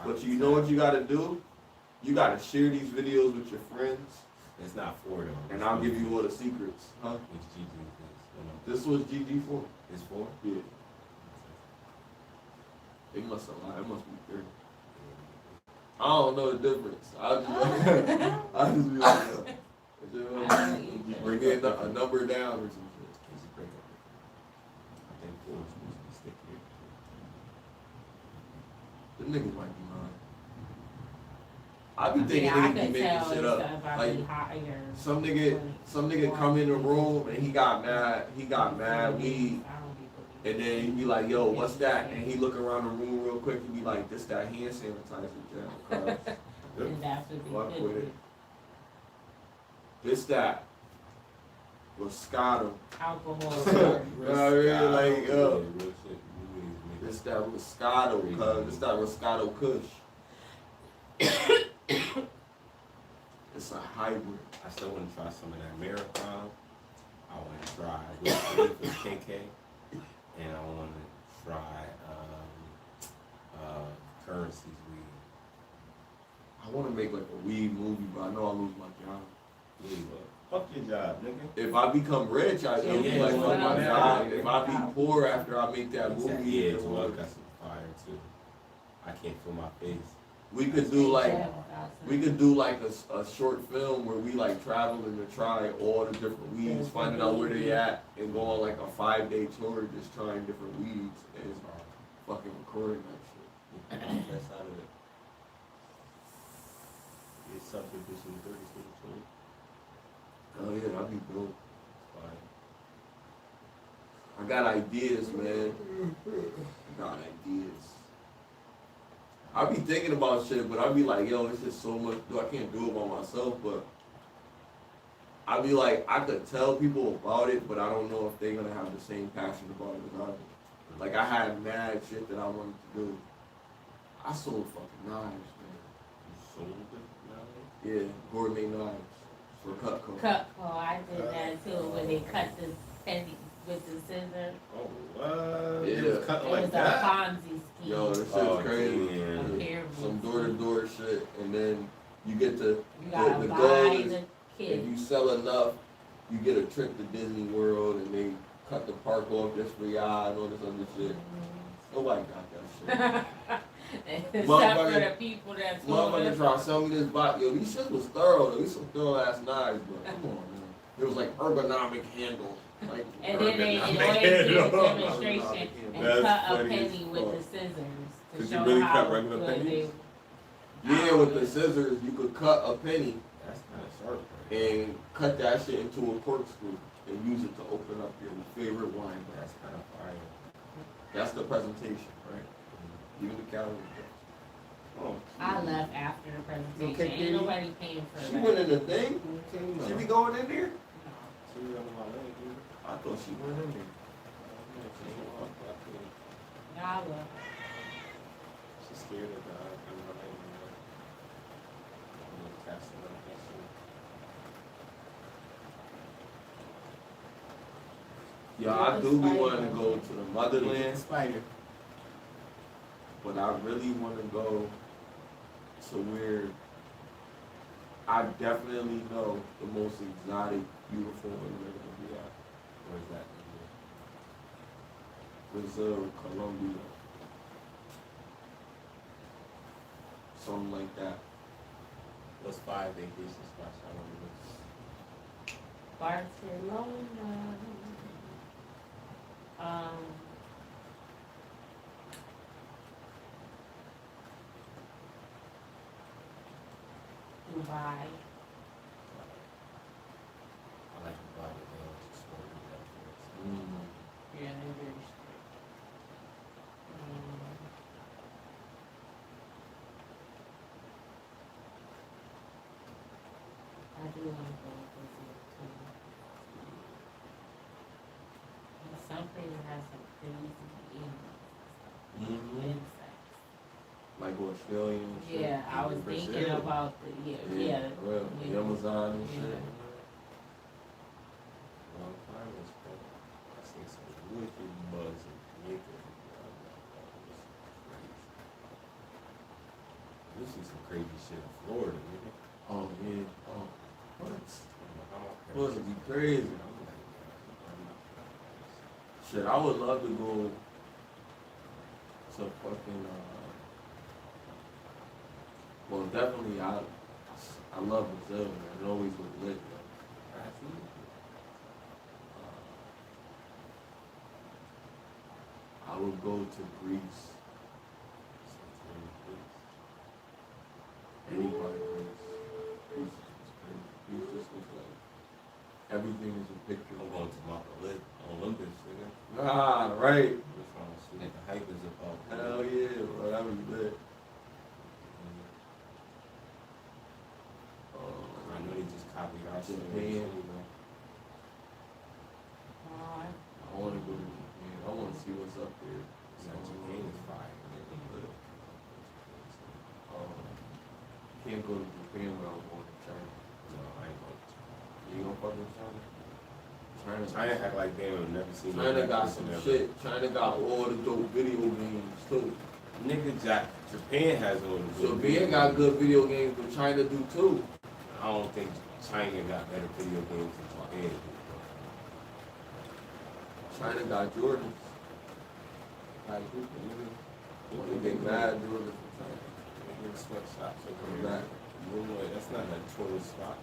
But you know what you gotta do? You gotta share these videos with your friends, It's not for though. and I'll give you all the secrets. Huh? Which GG is This was GG4. It's for? Yeah. It must have lied. It must be 30. I don't know the difference. I'll just be like, you bring in a number down or some shit. It's a break up. I think 4 is supposed to be stickier. Them niggas might be lying. I be thinking Yeah, I niggas be could making tell shit stuff up. about Like me higher. some nigga come in the room and he got mad weed. And then he be like, yo, what's that? And he look around the room real quick and be like, this that hand sanitizer gel. And that's what Fuck they with did. it. This that. Moscato. Alcohol. Yeah, like, Real shit. You niggas make This that Moscato, cuz. This that Moscato Kush. It's a hybrid. I still want to try some of that marathon. I want to try with KK, and I want to try Currency's weed. I want to make like a weed movie, but I know I'll lose my job. Weed, fuck your job, nigga. If I become rich, I Yeah, will yeah, like fuck my yeah. job. If I be poor after I make that movie, Yeah, it it's well will- got some fire too. I can't feel my face. we could do like Yeah, a short film where we like traveling to try all the different weeds, finding out where they at, and go on like a 5-day tour just trying different weeds and fucking recording that shit. That's out of it. It's something to some 30 Oh yeah, that'd be dope. fire. I got ideas, man. I got ideas. I be thinking about shit, but I be like, yo, it's just so much. I can't do it by myself, but I be like, I could tell people about it, but I don't know if they're gonna have the same passion about it as I do. Like I had mad shit that I wanted to do. I sold fucking knives, You sold it now? man. Yeah, gourmet knives for Cutco. Cutco, I did that too, when they cut the pennies with the scissors. Oh, what? Yeah. It was cut It like was a that? Ponzi scheme. Yo, this shit's Oh, crazy. damn. A pyramid. some door-to-door shit, and then you get to, You gotta the buy goal is, the if kid. you sell enough, you get a trip to Disney World, and they cut the park off just for y'all and all this other shit. Nobody got that shit. Except for the people that's Motherfucker trying to sell me this box. Yo, these shit was thorough though. These some thorough ass knives, but come on, man. It was like ergonomic handle. Like, And then they always Ergonomic do a handle. demonstration and That's cut a funny as penny with fuck. the scissors to Could you show really how cut regular good pennies? Yeah, with the scissors, you could cut a penny That's kind of sharp. and cut that shit into a corkscrew and use it to open up your favorite wine glass. That's kind of fire. That's the presentation, right? Even the calorie. Oh, I left after the presentation. Okay, Ain't Katie. nobody paying for she that. went in the thing. She be going in there. She was under my leg, dude. I thought she went in there. No, I left. She's scared of God. I'm not letting her. I'm gonna cast her out. Yeah, I do be wanting to go to the motherland, Spider. but I really want to go to where I definitely know the most exotic, beautiful women are gonna be at. Where's that? Brazil, Colombia, something like that. Those 5 vacation spots I want to go. Barcelona. Dubai. I like to buy the nails to smoke it up first. Yeah, they're very strict. I do want to go visit too. And some places have some crazy insects. Like Australia and shit. Yeah, I was Brazil. thinking about the yeah. Well, the Amazon and Yeah. shit. Long time was fun. I seen some wicked bugs and wicked. You see some crazy shit in Florida, nigga. Oh yeah. Oh, what? I'm Florida be crazy. Shit, I would love to go to fucking. Well, definitely, I love Brazil, man. It always was lit, though. I would go to Greece. Anybody Greece. Greece is crazy. Greece just looks like everything is a picture. I'm going to my Olympus, nigga. Ah, right. Just trying to see what the hype is about. Hell yeah, bro. That would be lit. I know they just copied our shit. Japan. Oh, I want to go to Japan. I want to see what's up there. Japan is fire. Can't go to Japan without going to China. No, I ain't going to China. You gonna fuck with China? China act like they have never seen China no got Netflix some ever. shit. China got all the dope video games too. Nigga, Japan has all the So good Japan got good video games, but China do too. I don't think China got better video games than Japan do. China got Jordans. Like, when they get mad, Jordans from China. Nigga, sweatshops over Come there. back. You know what? That's not a tourist spot.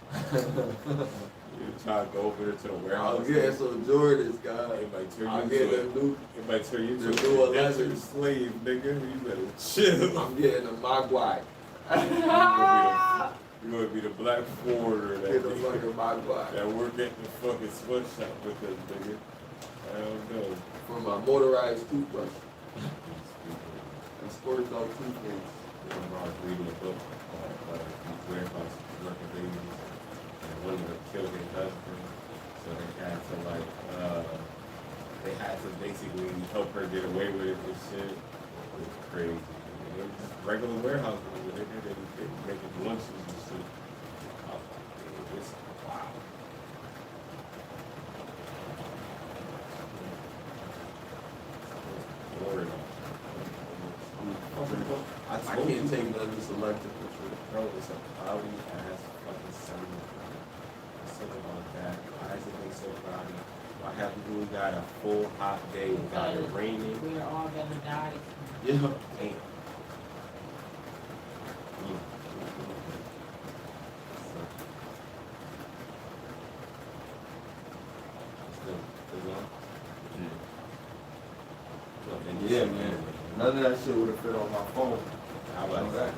You try to go over there to the warehouse. I'll get some Jordans, guys. Everybody turn I'll you get into them new. Everybody turn you the into new a desert 11s. slave, nigga. You better chill. I'm getting a Mogwai. You're gonna be the black forwarder Get the that fucking Mogwai. that work at the fucking sweatshop with us, nigga. I don't know. For my motorized toothbrush. And squirts out toothpaste. I was reading a book these warehouses working babies, and one of them killed their husband, so they had to basically help her get away with it and shit. It was crazy. It was just regular warehouses, they making lunches and shit. I was like, man, this is wow. I I can't take nothing selective for sure. Bro, it's a cloudy ass fucking summer. Think about that. Why is it been so cloudy? Why haven't we got a full hot day without it raining? We're all gonna die. Yeah. Damn. Yeah, man. None of that shit would have fit on my phone. How about that?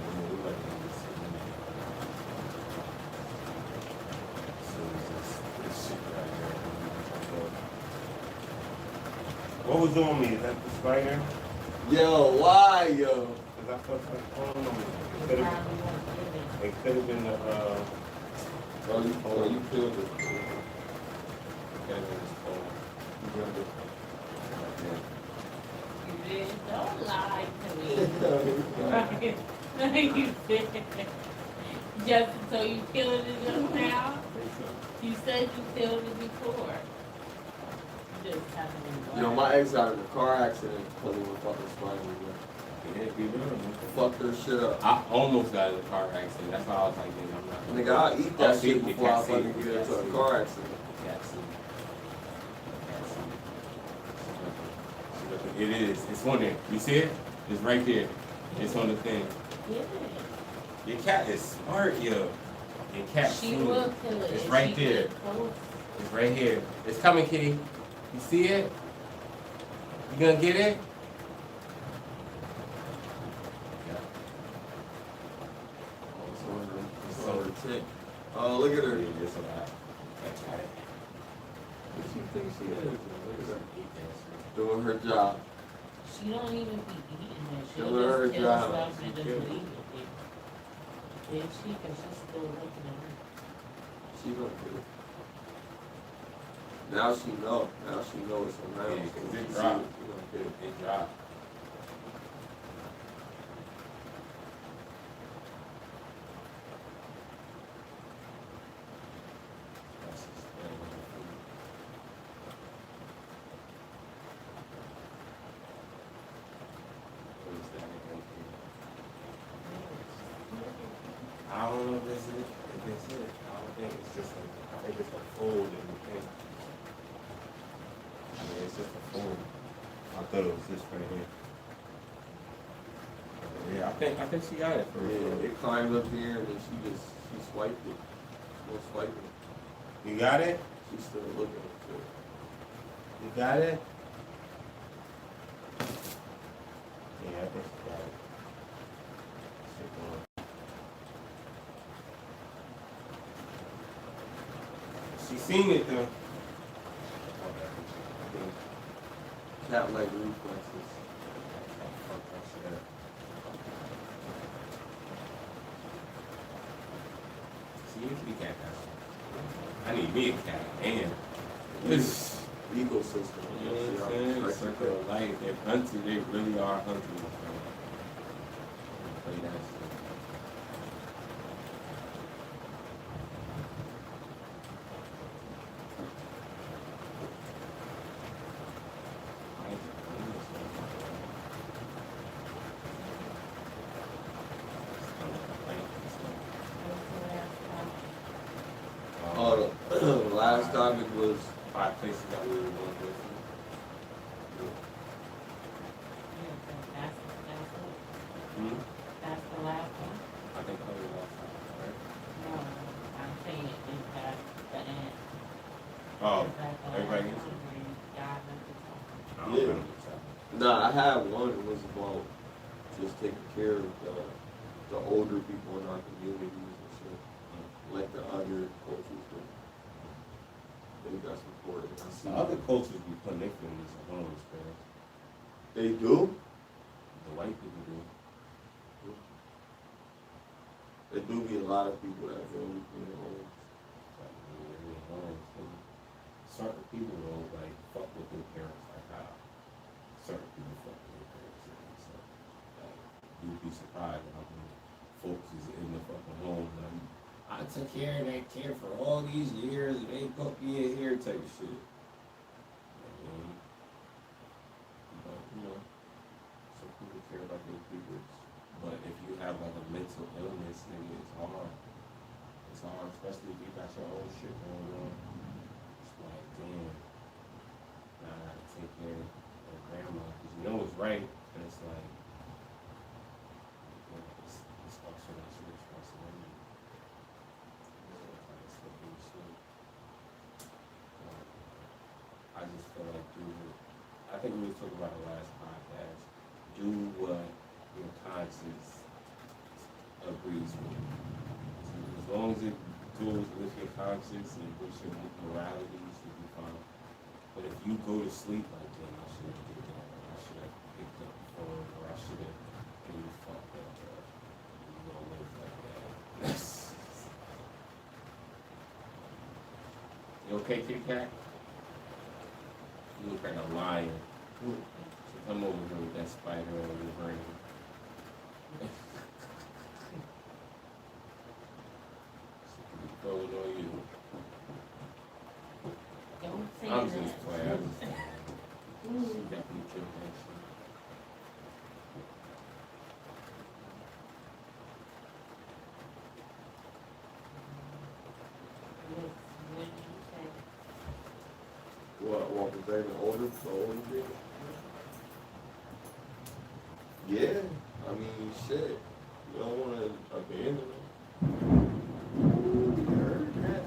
What was on me? Is that the spider? Yo, why, yo? Cause I felt like, it could have been the, Oh, you killed it. that was cold. You killed it. You did. Don't lie to me. Right? You did. Just so you killed it just now? You said you killed it before. You just haven't been. Yo, my ex got in a car accident because of a fucking spider. Fucked her shit up. I almost got in a car accident. That's why I was like, I'm not. Nigga, I'll eat that shit before I fucking get into a car accident. It is. It's on there. You see it? It's right there. It's on the thing. Yeah. Your cat is smart, yo. Your cat. She will kill it. It's if right she there. get close. It's right here. It's coming, kitty. You see it? You gonna get it? It's on her tick. Oh, look at her. It's a lot. What she think she is? Look at her. Doing her job. She don't even be eating that shit. Doing her Just kill job. stuff and just leave it. Yeah, she can. She's still looking at her. She gonna do it. Now she know. Now she knows it's around. Yeah, So 'cause she it see dropped. it, she gonna get it. It dropped. I don't know if this is it. I don't think it's just I think it's a fold in the thing. I mean, it's just a fold. I thought it was this right here. Yeah, I think she got it for Yeah, real. it climbed up here and then she swiped it. She swiped it. You got it? She's still looking at it. You got it? Yeah, I think she got it. Shit going. She seen it though. Cat-like reflexes. She usually cat house. I need me a cat and this Ecosystem. you know what I'm saying? It's circle of life. They're hunting, they really are hunting. Play that shit. Oh, the last topic was 5 places that we were going to go to. Hmm? That's the last one. I think that was last time, right? No, I'm saying it is that the end. Oh, Is that the everybody last gets it? one where you got nothing to talk I don't Yeah. remember. nah. I had one. It was about just taking care of the older people in our communities and shit, like the other cultures. They got supported. I see The other cultures be putting their fingers on homes, man. they do. The white people do. There do be a lot of people that really, Like, really homes, and certain people don't like fuck with their parents like how certain people fuck with their parents. And so, like, you'd be surprised how many folks is in the fucking home. Like, I took care of that kid for all these years, and they put me in here type of shit. But, you know, some people care about their secrets. But if you mental illness, nigga, it's hard. It's hard, especially if you got your own shit going on. It's like, damn, now I gotta take care of grandma, because you know it's right, and it's like, you know, it's also not your responsibility. It's like being shit. I just feel like, I think we were talking about the last podcast, do what your conscience agrees with. So as long as it goes with your conscience and with your morality, you should be fine. But if you go to sleep like, damn, I should have did that, or I should have picked up the phone, or I should have, and you fucked up, bro. You don't live like that. You okay, Kit Kat? You look like a lion. So come over here with that spider on your brain. Going on you. Don't say I'm that. just playing. I'm just playing. She definitely killed that shit. What was they the older kid? Yeah, I mean, shit. You don't want to abandon them. Ooh, you heard that?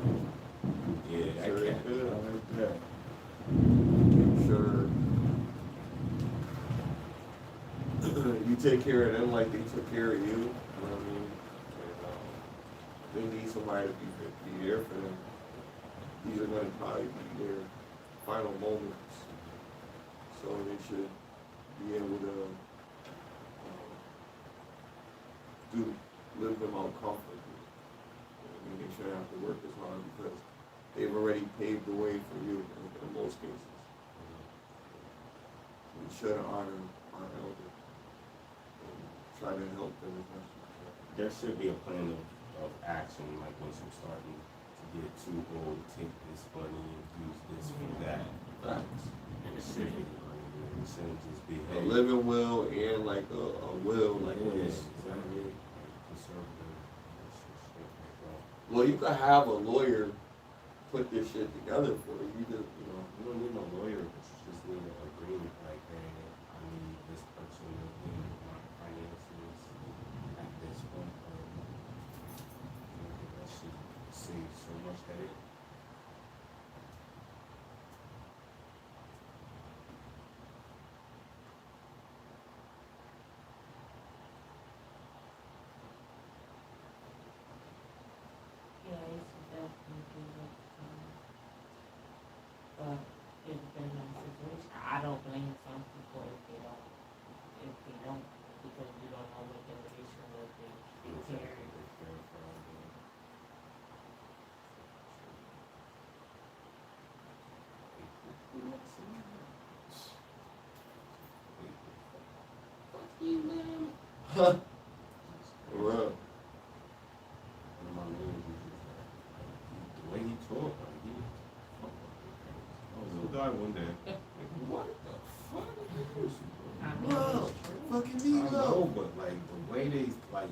Yeah, Sure I they can't. could. I heard that. I'm sure you take care of them like they took care of you. You know what I mean? And, they need somebody to be there for them. These are going to probably be their final moments. So they should be able to live them out comfortably. I mean, they shouldn't have to work as hard because they've already paved the way for you in most cases. We should honor our elders and try to help them as much as we can. There should be a plan of action, like once you're starting to get too old, take this money and use this for that. Facts. And it should be, it shouldn't just be, A living will and like a will, like yeah, this. exactly. Conservative. Well, you could have a lawyer put this shit together for you. You just, you know. You don't need no lawyer, but you just need an agreement, like, hey, I need this person to deal with my finances at this point. That should save so much headache. Yeah, it should definitely be like, it depends on the situation. I don't blame some people if they don't, because you don't know what their issue was, they carry. Huh. Well, The way he talked, like, he'll die one day. What the fuck is this? I mean, Bro, it's true. fucking I know, but like the way they like,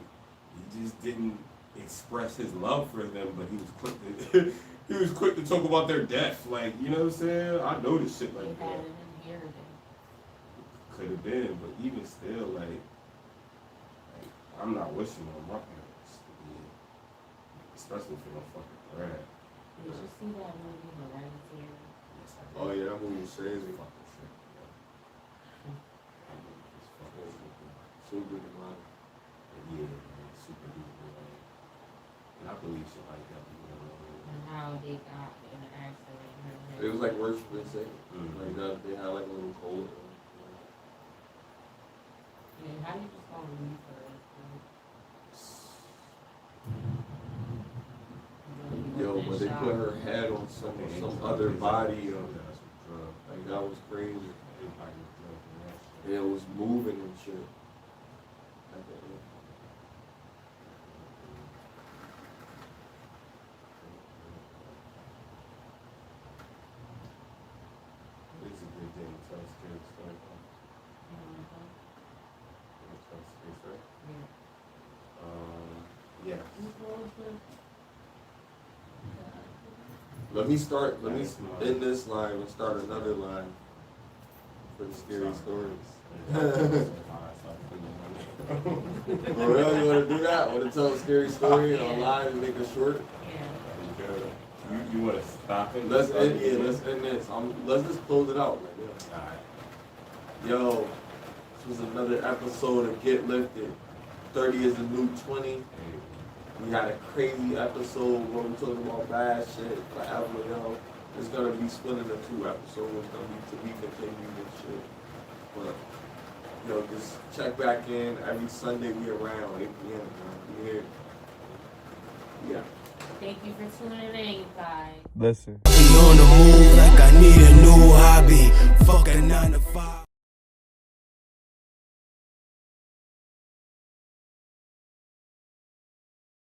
he just didn't express his love for them, but he was quick to he was quick to talk about their death. Like, you know what I'm saying? I know this shit They like had that. an inheritance. Could have been, but even still, like I'm not wishing on my parents to be, especially for no fucking bread. Did you see that movie, Hereditary? oh yeah, that movie was crazy. Fucking shit, yo. That movie was fucking stupid. Super demonic. Yeah, man, super duper. Like, and I believe shit like that. You know, And how they got in an accident. Her head- It was like worshiping Satan. Mhm. Like that, they had like a little cold. Yeah, how you just gonna leave her? Yo, but they put her head on some other body. Like that was crazy. Yeah, it was moving and shit. At the end. It's a good day to tell a scary story. Mhm. Tell a scary story. Yeah. Let me end this line and start another line for the scary stories. For real, you want to do that? Want to tell a scary story online and make it short? You want to stop it? Let's end this. Let's just close it out, man. Yo, this was another episode of Get Lifted. 30 is the new 20. We had a crazy episode where we're talking about bad shit forever, yo. It's gonna be split into 2 episodes. It's gonna be to be continued and shit. But, yo, just check back in. Every Sunday we around 8 p.m. We here. Yeah. Thank you for tuning in, guys. Listen. Be on the move like I need a new hobby. Fuck a 9 to 5.